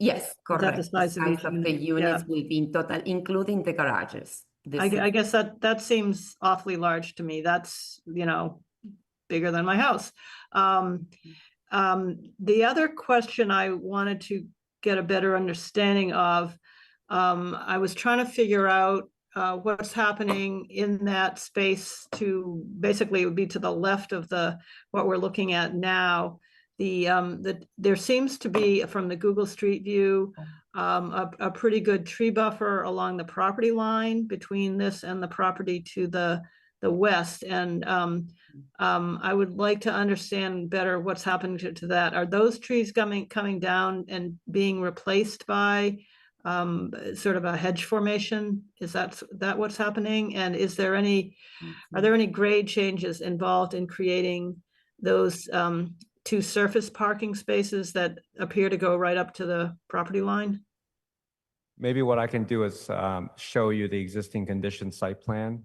Yes, correct. The size of each the unit? units Yeah. will be in total, including the garages. I guess that seems awfully large to me. That's, bigger than my house. The other question I wanted to get a better understanding of, I was trying to figure out what's happening in that space to, basically it would be to the left of what we're looking at now. There seems to be, from the Google Street View, a pretty good tree buffer along the property line between this and the property to the west. And I would like to understand better what's happening to that. Are those trees coming down and being replaced by sort of a hedge formation? Is that what's happening? And are there any grade changes involved in creating those 2 surface parking spaces that appear to go right up to the property line? Maybe what I can do is show you the existing condition site plan.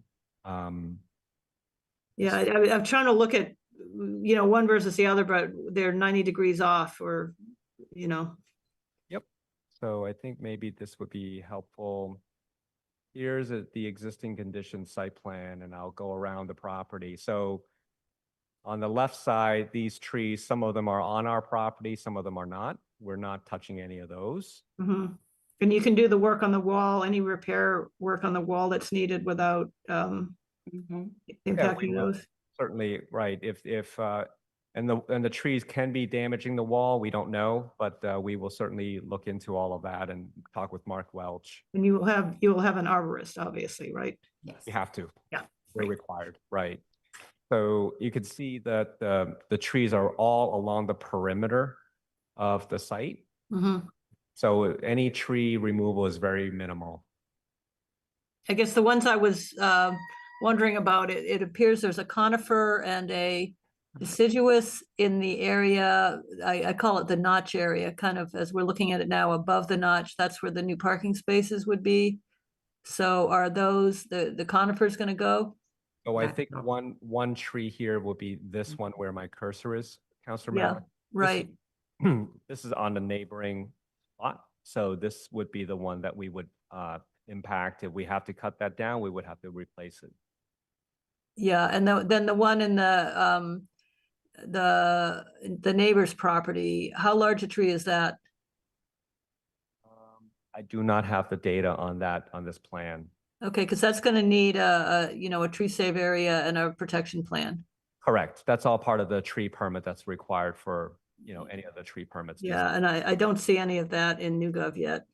Yeah, I'm trying to look at, one versus the other, but they're 90 degrees off, or, Yep. So I think maybe this would be helpful. Here's the existing condition site plan, and I'll go around the property. So on the left side, these trees, some of them are on our property, some of them are not. We're not touching any of those. Mm-hmm. And you can do the work on the wall, any repair work on the wall that's needed without impacting those. Certainly, right. And the trees can be damaging the wall, we don't know, but we will certainly look into all of that and talk with Mark Welch. And you will have an arborist, obviously, right? Yes. You have to. Yeah. We're required, right. So you can see that the trees are all along the perimeter of the site. So any tree removal is very minimal. I guess the ones I was wondering about, it appears there's a conifer and a deciduous in the area. I call it the notch area, kind of as we're looking at it now above the notch. That's where the new parking spaces would be. So are those the conifers going to go? So I think one tree here will be this one where my cursor is, Councilor Yeah, Mallon. right. This is on the neighboring lot. So this would be the one that we would impact. If we have to cut that down, we would have to replace it. Yeah, and then the one in the neighbor's property, how large a tree is that? I do not have the data on that on this plan. Okay, because that's going to need a tree save area and a protection plan. Correct. That's all part of the tree permit that's required for, any of the tree permits. Yeah, and I don't see any of that in NewGov yet.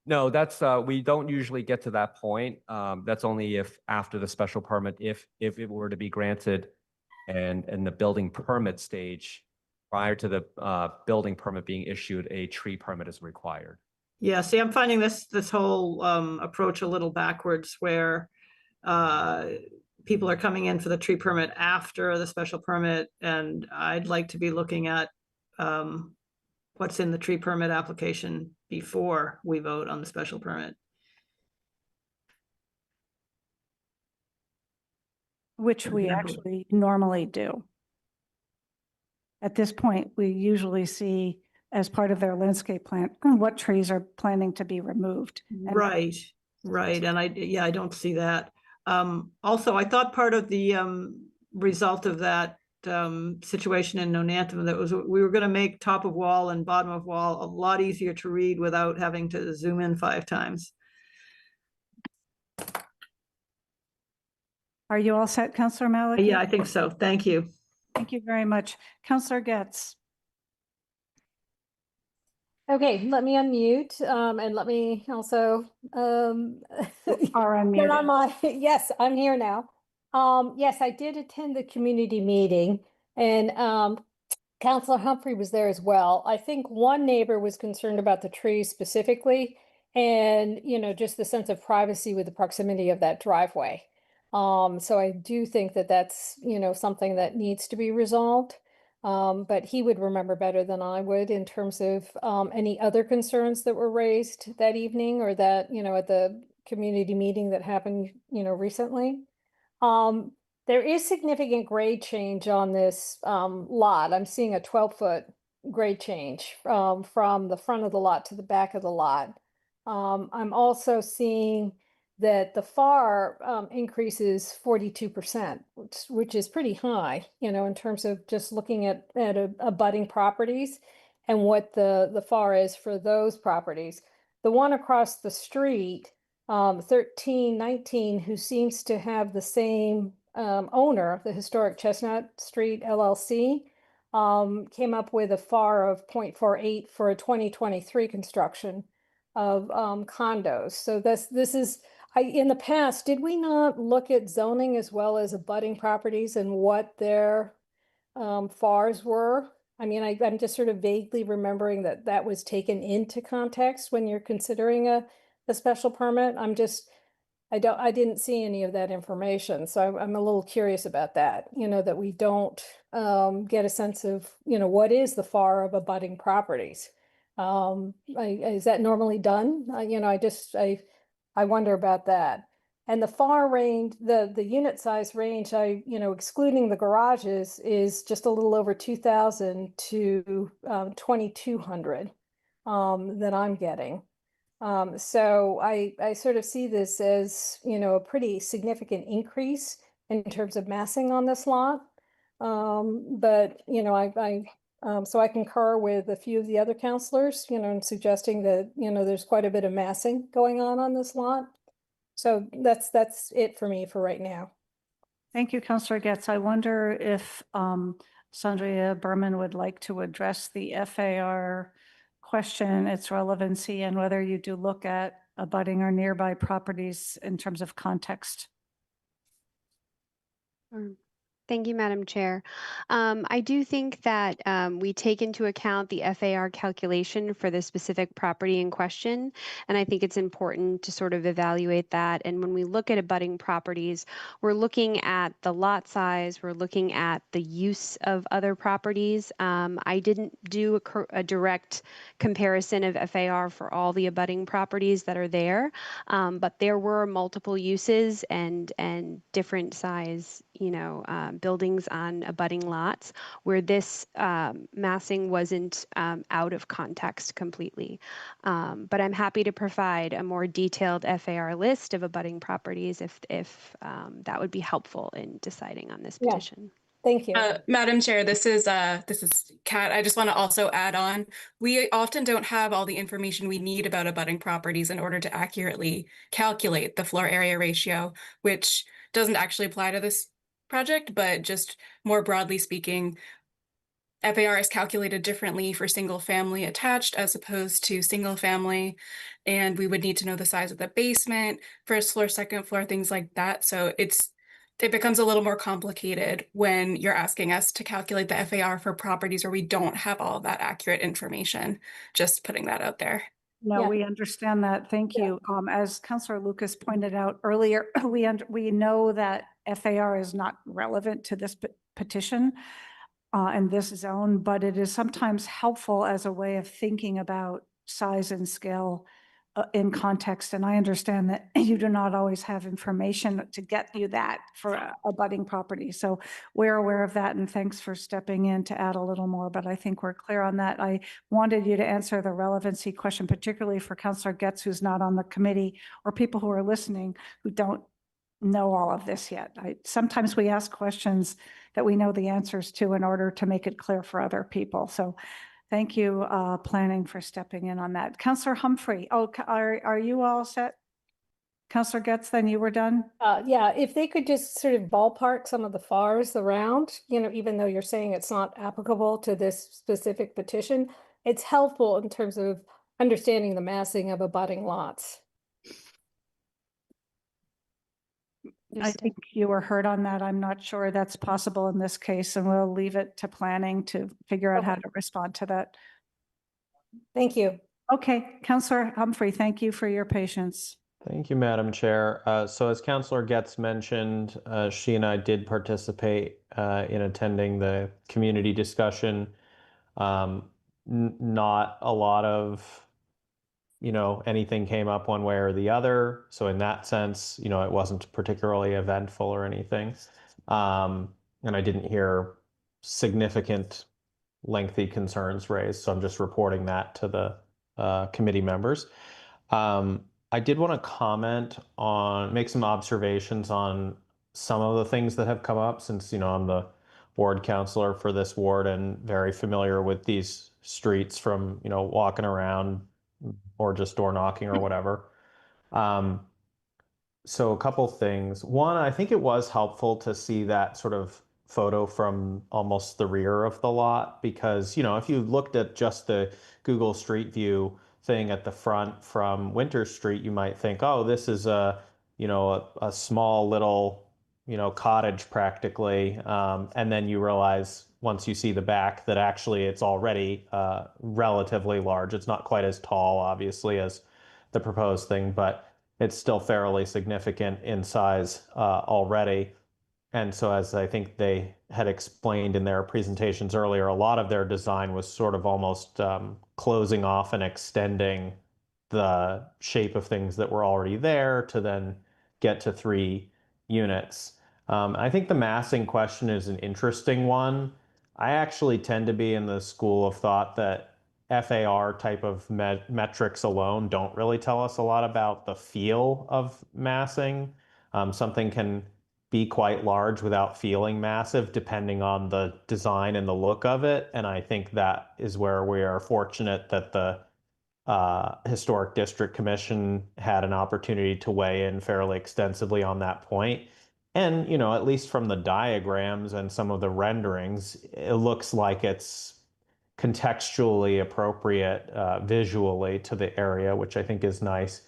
No, that's, we don't usually get to that point. That's only if after the special permit, if it were to be granted and in the building permit stage, prior to the building permit being issued, a tree permit is required. Yeah, see, I'm finding this whole approach a little backwards where people are coming in for the tree permit after the special permit, and I'd like to be looking at what's in the tree permit application before we vote on the special permit. Which we actually normally do. At this point, we usually see as part of their landscape plan, what trees are planning to be removed. Right. And I don't see that. Also, I thought part of the result of that situation in Nonantum that was we were going to make top of wall and bottom of wall a lot easier to read without having to zoom in 5 times. Are you all set, Councillor Malik? Yeah, I think so. Thank you. Thank you very much. Councillor Getz. Okay, let me unmute and let me also Are turn on my, yes, I'm here now. Yes, I did attend the community meeting and Councilor Humphrey was there as well. I think one neighbor was concerned about the trees specifically and, just the sense of privacy with the proximity of that driveway. So I do think that that's, something that needs to be resolved. But he would remember better than I would in terms of any other concerns that were raised that evening or that, at the community meeting that happened, recently. There is significant grade change on this lot. I'm seeing a 12-foot grade change from the front of the lot to the back of the lot. I'm also seeing that the FAR increases 42%, which is pretty high, in terms of just looking at abutting properties and what the FAR is for those properties. The one across the street, 1319, who seems to have the same owner, the Historic Chestnut Street LLC, came up with a FAR of 0.48 for a 2023 construction of condos. So this is, in the past, did we not look at zoning as well as abutting properties and what their FARs were? I mean, I'm just sort of vaguely remembering that was taken into context when you're considering a special permit. I didn't see any of that information. So I'm a little curious about that, that we don't get a sense of, what is the FAR of abutting properties? Is that normally done? I wonder about that. And the FAR range, the unit size range, excluding the garages, is just a little over 2,000 to 2,200 that I'm getting. So I sort of see this as, a pretty significant increase in terms of massing on this lot. But, So I concur with a few of the other counselors, in suggesting that, there's quite a bit of massing going on this lot. So that's it for me for right now. Thank you, Councillor Getz. I wonder if Sandria Berman would like to address the FAR question, its relevancy, and whether you do look at abutting or nearby properties in terms of context. Thank you, Madam Chair. I do think that we take into account the FAR calculation for the specific property in question, and I think it's important to sort of evaluate that. And when we look at abutting properties, we're looking at the lot size, we're looking at the use of other properties. I didn't do a direct comparison of FAR for all the abutting properties that are there, but there were multiple uses and different size, buildings on abutting lots where this massing wasn't out of context completely. But I'm happy to provide a more detailed FAR list of abutting properties if that would be helpful in deciding on this petition. Thank you. Madam Chair, this is Kat. I just want to also add on, we often don't have all the information we need about abutting properties in order to accurately calculate the floor area ratio, which doesn't actually apply to this project, but just more broadly speaking, FAR is calculated differently for single family attached as opposed to single family. And we would need to know the size of the basement, first floor, second floor, things like that. So it becomes a little more complicated when you're asking us to calculate the FAR for properties where we don't have all that accurate information. Just putting that out there. No, we understand that. Thank you. As Councillor Lucas pointed out earlier, we know that FAR is not relevant to this petition and this zone, but it is sometimes helpful as a way of thinking about size and scale in context. And I understand that you do not always have information to get you that for a abutting property. So we're aware of that, and thanks for stepping in to add a little more, but I think we're clear on that. I wanted you to answer the relevancy question, particularly for Councillor Getz, who's not on the committee, or people who are listening who don't know all of this yet. Sometimes we ask questions that we know the answers to in order to make it clear for other people. So thank you, planning, for stepping in on that. Councillor Humphrey, are you all set? Councillor Getz, then you were done? Yeah, if they could just sort of ballpark some of the FARs around, even though you're saying it's not applicable to this specific petition, it's helpful in terms of understanding the massing of abutting lots. I think you were heard on that. I'm not sure that's possible in this case, and we'll leave it to planning to figure out how to respond to that. Thank you. Okay, Councillor Humphrey, thank you for your patience. Thank you, Madam Chair. So as Councillor Getz mentioned, she and I did participate in attending the community discussion. Not a lot of anything came up one way or the other. So in that sense, it wasn't particularly eventful or anything. And I didn't hear significant, lengthy concerns raised. So I'm just reporting that to the committee members. I did want to make some observations on some of the things that have come up since, I'm the ward councillor for this ward and very familiar with these streets from, walking around or just door knocking or whatever. So a couple things. One, I think it was helpful to see that sort of photo from almost the rear of the lot, because, if you looked at just the Google Street View thing at the front from Winter Street, you might think, oh, this is a small little, cottage practically. And then you realize once you see the back that actually it's already relatively large. It's not quite as tall, obviously, as the proposed thing, but it's still fairly significant in size already. And so, as I think they had explained in their presentations earlier, a lot of their design was sort of almost closing off and extending the shape of things that were already there to then get to 3 units. I think the massing question is an interesting one. I actually tend to be in the school of thought that FAR type of metrics alone don't really tell us a lot about the feel of massing. Something can be quite large without feeling massive, depending on the design and the look of it. And I think that is where we are fortunate that the Historic District Commission had an opportunity to weigh in fairly extensively on that point. And, you know, at least from the diagrams and some of the renderings, it looks like it's contextually appropriate visually to the area, which I think is nice.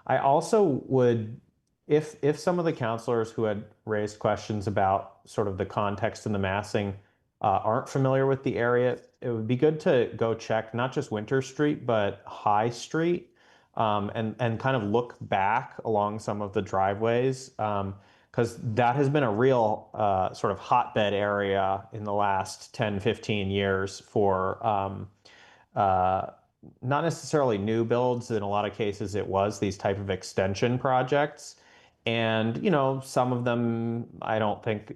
I also would, if some of the counselors who had raised questions about sort of the context and the massing aren't familiar with the area, it would be good to go check not just Winter Street, but High Street, and kind of look back along some of the driveways, because that has been a real sort of hotbed area in the last 10, 15 years for not necessarily new builds. In a lot of cases, it was these type of extension projects. And, you know, some of them I don't think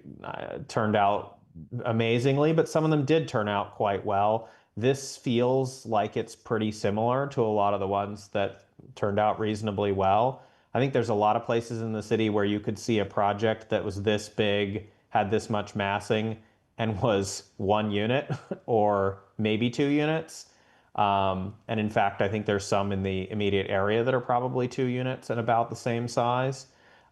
turned out amazingly, but some of them did turn out quite well. This feels like it's pretty similar to a lot of the ones that turned out reasonably well. I think there's a lot of places in the city where you could see a project that was this big, had this much massing, and was 1 unit or maybe 2 units. And in fact, I think there's some in the immediate area that are probably 2 units and about the same size.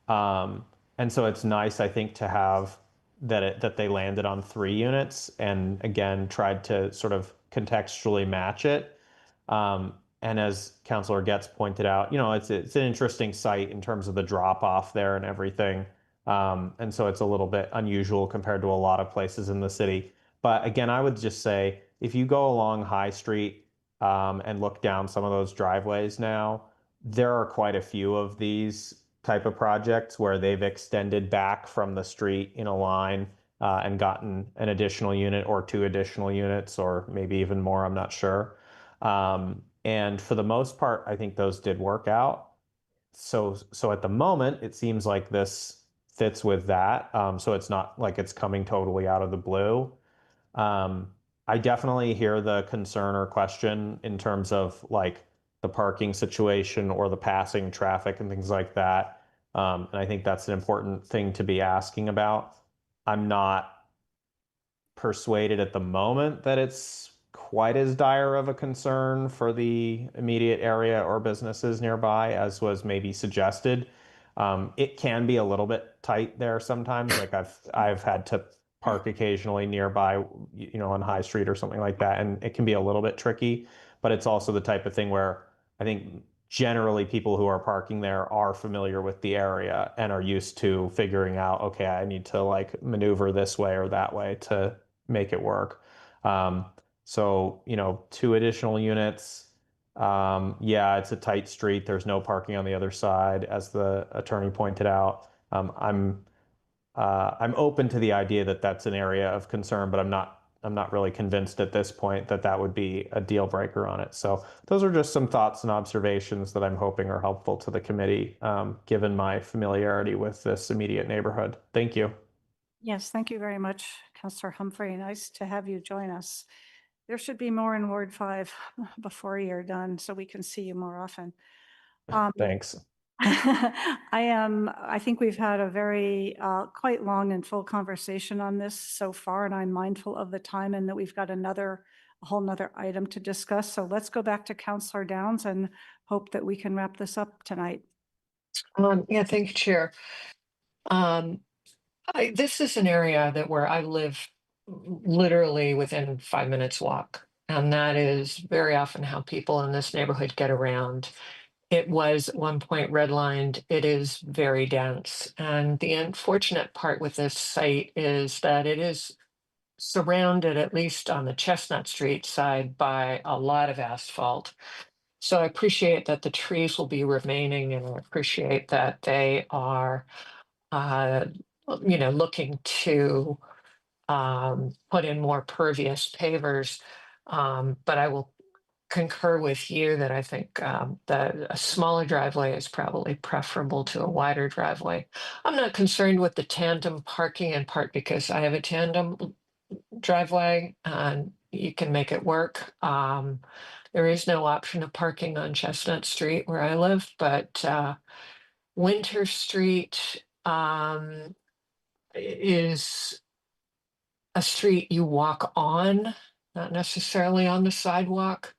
And so it's nice, I think, to have that they landed on 3 units and again tried to sort of contextually match it. And as Councilor Getz pointed out, you know, it's an interesting site in terms of the drop off there and everything. And so it's a little bit unusual compared to a lot of places in the city. But again, I would just say if you go along High Street and look down some of those driveways now, there are quite a few of these type of projects where they've extended back from the street in a line and gotten an additional unit or 2 additional units, or maybe even more, I'm not sure. And for the most part, I think those did work out. So at the moment, it seems like this fits with that. So it's not like it's coming totally out of the blue. I definitely hear the concern or question in terms of like the parking situation or the passing traffic and things like that. And I think that's an important thing to be asking about. I'm not persuaded at the moment that it's quite as dire of a concern for the immediate area or businesses nearby as was maybe suggested. It can be a little bit tight there sometimes. Like I've had to park occasionally nearby, you know, on High Street or something like that, and it can be a little bit tricky. But it's also the type of thing where I think generally people who are parking there are familiar with the area and are used to figuring out, okay, I need to like maneuver this way or that way to make it work. So, you know, 2 additional units. Yeah, it's a tight street. There's no parking on the other side, as the attorney pointed out. I'm open to the idea that that's an area of concern, but I'm not really convinced at this point that that would be a deal breaker on it. So those are just some thoughts and observations that I'm hoping are helpful to the committee, given my familiarity with this immediate neighborhood. Thank you. Yes, thank you very much, Councillor Humphrey. Nice to have you join us. There should be more in Ward 5 before you're done, so we can see you more often. Thanks. I think we've had a very quite long and full conversation on this so far, and I'm mindful of the time and that we've got a whole nother item to discuss. So let's go back to Councillor Downs and hope that we can wrap this up tonight. Yeah, thank you, Chair. This is an area where I live literally within 5 minutes walk. And that is very often how people in this neighborhood get around. It was at one point redlined. It is very dense. And the unfortunate part with this site is that it is surrounded, at least on the Chestnut Street side, by a lot of asphalt. So I appreciate that the trees will be remaining, and I appreciate that they are, you know, looking to put in more pervious pavers. But I will concur with you that I think that a smaller driveway is probably preferable to a wider driveway. I'm not concerned with the tandem parking, in part because I have a tandem driveway and you can make it work. There is no option of parking on Chestnut Street where I live, but Winter Street, is a street you walk on, not necessarily on the sidewalk.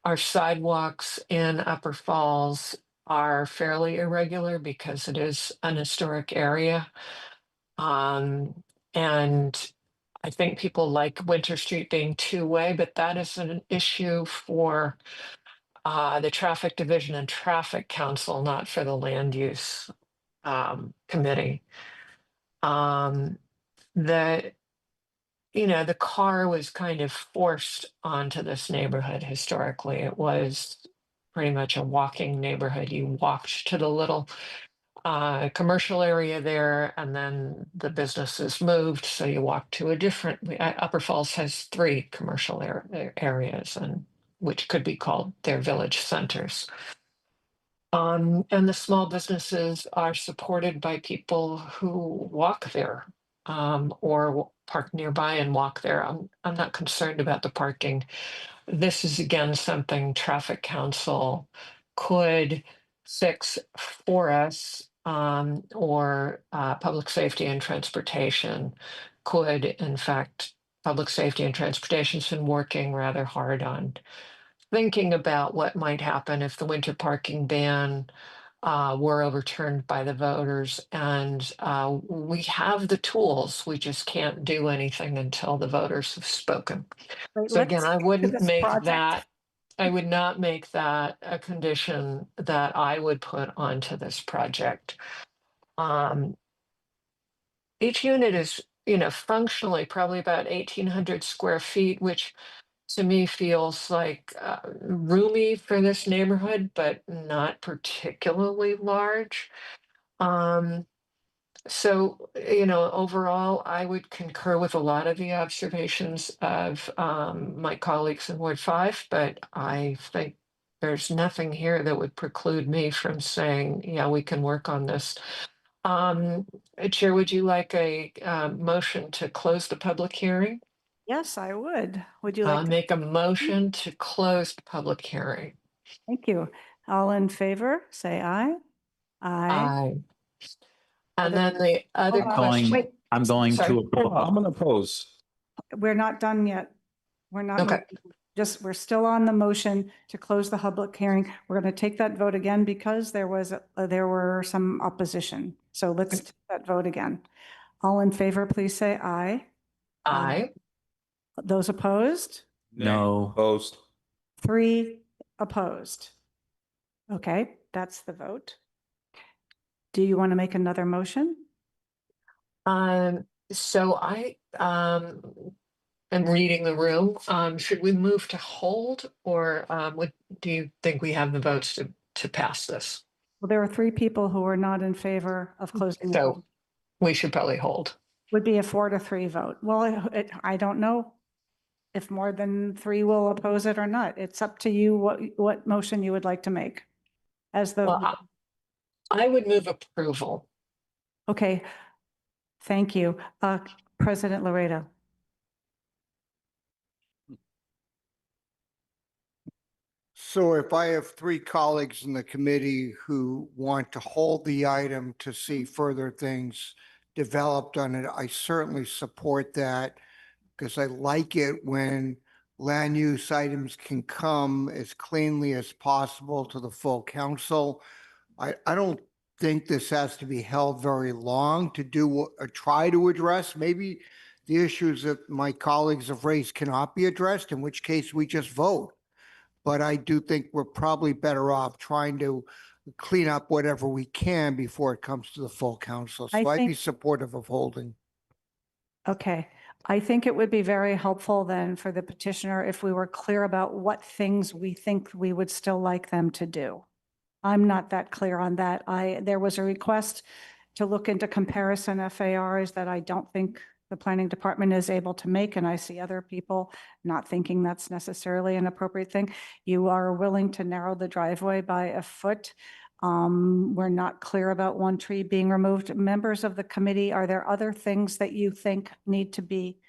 Our sidewalks in Upper Falls are fairly irregular because it is an historic area. And I think people like Winter Street being two-way, but that is an issue for the Traffic Division and Traffic Council, not for the Land Use Committee. The the car was kind of forced onto this neighborhood historically. It was pretty much a walking neighborhood. You walked to the little commercial area there, and then the businesses moved. So you walked to a different, Upper Falls has 3 commercial areas, and which could be called their village centers. And the small businesses are supported by people who walk there or park nearby and walk there. I'm not concerned about the parking. This is again something Traffic Council could fix for us, or Public Safety and Transportation could. In fact, Public Safety and Transportation's been working rather hard on thinking about what might happen if the winter parking ban were overturned by the voters. And we have the tools. We just can't do anything until the voters have spoken. Right, So again, let's I get to wouldn't this make project. that, I would not make that a condition that I would put onto this project. Each unit is, functionally probably about 1,800 square feet, which to me feels like roomy for this neighborhood, but not particularly large. So, overall, I would concur with a lot of the observations of my colleagues in Ward 5, but I think there's nothing here that would preclude me from saying, yeah, we can work on this. Chair, would you like a motion to close the public hearing? Yes, I would. Would you like to? Make a motion to close the public hearing. Thank you. All in favor, say aye. Aye. And Other- then the other Hold on. question. Wait, I'm going Sorry. to oppose. I'm going to oppose. we're not done yet. We're not. Okay. We're still on the motion to close the public hearing. We're going to take that vote again because there were some opposition. So let's take that vote again. All in favor, please say aye. Aye. Those opposed? No. Opposed. 3 opposed. Okay, that's the vote. Do you want to make another motion? So I am reading the room. Should we move to hold, or do you think we have the votes to pass this? Well, there are 3 people who are not in favor of closing. the So vote. we should probably hold. Would be a 4-3 vote. Well, I don't know if more than 3 will oppose it or not. It's up to you what motion you would like to make. As the, Well, I would move approval. okay, thank you. President Laredo. So if I have 3 colleagues in the committee who want to hold the item to see further things developed on it, I certainly support that because I like it when land use items can come as cleanly as possible to the full council. I don't think this has to be held very long to do or try to address. Maybe the issues that my colleagues have raised cannot be addressed, in which case we just vote. But I do think we're probably better off trying to clean up whatever we can before it comes to the full council. So I'd be think- supportive of holding. Okay, I think it would be very helpful then for the petitioner if we were clear about what things we think we would still like them to do. I'm not that clear on that. There was a request to look into comparison FARs that I don't think the planning department is able to make, and I see other people not thinking that's necessarily an appropriate thing. You are willing to narrow the driveway by a foot. We're not clear about one tree being removed. Members of the committee, are there other things that you think need to be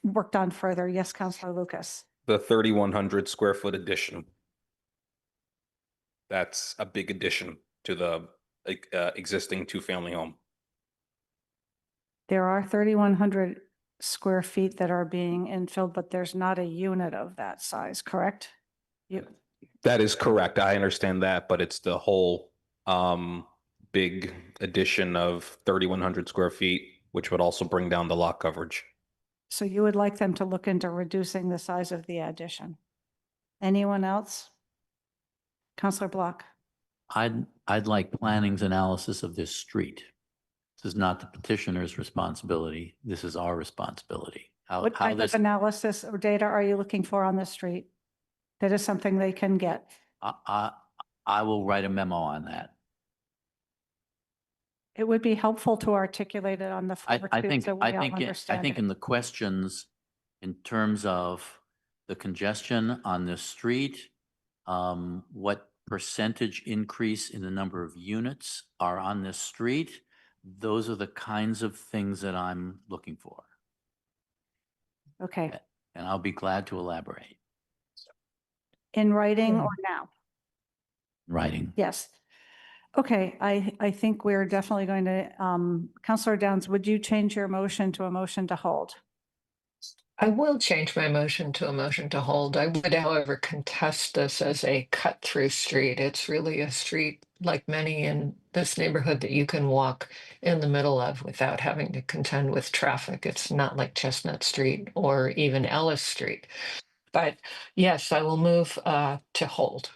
worked on further? Yes, Councilor Lucas. The 3,100 square foot addition. That's a big addition to the existing 2-family home. There are 3,100 square feet that are being infilled, but there's not a unit of that size, correct? That is correct. I understand that, but it's the whole big addition of 3,100 square feet, which would also bring down the lot coverage. So you would like them to look into reducing the size of the addition? Anyone else? Counselor Block? I'd like planning's analysis of this street. This is not the petitioner's responsibility. This is our responsibility. What How kind this, of analysis or data are you looking for on the street? That is something they can get. I will write a memo on that. It would be helpful to articulate it on the floor I too, think, so we I all think, I understand think it. in the questions, in terms of the congestion on this street, what percentage increase in the number of units are on this street, those are the kinds of things that I'm looking for. Okay, And I'll be glad to elaborate. in writing or now? Writing. Yes. Okay, I think we're definitely going to, Counselor Downs, would you change your motion to a motion to hold? I will change my motion to a motion to hold. I would, however, contest this as a cut-through street. It's really a street like many in this neighborhood that you can walk in the middle of without having to contend with traffic. It's not like Chestnut Street or even Ellis Street. But yes, I will move to hold.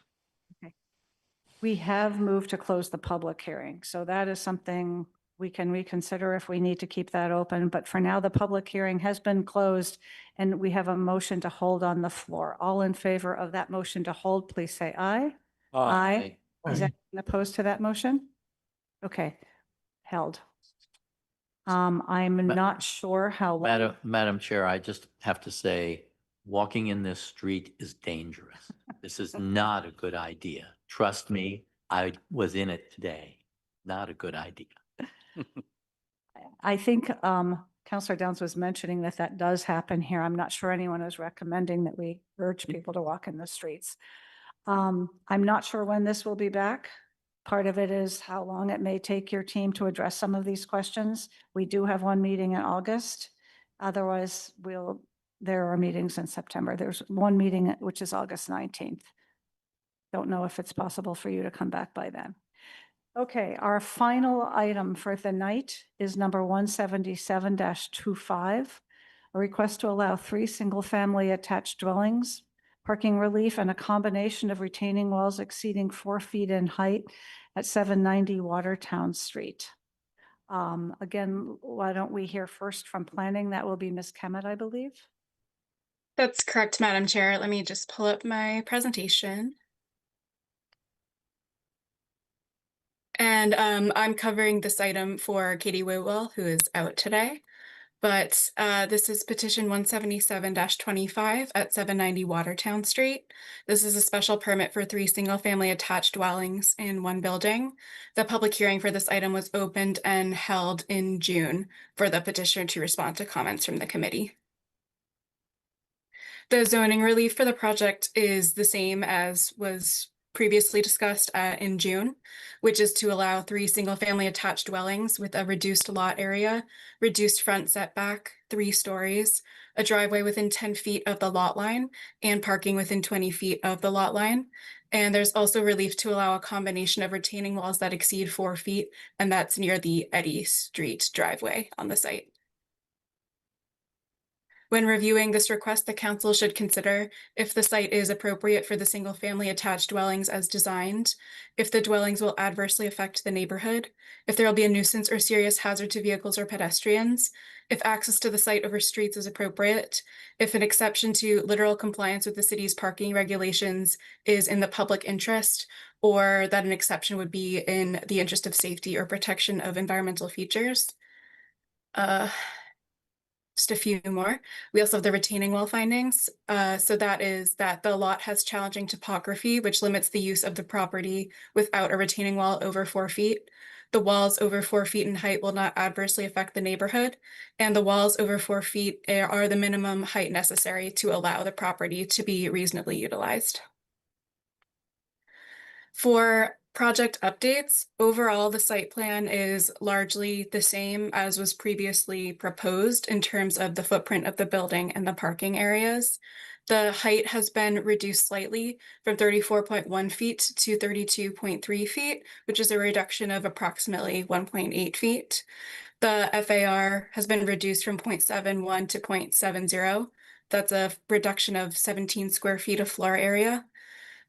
We have moved to close the public hearing, so that is something we can reconsider if we need to keep that open. But for now, the public hearing has been closed and we have a motion to hold on the floor. All in favor of that motion to hold, please say aye. Aye. Is anyone opposed to that motion? Okay, held. I'm not sure how long. Madam Chair, I just have to say, walking in this street is dangerous. This is not a good idea. Trust me, I was in it today. Not a good idea. I think Counselor Downs was mentioning that that does happen here. I'm not sure anyone is recommending that we urge people to walk in the streets. I'm not sure when this will be back. Part of it is how long it may take your team to address some of these questions. We do have one meeting in August. Otherwise, there are meetings in September. There's one meeting, which is August 19th. Don't know if it's possible for you to come back by then. Okay, our final item for the night is number 177-25, a request to allow 3 single-family attached dwellings, parking relief, and a combination of retaining walls exceeding 4 feet in height at 790 Watertown Street. Again, why don't we hear first from planning? That will be Ms. Kemet, I believe. That's correct, Madam Chair. Let me just pull up my presentation. And I'm covering this item for Katie Whitwell, who is out today. But this is petition 177-25 at 790 Watertown Street. This is a special permit for 3 single-family attached dwellings in 1 building. The public hearing for this item was opened and held in June for the petitioner to respond to comments from the committee. The zoning relief for the project is the same as was previously discussed in June, which is to allow 3 single-family attached dwellings with a reduced lot area, reduced front setback, 3 stories, a driveway within 10 feet of the lot line, and parking within 20 feet of the lot line. And there's also relief to allow a combination of retaining walls that exceed 4 feet, and that's near the Eddy Street driveway on the site. When reviewing this request, the council should consider if the site is appropriate for the single-family attached dwellings as designed, if the dwellings will adversely affect the neighborhood, if there will be a nuisance or serious hazard to vehicles or pedestrians, if access to the site over streets is appropriate, if an exception to literal compliance with the city's parking regulations is in the public interest, or that an exception would be in the interest of safety or protection of environmental features. Just a few more. We also have the retaining wall findings. So that is that the lot has challenging topography, which limits the use of the property without a retaining wall over 4 feet. The walls over 4 feet in height will not adversely affect the neighborhood, and the walls over 4 feet are the minimum height necessary to allow the property to be reasonably utilized. For project updates, overall, the site plan is largely the same as was previously proposed in terms of the footprint of the building and the parking areas. The height has been reduced slightly from 34.1 feet to 32.3 feet, which is a reduction of approximately 1.8 feet. The FAR has been reduced from 0.71 to 0.70. That's a reduction of 17 square feet of floor area.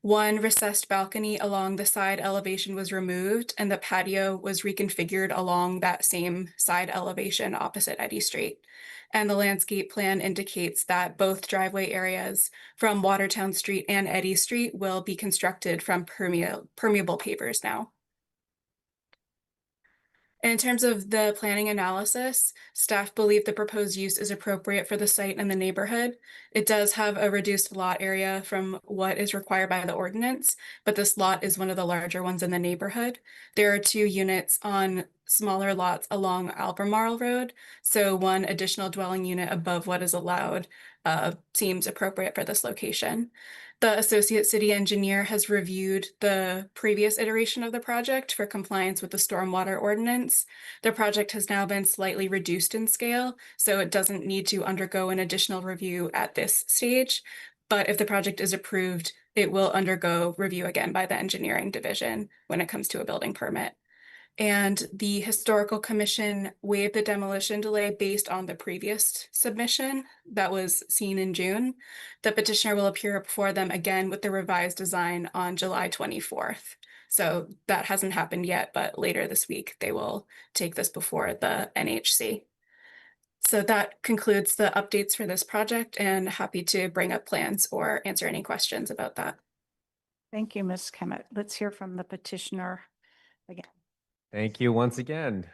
One recessed balcony along the side elevation was removed, and the patio was reconfigured along that same side elevation opposite Eddy Street. And the landscape plan indicates that both driveway areas from Watertown Street and Eddy Street will be constructed from permeable pavers now. In terms of the planning analysis, staff believe the proposed use is appropriate for the site and the neighborhood. It does have a reduced lot area from what is required by the ordinance, but this lot is one of the larger ones in the neighborhood. There are 2 units on smaller lots along Albemarle Road, so one additional dwelling unit above what is allowed seems appropriate for this location. The associate city engineer has reviewed the previous iteration of the project for compliance with the stormwater ordinance. The project has now been slightly reduced in scale, so it doesn't need to undergo an additional review at this stage. But if the project is approved, it will undergo review again by the engineering division when it comes to a building permit. And the Historical Commission waived the demolition delay based on the previous submission that was seen in June. The petitioner will appear before them again with the revised design on July 24th. So that hasn't happened yet, but later this week they will take this before the NHC. So that concludes the updates for this project, and happy to bring up plans or answer any questions about that. Thank you, Ms. Kemet. Let's hear from the petitioner again. Thank you once again.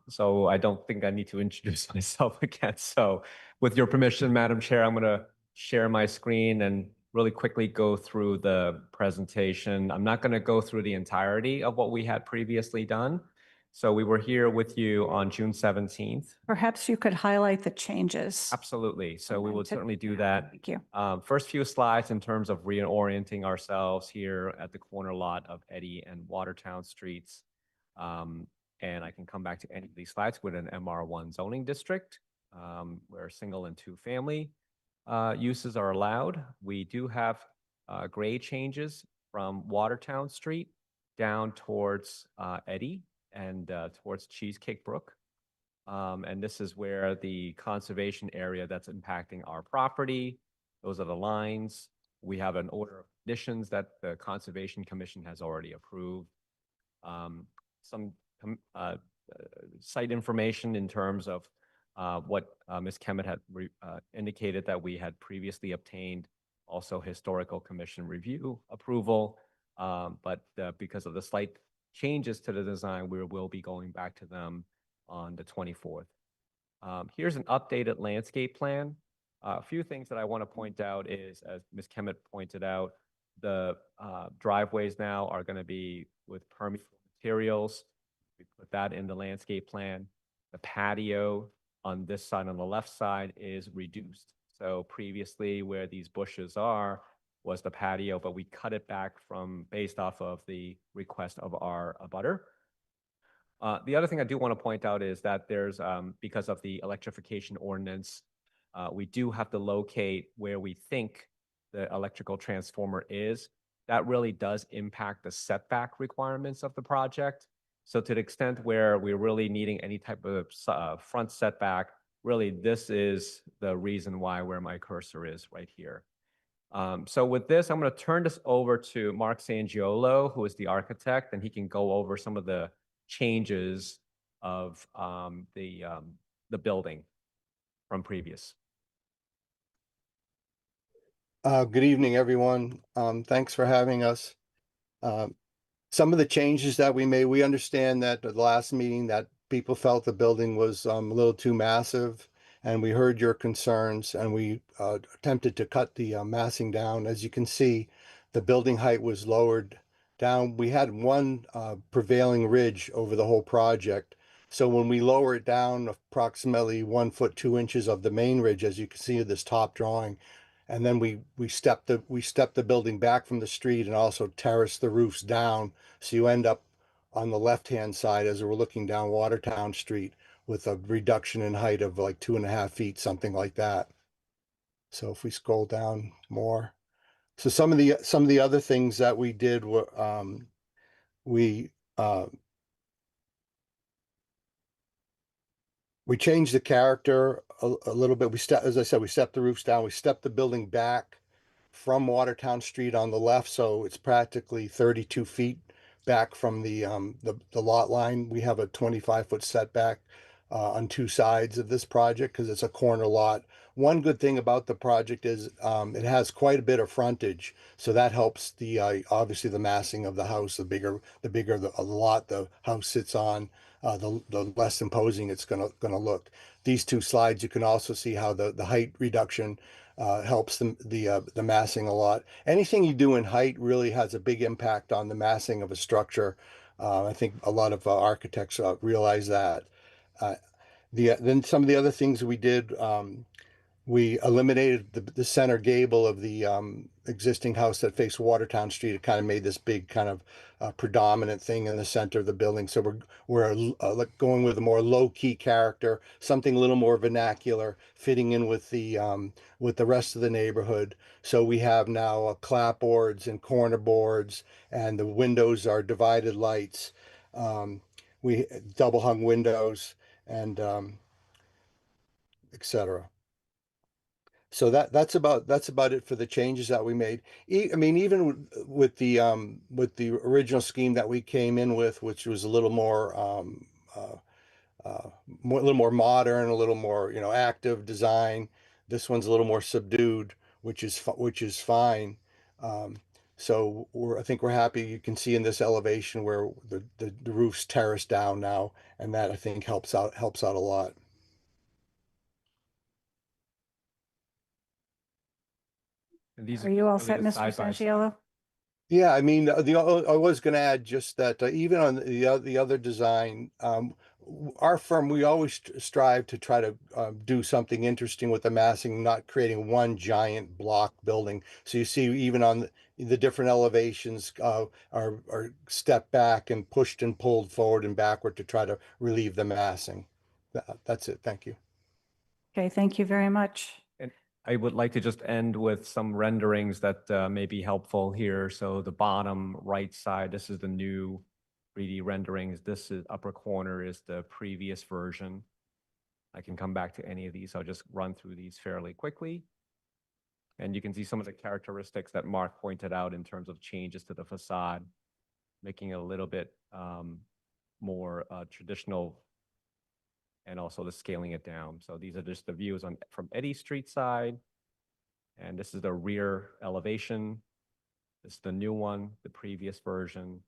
So I don't think I need to introduce myself again. So with your permission, Madam Chair, I'm going to share my screen and really quickly go through the presentation. I'm not going to go through the entirety of what we had previously done. So we were here with you on June 17th. Perhaps you could highlight the changes. Absolutely. So we then will to- certainly do that. Thank you. First few slides in terms of reorienting ourselves here at the corner lot of Eddy and Watertown Streets. And I can come back to any of these slides with an MR1 zoning district where single and 2 family uses are allowed. We do have grade changes from Watertown Street down towards Eddy and towards Cheesecake Brook. And this is where the conservation area that's impacting our property. Those are the lines. We have an order of conditions that the Conservation Commission has already approved. Some site information in terms of what Ms. Kemet had indicated that we had previously obtained, also Historical Commission review approval. But because of the slight changes to the design, we will be going back to them on the 24th. Here's an updated landscape plan. A few things that I want to point out is, as Ms. Kemet pointed out, the driveways now are going to be with permeable materials. We put that in the landscape plan. The patio on this side, on the left side, is reduced. So previously where these bushes are was the patio, but we cut it back from based off of the request of our abutter. The other thing I do want to point out is that there's, because of the electrification ordinance, we do have to locate where we think the electrical transformer is. That really does impact the setback requirements of the project. So to the extent where we're really needing any type of front setback, really this is the reason where my cursor is right here. So with this, I'm going to turn this over to Mark Sangiolo, who is the architect, and he can go over some of the changes of the building from previous. Good evening, everyone. Thanks for having us. Some of the changes that we made, we understand that at the last meeting that people felt the building was a little too massive, and we heard your concerns, and we attempted to cut the massing down. As you can see, the building height was lowered down. We had one prevailing ridge over the whole project. So when we lower it down approximately 1 foot 2 inches of the main ridge, as you can see in this top drawing, And then we stepped the building back from the street and also terraced the roofs down. So you end up on the left-hand side as we're looking down Watertown Street with a reduction in height of like 2.5 feet, something like that. So if we scroll down more, so some of the other things that we did were we changed the character a little bit. As I said, we stepped the roofs down. We stepped the building back from Watertown Street on the left, so it's practically 32 feet back from the lot line. We have a 25-foot setback on two sides of this project because it's a corner lot. One good thing about the project is it has quite a bit of frontage, so that helps the obviously the massing of the house. The bigger the lot the house sits on, the less imposing it's gonna look. These two slides, you can also see how the height reduction helps the massing a lot. Anything you do in height really has a big impact on the massing of a structure. I think a lot of architects realize that. Then some of the other things we did, we eliminated the center gable of the existing house that faced Watertown Street. It kind of made this big kind of predominant thing in the center of the building. So we're going with a more low-key character, something a little more vernacular, fitting in with the rest of the neighborhood. So we have now clapboards and corner boards, and the windows are divided lights. We double hung windows and etc. So that's about it for the changes that we made. I mean, even with the original scheme that we came in with, which was a little more a little more modern, a little more active design. This one's a little more subdued, which is fine. So I think we're happy. You can see in this elevation where the roof's terraced down now, and that I think helps out a lot. And these Are you all really set, the Mr. side by side. Sangiello? Yeah, I mean, I was going to add just that even on the other design, our firm, we always strive to try to do something interesting with the massing, not creating one giant block building. So you see, even on the different elevations, are stepped back and pushed and pulled forward and backward to try to relieve the massing. That's it. Thank you. Okay, thank you very much. And I would like to just end with some renderings that may be helpful here. So the bottom right side, this is the new 3D renderings. This is upper corner is the previous version. I can come back to any of these. I'll just run through these fairly quickly. And you can see some of the characteristics that Mark pointed out in terms of changes to the facade, making it a little bit more traditional, and also the scaling it down. So these are just the views from Eddy Street side. And this is the rear elevation. This is the new one, the previous version.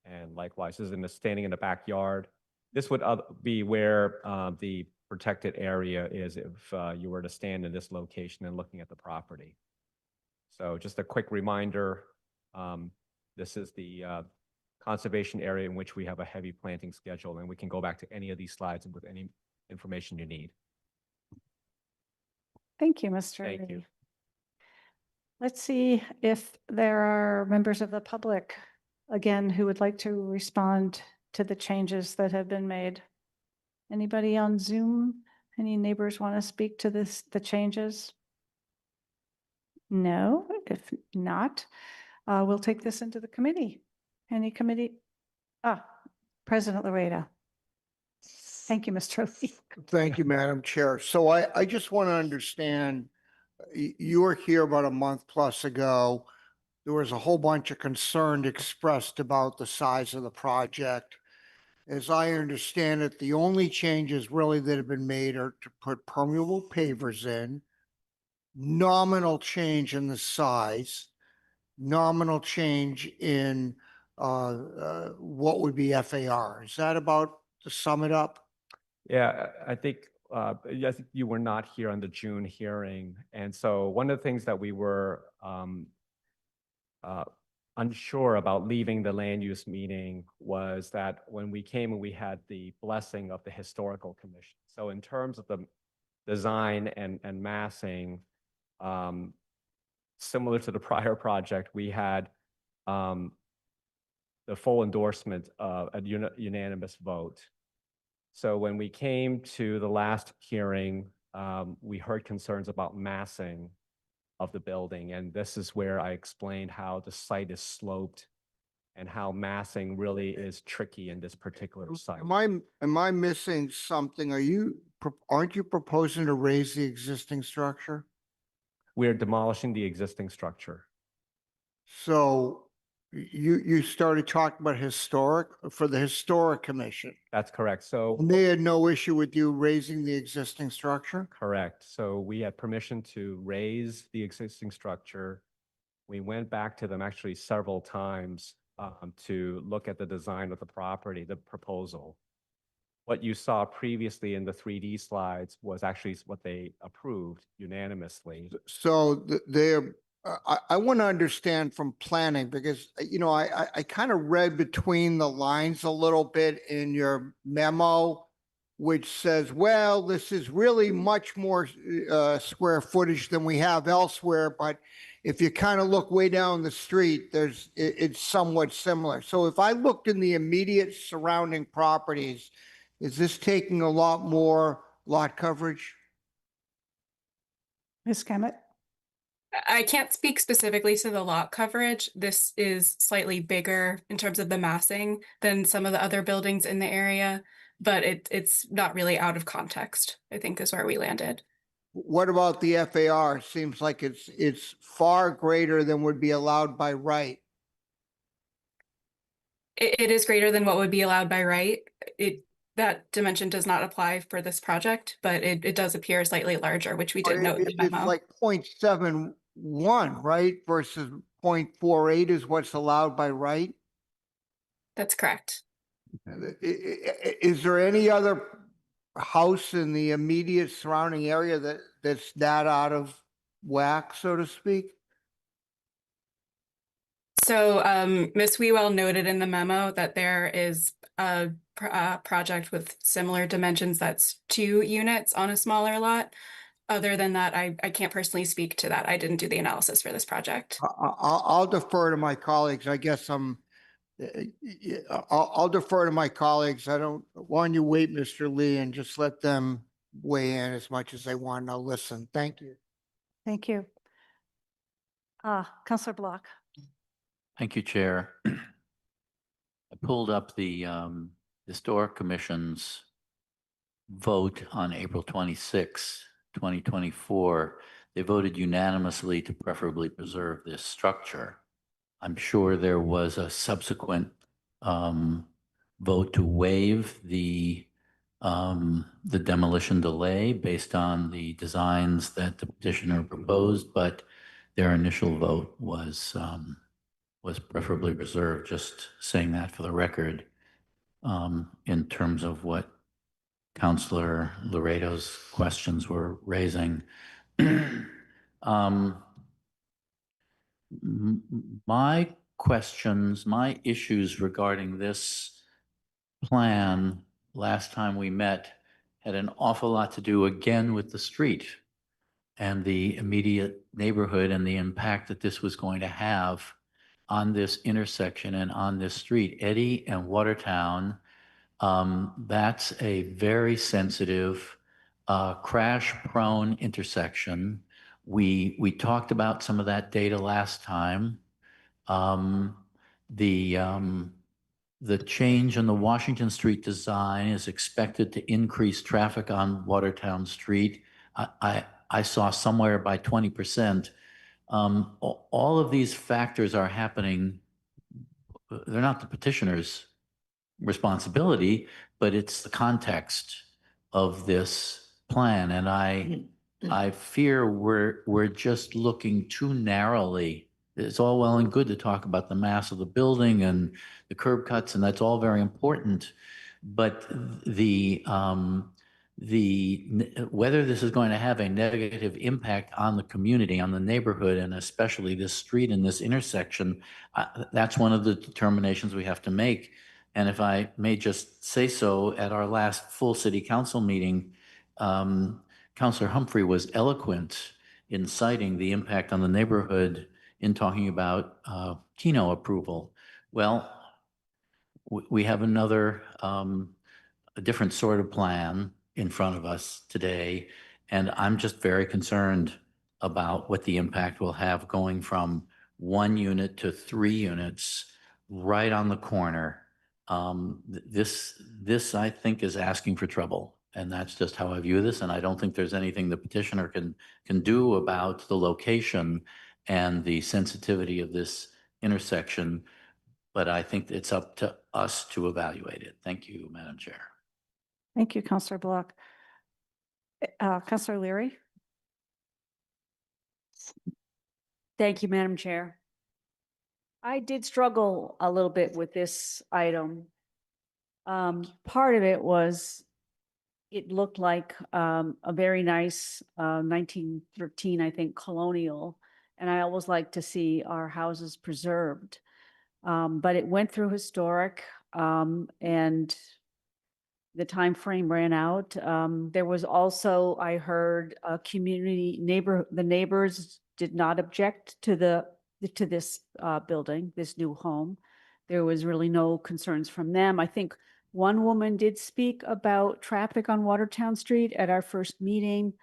And likewise, this is standing in the backyard. This would be where the protected area is if you were to stand in this location and looking at the property. So just a quick reminder, this is the conservation area in which we have a heavy planting schedule, and we can go back to any of these slides with any information you need. Thank you, Mr. Thank you. Lee. Let's see if there are members of the public, again, who would like to respond to the changes that have been made. Anybody on Zoom? Any neighbors want to speak to the changes? No, if not, we'll take this into the committee. Any committee? President Laredo. Thank you, Mr. Lee. Thank you, Madam Chair. So I just want to understand, you were here about a month plus ago. There was a whole bunch of concern expressed about the size of the project. As I understand it, the only changes really that have been made are to put permeable pavers in, nominal change in the size, nominal change in what would be FAR. Is that about to sum it up? Yeah, I think you were not here on the June hearing. And so one of the things that we were unsure about leaving the land use meeting was that when we came and we had the blessing of the historical commission. So in terms of the design and massing, Similar to the prior project, we had the full endorsement of a unanimous vote. So when we came to the last hearing, we heard concerns about massing of the building. And this is where I explained how the site is sloped and how massing really is tricky in this particular site. Am I missing something? Aren't you proposing to raise the existing structure? We're demolishing the existing structure. So you started talking about for the historic commission. That's correct. So And they had no issue with you raising the existing structure? correct. So we had permission to raise the existing structure. We went back to them actually several times to look at the design of the property, the proposal. What you saw previously in the 3D slides was actually what they approved unanimously. So I want to understand from planning because, I kind of read between the lines a little bit in your memo, which says, well, this is really much more square footage than we have elsewhere. But if you kind of look way down the street, it's somewhat similar. So if I looked in the immediate surrounding properties, is this taking a lot more lot coverage? Ms. Kemet? I can't speak specifically to the lot coverage. This is slightly bigger in terms of the massing than some of the other buildings in the area, but it's not really out of context, I think is where we landed. What about the FAR? Seems like it's far greater than would be allowed by right. It is greater than what would be allowed by right. That dimension does not apply for this project, but it does appear slightly larger, which we did note in the It's memo. like 0.71, right? Versus 0.48 is what's allowed by right. That's correct. Is there any other house in the immediate surrounding area that's that out of whack, so to speak? So Ms. Wewell noted in the memo that there is a project with similar dimensions that's 2 units on a smaller lot. Other than that, I can't personally speak to that. I didn't do the analysis for this project. I'll defer to my colleagues. I guess I'll defer to my colleagues. Why don't you wait, Mr. Lee, and just let them weigh in as much as they want. I'll listen. Thank you. Thank you. Councillor Block. Thank you, Chair. I pulled up the Historic Commission's vote on April 26, 2024. They voted unanimously to preferably preserve this structure. I'm sure there was a subsequent vote to waive the demolition delay based on the designs that the petitioner proposed, but their initial vote was preferably reserved. Just saying that for the record, in terms of what Councillor Laredo's questions were raising. My questions, my issues regarding this plan last time we met had an awful lot to do again with the street and the immediate neighborhood and the impact that this was going to have on this intersection and on this street. Eddy and Watertown, that's a very sensitive, crash-prone intersection. We talked about some of that data last time. The change in the Washington Street design is expected to increase traffic on Watertown Street. I saw somewhere by 20%. All of these factors are happening. They're not the petitioner's responsibility, but it's the context of this plan. And I fear we're just looking too narrowly. It's all well and good to talk about the mass of the building and the curb cuts, and that's all very important. But whether this is going to have a negative impact on the community, on the neighborhood, and especially this street and this intersection, that's one of the determinations we have to make. And if I may just say so, at our last full city council meeting, Councillor Humphrey was eloquent in citing the impact on the neighborhood in talking about Keno approval. Well, we have another, a different sort of plan in front of us today. And I'm just very concerned about what the impact will have going from 1 unit to 3 units right on the corner. This I think is asking for trouble. And that's just how I view this. And I don't think there's anything the petitioner can do about the location and the sensitivity of this intersection. But I think it's up to us to evaluate it. Thank you, Madam Chair. Thank you, Councillor Block. Councillor Leary? Thank you, Madam Chair. I did struggle a little bit with this item. Part of it was it looked like a very nice 1913, I think, colonial, and I always like to see our houses preserved. But it went through historic, and the time frame ran out. There was also, I heard, a the neighbors did not object to this building, this new home. There was really no concerns from them. I think one woman did speak about traffic on Watertown Street at our first meeting.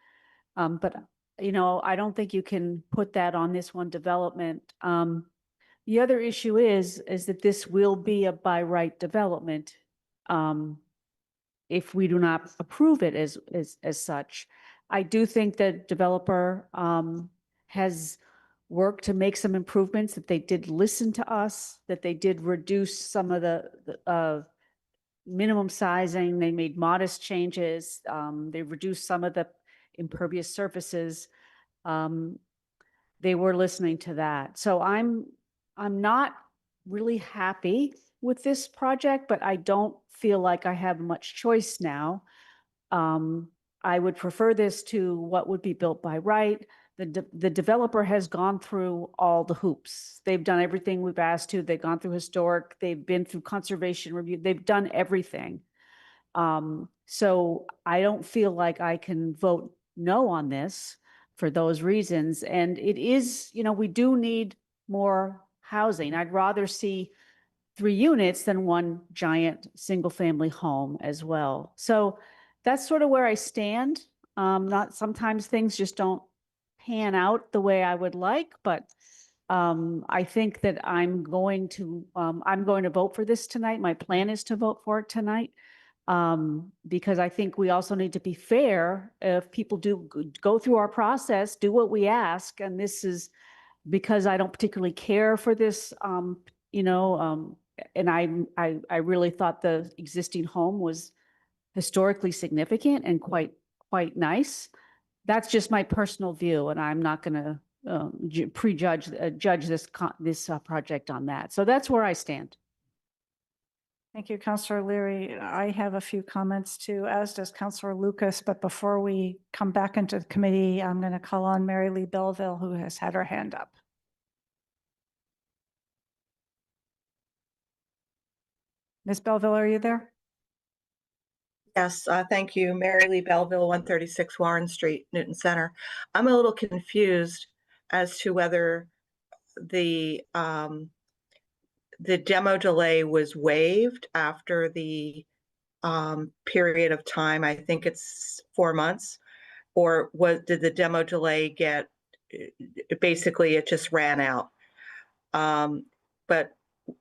But, you know, I don't think you can put that on this one development. The other issue is that this will be a by right development if we do not approve it as such. I do think that developer has worked to make some improvements, that they did listen to us, that they did reduce some of the minimum sizing. They made modest changes. They reduced some of the impervious surfaces. They were listening to that. So I'm not really happy with this project, but I don't feel like I have much choice now. I would prefer this to what would be built by right. The developer has gone through all the hoops. They've done everything we've asked to. They've gone through historic. They've been through conservation review. They've done everything. So I don't feel like I can vote no on this for those reasons. And it is, you know, we do need more housing. I'd rather see 3 units than one giant single family home as well. So that's sort of where I stand. Sometimes things just don't pan out the way I would like, but I think that I'm going to vote for this tonight. My plan is to vote for it tonight because I think we also need to be fair. If people do go through our process, do what we ask, and this is because I don't particularly care for this, and I really thought the existing home was historically significant and quite nice. That's just my personal view, and I'm not going to judge this project on that. So that's where I stand. Thank you, Councillor Leary. I have a few comments too, as does Councillor Lucas. But before we come back into the committee, I'm going to call on Mary Lee Belleville, who has had her hand up. Ms. Belleville, are you there? Yes, thank you. Mary Lee Belleville, 136 Warren Street, Newton Center. I'm a little confused as to whether the demo delay was waived after the period of time. I think it's 4 months, or did the demo delay get, basically it just ran out. But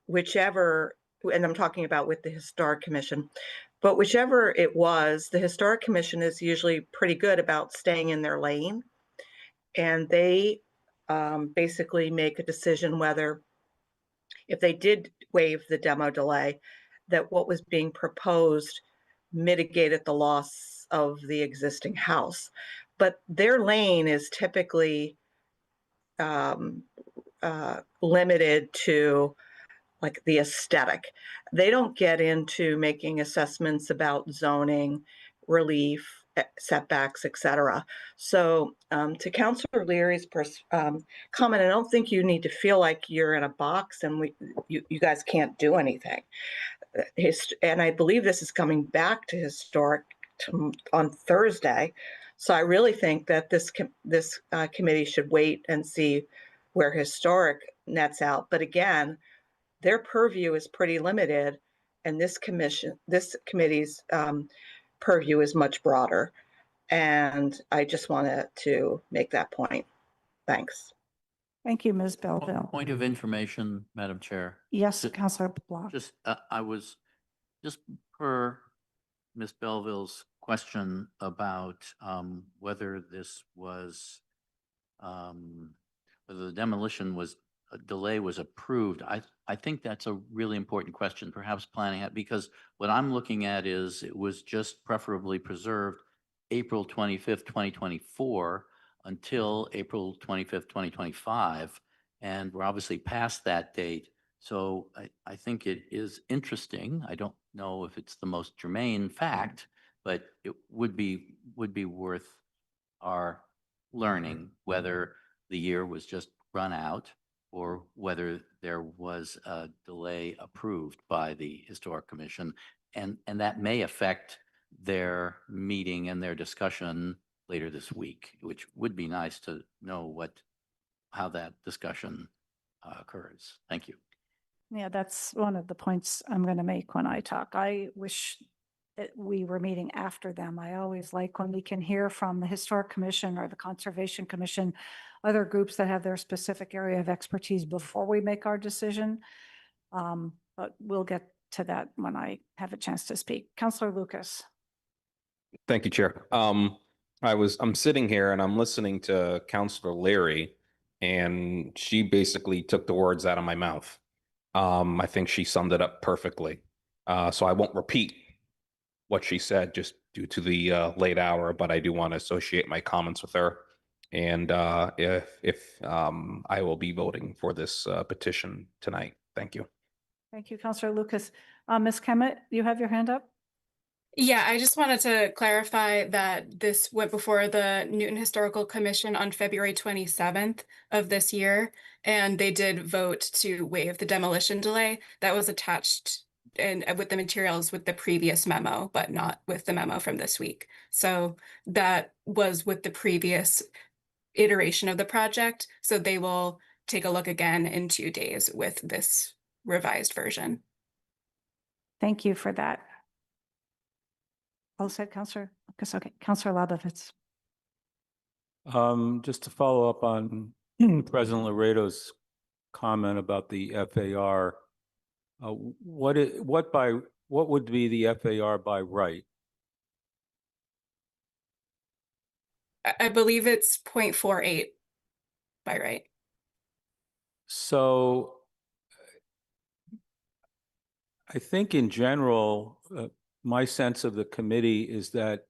whichever, and I'm talking about with the Historic Commission, but whichever it was, the Historic Commission is usually pretty good about staying in their lane. And they basically make a decision whether, if they did waive the demo delay, that what was being proposed mitigated the loss of the existing house. But their lane is typically limited to like the aesthetic. They don't get into making assessments about zoning, relief, setbacks, etc. So to Councillor Leary's comment, I don't think you need to feel like you're in a box and you guys can't do anything. And I believe this is coming back to Historic on Thursday. So I really think that this committee should wait and see where historic nets out. But again, their purview is pretty limited, and this committee's purview is much broader. And I just wanted to make that point. Thanks. Thank you, Ms. Belville. Point of information, Madam Chair. Yes, Ju- Councilor Block. Just, I was, just per Ms. Belville's question about whether this was, whether the demolition was, a delay was approved. I think that's a really important question, perhaps planning it, because what I'm looking at is it was just preferably preserved April 25th, 2024 until April 25th, 2025. And we're obviously past that date. So I think it is interesting. I don't know if it's the most germane fact, but it would be worth our learning whether the year was just run out or whether there was a delay approved by the Historic Commission. And that may affect their meeting and their discussion later this week, which would be nice to know how that discussion occurs. Thank you. Yeah, that's one of the points I'm going to make when I talk. I wish that we were meeting after them. I always like when we can hear from the Historic Commission or the Conservation Commission, other groups that have their specific area of expertise before we make our decision. But we'll get to that when I have a chance to speak. Councilor Lucas. Thank you, Chair. I'm sitting here and I'm listening to Councilor Leary, and she basically took the words out of my mouth. I think she summed it up perfectly. So I won't repeat what she said just due to the late hour, but I do want to associate my comments with her. And if I will be voting for this petition tonight. Thank you. Thank you, Councilor Lucas. Ms. Kemet, you have your hand up? Yeah, I just wanted to clarify that this went before the Newton Historical Commission on February 27th of this year, and they did vote to waive the demolition delay that was attached and with the materials with the previous memo, but not with the memo from this week. So that was with the previous iteration of the project. So they will take a look again in 2 days with this revised version. Thank you for that. All said, Councilor Lucas. Okay, Councilor Labovitz. Just to follow up on President Laredo's comment about the FAR, what would be the FAR by right? I believe it's 0.48 by right. So I think in general, my sense of the committee is that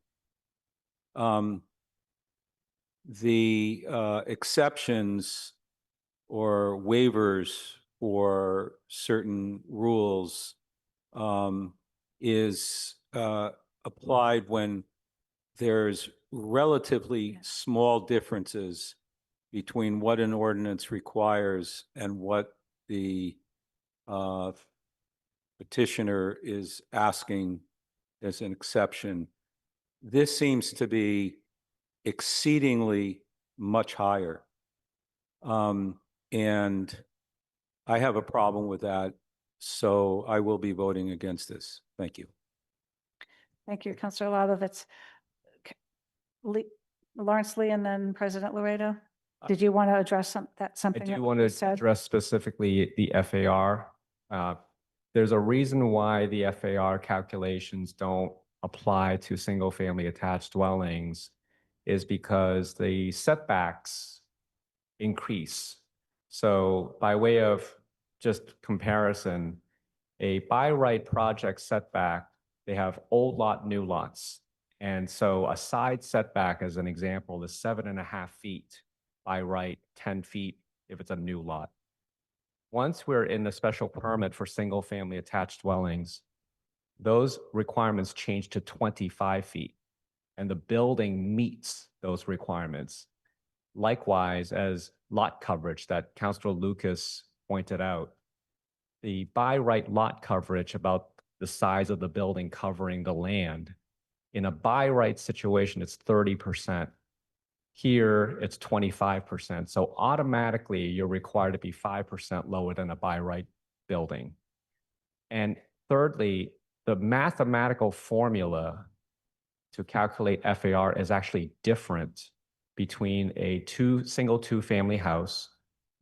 the exceptions or waivers for certain rules is applied when there's relatively small differences between what an ordinance requires and what the petitioner is asking as an exception. This seems to be exceedingly much higher. And I have a problem with that, so I will be voting against this. Thank you. Thank you, Councilor Labovitz. Lawrence Lee and then President Laredo. Did you want to address something I that do you want to said? address specifically the FAR. There's a reason why the FAR calculations don't apply to single-family attached dwellings is because the setbacks increase. So by way of just comparison, a by right project setback, they have old lot, new lots. And so a side setback, as an example, is 7.5 feet by right, 10 feet if it's a new lot. Once we're in the special permit for single family attached dwellings, those requirements change to 25 feet and the building meets those requirements. Likewise, as lot coverage that Councilor Lucas pointed out, the by right lot coverage about the size of the building covering the land In a by right situation, it's 30%. Here, it's 25%. So automatically, you're required to be 5% lower than a by right building. And thirdly, the mathematical formula to calculate FAR is actually different between a single two-family house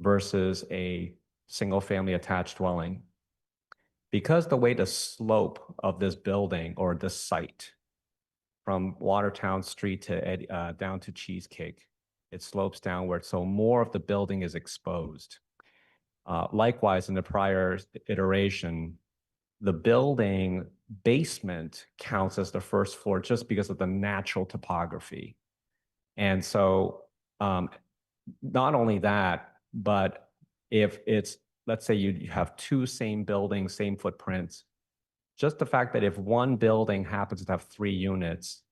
versus a single-family attached dwelling. Because the way the slope of this building or this site from Watertown Street to down to Cheesecake, it slopes downward, so more of the building is exposed. Likewise, in the prior iteration, the building basement counts as the first floor just because of the natural topography. And so not only that, but if it's, let's say you have two same buildings, same footprints, just the fact that if one building happens to have 3 units,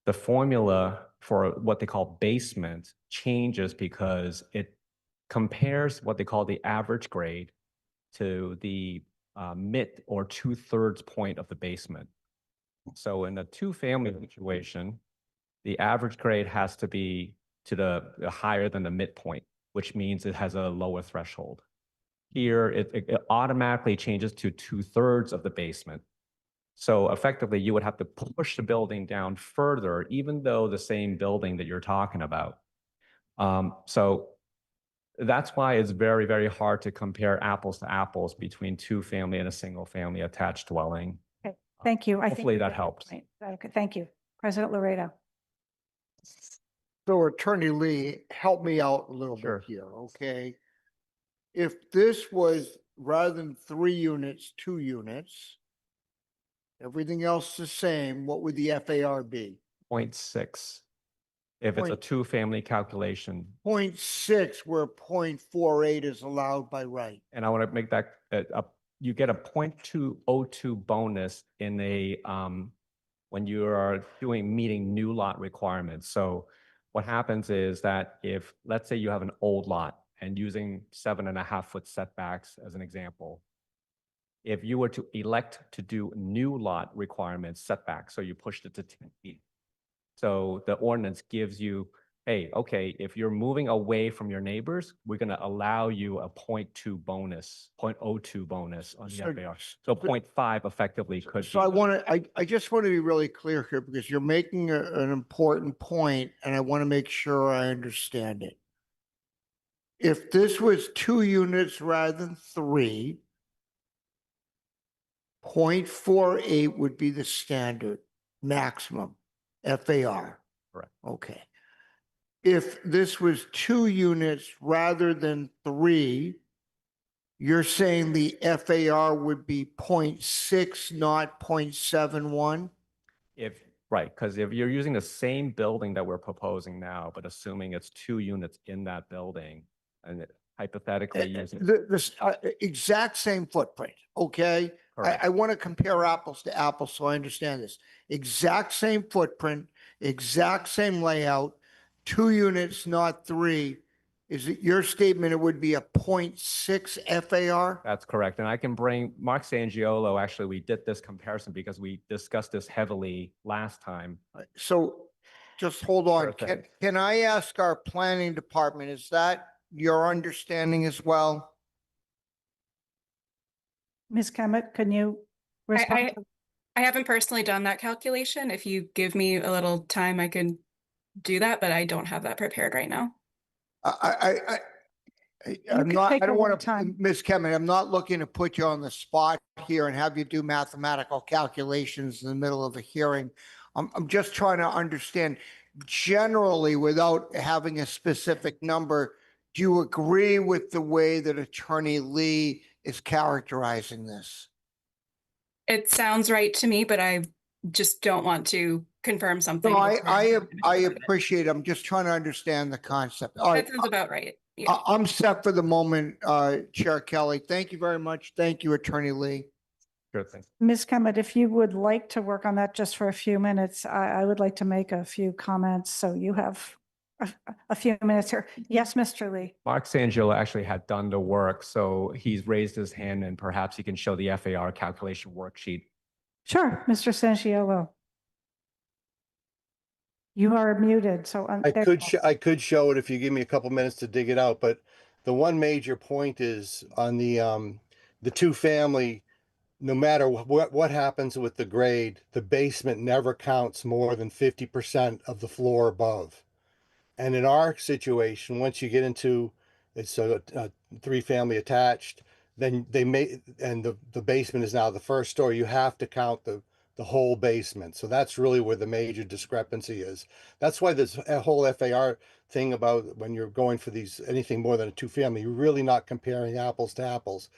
the formula for what they call basement changes because it compares what they call the average grade to the mid or 2/3 point of the basement. So in a two-family situation, the average grade has to be to the higher than the midpoint, which means it has a lower threshold. Here, it automatically changes to 2/3 of the basement. So effectively, you would have to push the building down further, even though the same building that you're talking about. So that's why it's very, very hard to compare apples to apples between two-family and a single-family attached dwelling. Okay, thank you. I think Hopefully that that's the helps. point. Okay, thank you. President Laredo. So Attorney Lee, help me out a little Sure. bit here, okay? If this was rather than 3 units, 2 units, everything else the same, what would the FAR be? 0.6. If it's a Point- two-family calculation. 0.6 where 0.48 is allowed by right. And I want to make that, you get a 0.202 bonus in a, when you are meeting new lot requirements. So what happens is that if, let's say you have an old lot and using 7.5-foot setbacks as an example, if you were to elect to do new lot requirements setbacks, so you pushed it to 10 feet. So the ordinance gives you, hey, okay, if you're moving away from your neighbors, we're going to allow you a 0.2 bonus, 0.02 bonus on the So- FAR. So 0.5 effectively could So I just want to be really clear here because you're making an important point and I want to make sure I understand it. If this was 2 units rather than 3, 0.48 would be the standard maximum FAR. Correct. Okay. If this was 2 units rather than 3, you're saying the FAR would be 0.6, not 0.71? Right, because if you're using the same building that we're proposing now, but assuming it's 2 units in that building, and hypothetically using. The exact same footprint, okay? Correct. I want to compare apples to apples, so I understand this. Exact same footprint, exact same layout, 2 units, not 3. Is it your statement it would be a 0.6 FAR? That's correct. And I can bring Mark Sangiolo, actually, we did this comparison because we discussed this heavily last time. So just hold on. Sure thing. Can I ask our planning department, is that your understanding as well? Ms. Kemet, can you respond? I haven't personally done that calculation. If you give me a little time, I can do that, but I don't have that prepared right now. I'm can not, take I a don't little want to, time. Ms. Kemen, I'm not looking to put you on the spot here and have you do mathematical calculations in the middle of a hearing. I'm just trying to understand generally without having a specific number, do you agree with the way that Attorney Lee is characterizing this? It sounds right to me, but I just don't want to confirm something. No, before I appreciate it. I'm just trying to understand the concept. All right. That sounds about right. Yeah. I'm set for the moment, Chair Kelly. Thank you very much. Thank you, Attorney Lee. Sure thing. Ms. Kemet, if you would like to work on that just for a few minutes, I would like to make a few comments. So you have a few minutes here. Yes, Mr. Lee. Mark Sangiolo actually had done the work, so he's raised his hand and perhaps he can show the FAR calculation worksheet. Sure, Mr. Sangiolo. You are muted, so. I could show it if you give me a couple minutes to dig it out, but the one major point is on the two-family, no matter what happens with the grade, the basement never counts more than 50% of the floor above. And in our situation, once you get into, it's a three-family attached, then and the basement is now the first story, you have to count the whole basement. So that's really where the major discrepancy is. That's why this whole FAR thing about when you're going for these, anything more than a two-family, you're really not comparing apples to apples.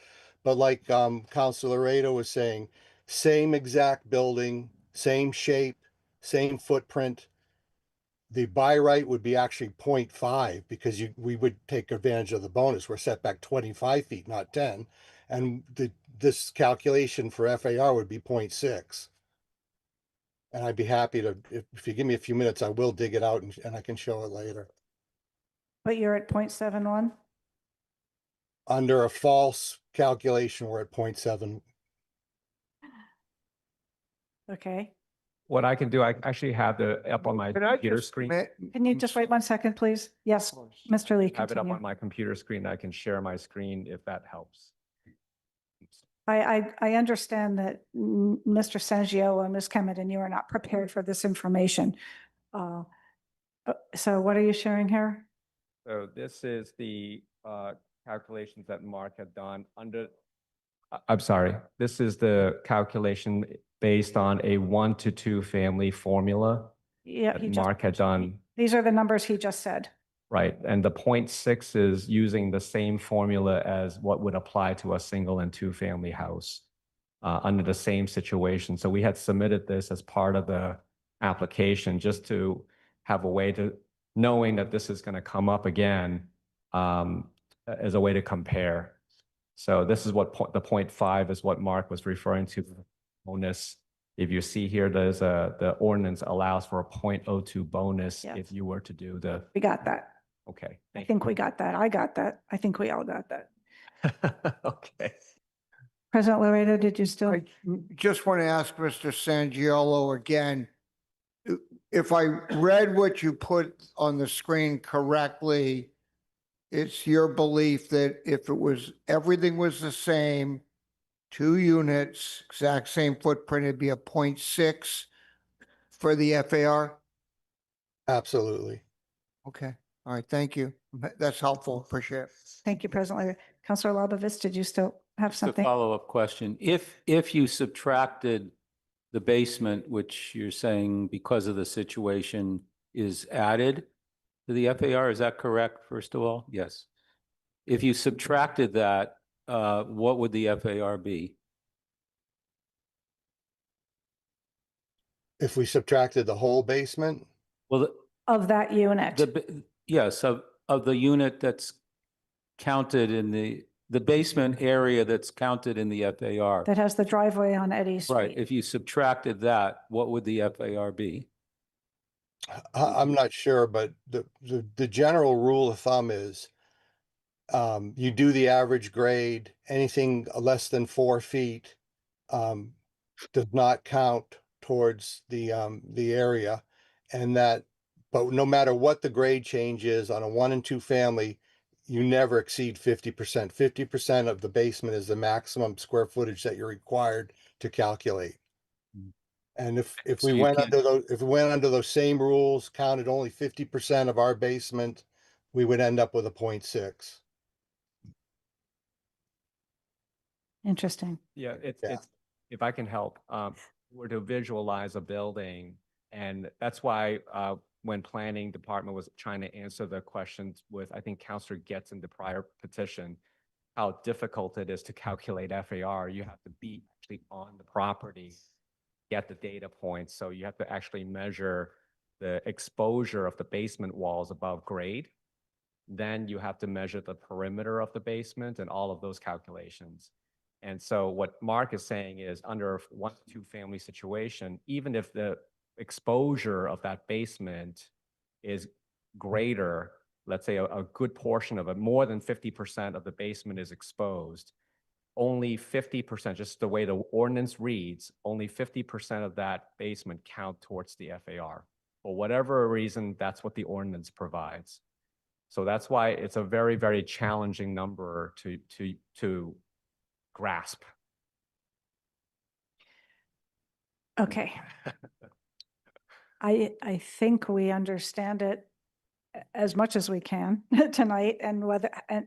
But like Councilor Laredo was saying, same exact building, same shape, same footprint. The by right would be actually 0.5 because we would take advantage of the bonus. We're set back 25 feet, not 10. And this calculation for FAR would be 0.6. And I'd be happy to, if you give me a few minutes, I will dig it out and I can show it later. But you're at 0.71? Under a false calculation, we're at 0.7. Okay. What I can do, I actually have up on my computer screen. Can you just wait 1 second, please? Yes, Mr. Lee, I have it up continue. on my computer screen. I can share my screen if that helps. I understand that Mr. Sangiolo and Ms. Kemet and you are not prepared for this information. So what are you sharing here? So this is the calculations that Mark had done I'm sorry, this is the calculation based on a 1 to 2 family formula Yeah, that Mark had done. These are the numbers he just said. Right, and the 0.6 is using the same formula as what would apply to a single and two family house under the same situation. So we had submitted this as part of the application just to have a way to, knowing that this is going to come up again as a way to compare. So this is what the 0.5 is what Mark was referring to. Bonus. If you see here, there's the ordinance allows for a 0.02 bonus if you were to do the. We got that. Okay. I think we got that. I got that. I think we all got that. Okay. President Laredo, did you still? I just want to ask Mr. Sangiolo again, if I read what you put on the screen correctly, it's your belief that if everything was the same, 2 units, exact same footprint, it'd be a 0.6 for the FAR? Absolutely. Okay. All right. Thank you. That's helpful. Appreciate it. Thank you, President Laredo. Councilor Labovitz, did you still have Just a something? follow-up question. If you subtracted the basement, which you're saying because of the situation is added to the FAR, is that correct, first of all? Yes. If you subtracted that, what would the FAR be? If we subtracted the whole basement? Well, Of that unit. yes, of the unit that's counted in the basement area that's counted in the FAR. That has the driveway on Eddy Street. Right. If you subtracted that, what would the FAR be? I'm not sure, but the general rule of thumb is you do the average grade, anything less than 4 feet does not count towards the area, and that, but no matter what the grade change is on a 1 and 2 family, you never exceed 50%. 50% of the basement is the maximum square footage that you're required to calculate. And if So we you went can't- under those same rules, counted only 50% of our basement, we would end up with a 0.6. Interesting. Yeah, it's if I can help, we're to visualize a building, and that's why when planning department was trying to answer the questions with, I think Councilor Getz in the prior petition, how difficult it is to calculate FAR. You have to be actually on the property, get the data points. So you have to actually measure the exposure of the basement walls above grade. Then you have to measure the perimeter of the basement and all of those calculations. And so what Mark is saying is under a 1 to 2 family situation, even if the exposure of that basement is greater, let's say a good portion of it, more than 50% of the basement is exposed, only 50%, just the way the ordinance reads, only 50% of that basement count towards the FAR For whatever reason, that's what the ordinance provides. So that's why it's a very, very challenging number to grasp. Okay. I think we understand it as much as we can tonight and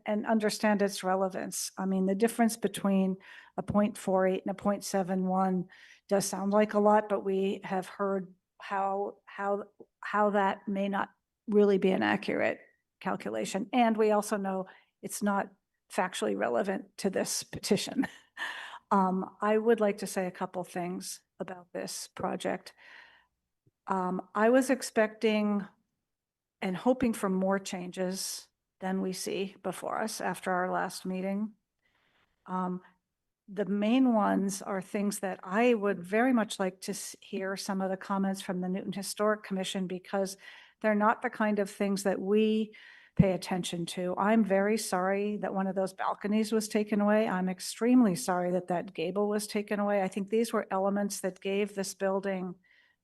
and understand its relevance. I mean, the difference between a 0.48 and a 0.71 does sound like a lot, but we have heard how that may not really be an accurate calculation. And we also know it's not factually relevant to this petition. I would like to say a couple things about this project. I was expecting and hoping for more changes than we see before us after our last meeting. The main ones are things that I would very much like to hear some of the comments from the Newton Historic Commission, because they're not the kind of things that we pay attention to. I'm very sorry that one of those balconies was taken away. I'm extremely sorry that that gable was taken away. I think these were elements that gave this building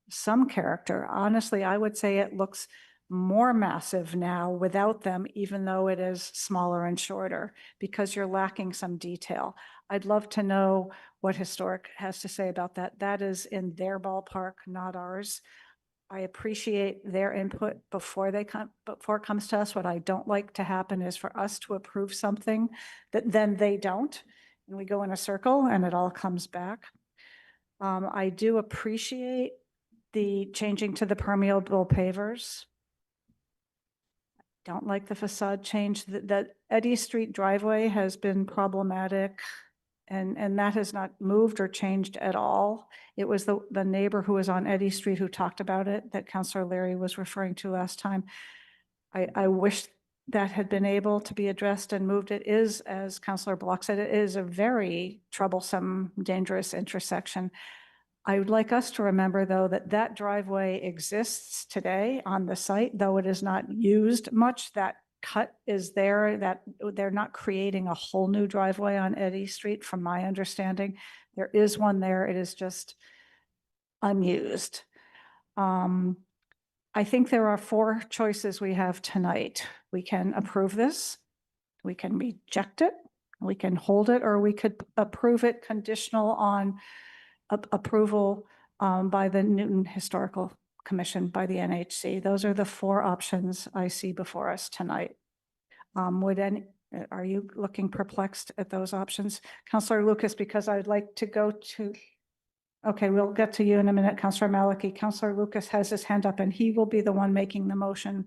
some character. Honestly, I would say it looks more massive now without them, even though it is smaller and shorter, because you're lacking some detail. I'd love to know what Historic has to say about that. That is in their ballpark, not ours. I appreciate their input before it comes to us. What I don't like to happen is for us to approve something that then they don't, and we go in a circle and it all comes back. I do appreciate the changing to the permeable pavers. Don't like the facade change. The Eddy Street driveway has been problematic, and that has not moved or changed at all. It was the neighbor who was on Eddy Street who talked about it that Councilor Leary was referring to last time. I wish that had been able to be addressed and moved. It is, as Councilor Block said, it is a very troublesome, dangerous intersection. I would like us to remember, though, that that driveway exists today on the site, though it is not used much. That cut is there, that they're not creating a whole new driveway on Eddy Street, from my understanding. There is one there. It is just unused. I think there are 4 choices we have tonight. We can approve this, we can reject it, we can hold it, or we could approve it conditional on approval by the Newton Historical Commission, by the NHC. Those are the 4 options I see before us tonight. Are you looking perplexed at those options? Councilor Lucas, because I'd like to go to, okay, we'll get to you in a minute, Councilor Maliki. Councilor Lucas has his hand up and he will be the one making the motion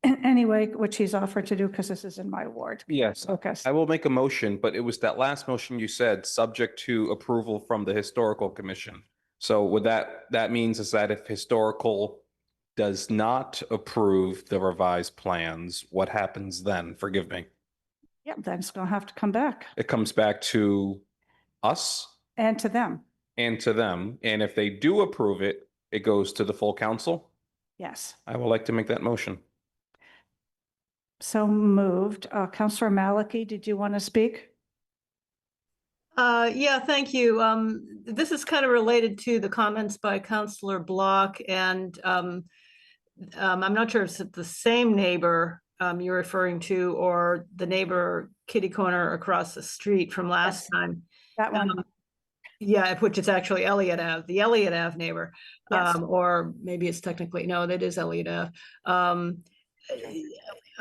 anyway, which he's offered to do because this is in my ward. Yes, Lucas. I will make a motion, but it was that last motion you said, subject to approval from the Historical Commission. So what that means is that if Historical does not approve the revised plans, what happens then? Forgive me. Yeah, then it's going to have to come back. It comes back to us And to them. and to them. And if they do approve it, it goes to the full council. Yes. I would like to make that motion. So moved. Councilor Maliki, did you want to speak? Yeah, thank you. This is kind of related to the comments by Councilor Block, and I'm not sure if it's the same neighbor you're referring to, or the neighbor kitty corner across the street from last time. That one. Yeah, which is actually Elliott Ave, the Elliott Ave neighbor. Yes. Or maybe it's technically, no, that is Elliott Ave.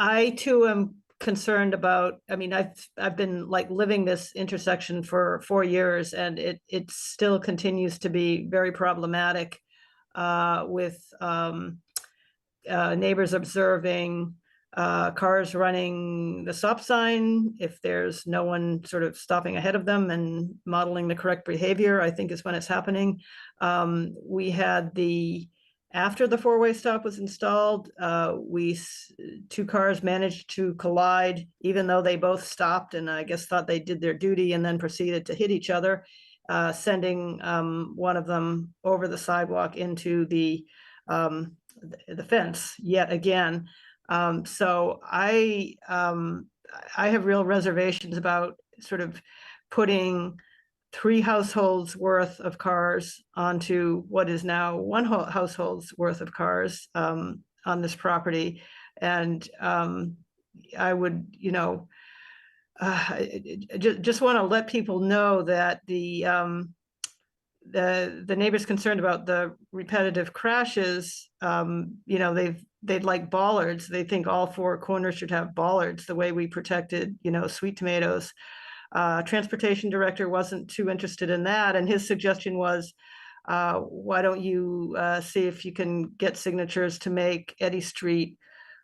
I too am concerned about, I mean, I've been like living this intersection for 4 years, and it still continues to be very problematic with neighbors observing cars running the stop sign if there's no one sort of stopping ahead of them and modeling the correct behavior, I think is when it's happening. We had after the 4-way stop was installed, 2 cars managed to collide, even though they both stopped and I guess thought they did their duty, and then proceeded to hit each other, sending one of them over the sidewalk into the fence yet again. So I have real reservations about sort of putting 3 households worth of cars onto what is now 1 household's worth of cars on this property. And I would, just want to let people know that the neighbors concerned about the repetitive crashes, they'd like bollards. They think all 4 corners should have bollards, the way we protected, sweet tomatoes. Transportation director wasn't too interested in that, and his suggestion was, why don't you see if you can get signatures to make Eddy Street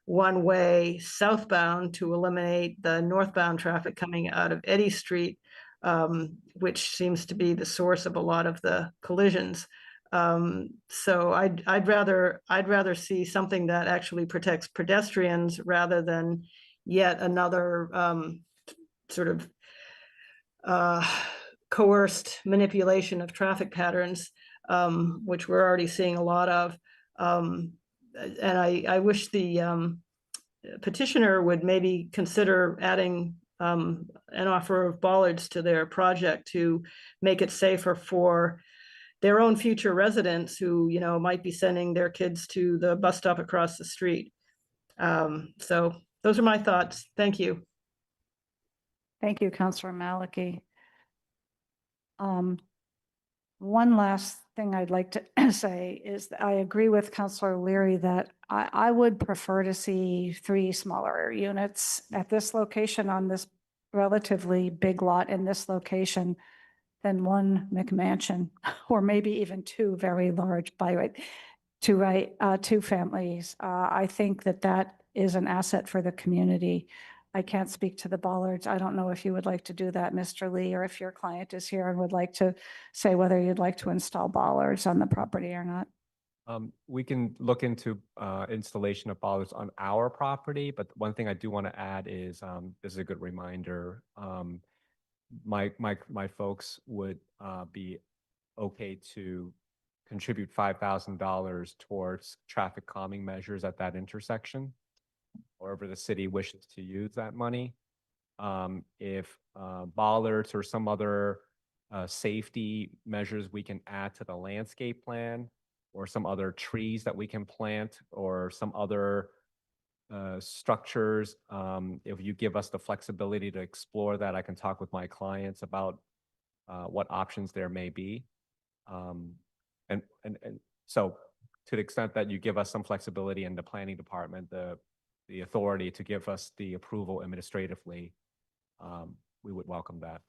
one-way southbound to eliminate the northbound traffic coming out of Eddy Street, which seems to be the source of a lot of the collisions. So I'd rather see something that actually protects pedestrians rather than yet another sort of coerced manipulation of traffic patterns, which we're already seeing a lot of. And I wish the petitioner would maybe consider adding an offer of bollards to their project to make it safer for their own future residents who, might be sending their kids to the bus stop across the street. So those are my thoughts. Thank you. Thank you, Councilor Maliki. One last thing I'd like to say is that I agree with Councilor Leary that I would prefer to see 3 smaller units at this location on this relatively big lot in this location than 1 McMansion, or maybe even 2 very large by right, 2 families. I think that is an asset for the community. I can't speak to the bollards. I don't know if you would like to do that, Mr. Lee, or if your client is here and would like to say whether you'd like to install bollards on the property or not. We can look into installation of bollards on our property, but one thing I do want to add is this is a good reminder. My folks would be okay to contribute $5,000 towards traffic calming measures at that intersection, wherever the city wishes to use that money. If bollards or some other safety measures we can add to the landscape plan, or some other trees that we can plant, or some other structures, if you give us the flexibility to explore that, I can talk with my clients about what options there may be. And so to the extent that you give us some flexibility in the planning department, the authority to give us the approval administratively, we would welcome that.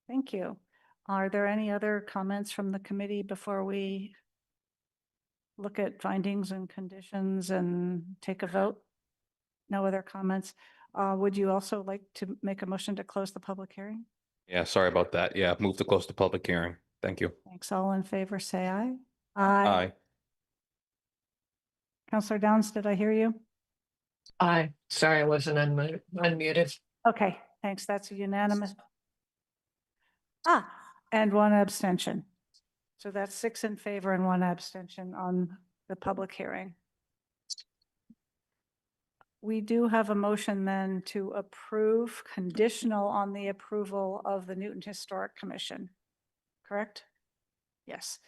Thank you. Are there any other comments from the committee before we look at findings and conditions and take a vote? No other comments. Would you also like to make a motion to close the public hearing? Yeah, sorry about that. Yeah, move to close the public hearing. Thank you. Thanks. All in favor, say aye. Aye. Councilor Downs, did I hear you? Aye. Sorry, I wasn't unmuted. Okay, thanks. That's unanimous. And 1 abstention. So that's 6 in favor and 1 abstention on the public hearing. We do have a motion then to approve, conditional on the approval of the Newton Historic Commission, correct? Yes.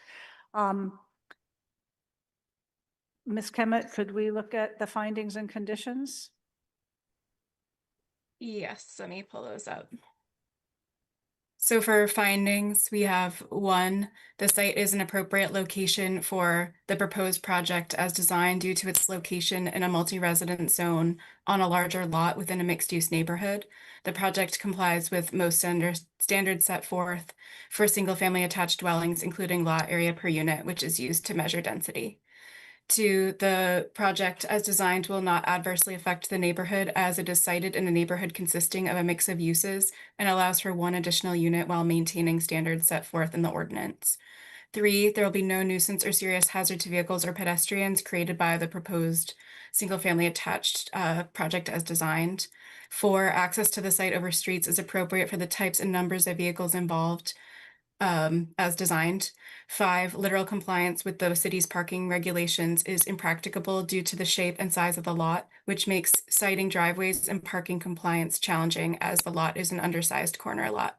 Ms. Kemet, could we look at the findings and conditions? Yes, let me pull those up. So for findings, we have 1, the site is an appropriate location for the proposed project as designed due to its location in a multi-resident zone on a larger lot within a mixed-use neighborhood. The project complies with most standards set forth for single-family attached dwellings, including lot area per unit, which is used to measure density. 2, the project as designed will not adversely affect the neighborhood as it is sited in a neighborhood consisting of a mix of uses and allows for 1 additional unit while maintaining standards set forth in the ordinance. 3, there will be no nuisance or serious hazard to vehicles or pedestrians created by the proposed single-family attached project as designed. 4, access to the site over streets is appropriate for the types and numbers of vehicles involved as designed. 5, literal compliance with the city's parking regulations is impracticable due to the shape and size of the lot, which makes siting driveways and parking compliance challenging as the lot is an undersized corner lot.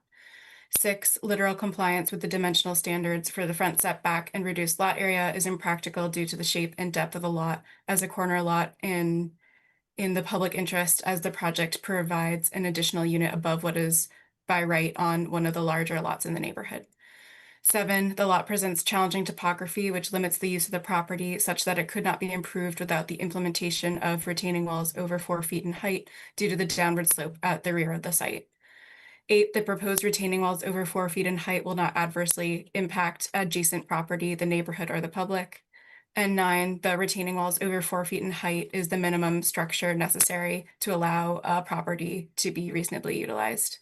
6, literal compliance with the dimensional standards for the front setback and reduced lot area is impractical due to the shape and depth of the lot as a corner lot in the public interest, as the project provides an additional unit above what is by right on one of the larger lots in the neighborhood. 7, the lot presents challenging topography, which limits the use of the property such that it could not be improved without the implementation of retaining walls over 4 feet in height due to the downward slope at the rear of the site. 8, the proposed retaining walls over 4 feet in height will not adversely impact adjacent property, the neighborhood, or the public. And 9, the retaining walls over 4 feet in height is the minimum structure necessary to allow a property to be reasonably utilized.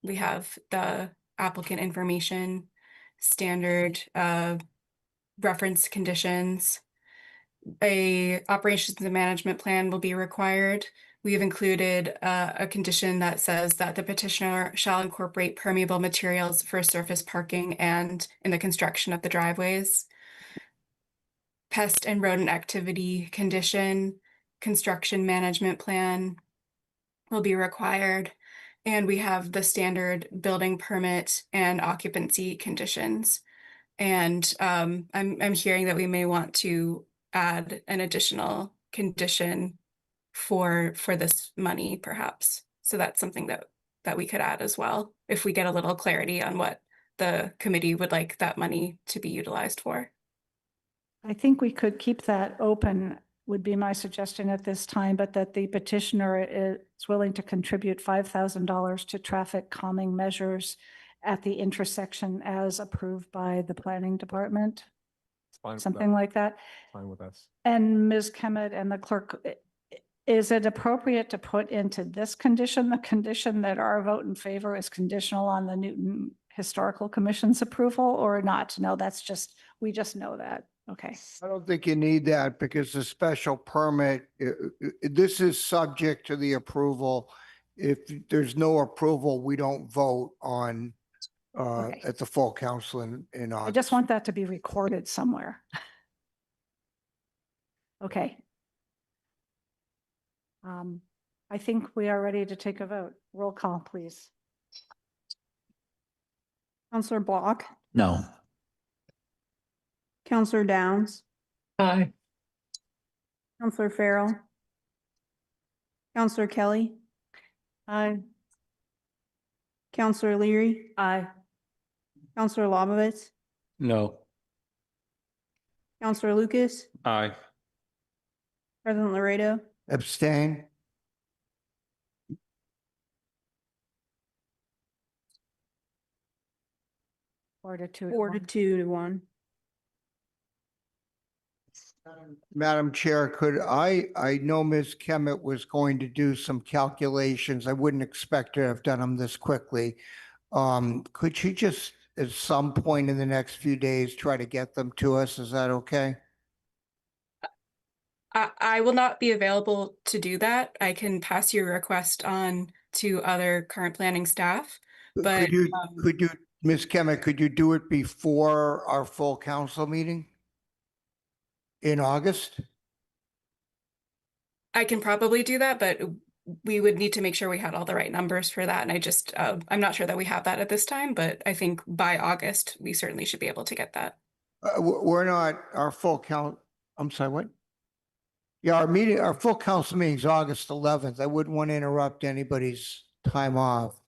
We have the applicant information, standard reference conditions. A operations and management plan will be required. We have included a condition that says that the petitioner shall incorporate permeable materials for surface parking and in the construction of the driveways. Pest and rodent activity condition, construction management plan will be required. And we have the standard building permit and occupancy conditions. And I'm hearing that we may want to add an additional condition for this money, perhaps. So that's something that we could add as well, if we get a little clarity on what the committee would like that money to be utilized for. I think we could keep that open, would be my suggestion at this time, but that the petitioner is willing to contribute $5,000 to traffic calming measures at the intersection as approved by the planning department, It's fine with something like that. Fine with us. And Ms. Kemet and the clerk, is it appropriate to put into this condition, the condition that our vote in favor is conditional on the Newton Historical Commission's approval, or not? No, that's just, we just know that. Okay. I don't think you need that because the special permit, this is subject to the approval. If there's no approval, we don't vote on Okay. at the full council in I August. just want that to be recorded somewhere. Okay. I think we are ready to take a vote. Roll call, please. Counselor Block, No. Counselor Downs, Aye. Counselor Farrell, Counselor Kelly, Aye. Counselor Leary, Aye. Counselor Lobovitz, No. Counselor Lucas, Aye. President Laredo, Abstain? Four to 2 to 4 to 1. 2 to 1. Madam Chair, I know Ms. Kemet was going to do some calculations. I wouldn't expect her to have done them this quickly. Could she just, at some point in the next few days, try to get them to us? Is that okay? I will not be available to do that. I can pass your request on to other current planning staff, but Could you, Ms. Kemet, could you do it before our full council meeting in August? I can probably do that, but we would need to make sure we had all the right numbers for that. And I just, I'm not sure that we have that at this time, but I think by August, we certainly should be able to get that. We're not, our full count, I'm sorry, what? Yeah, our full council meeting is August 11th. I wouldn't want to interrupt anybody's time off.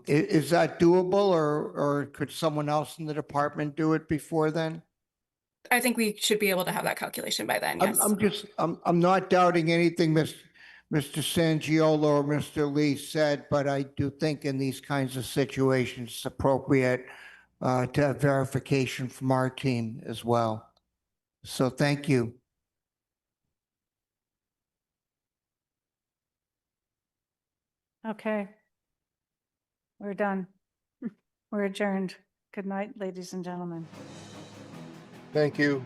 Is that doable, or could someone else in the department do it before then? I think we should be able to have that calculation by then, yes. I'm not doubting anything Mr. Sangiolo or Mr. Lee said, but I do think in these kinds of situations, it's appropriate to have verification from our team as well. So thank you. Okay. We're done. We're adjourned. Good night, ladies and gentlemen. Thank you.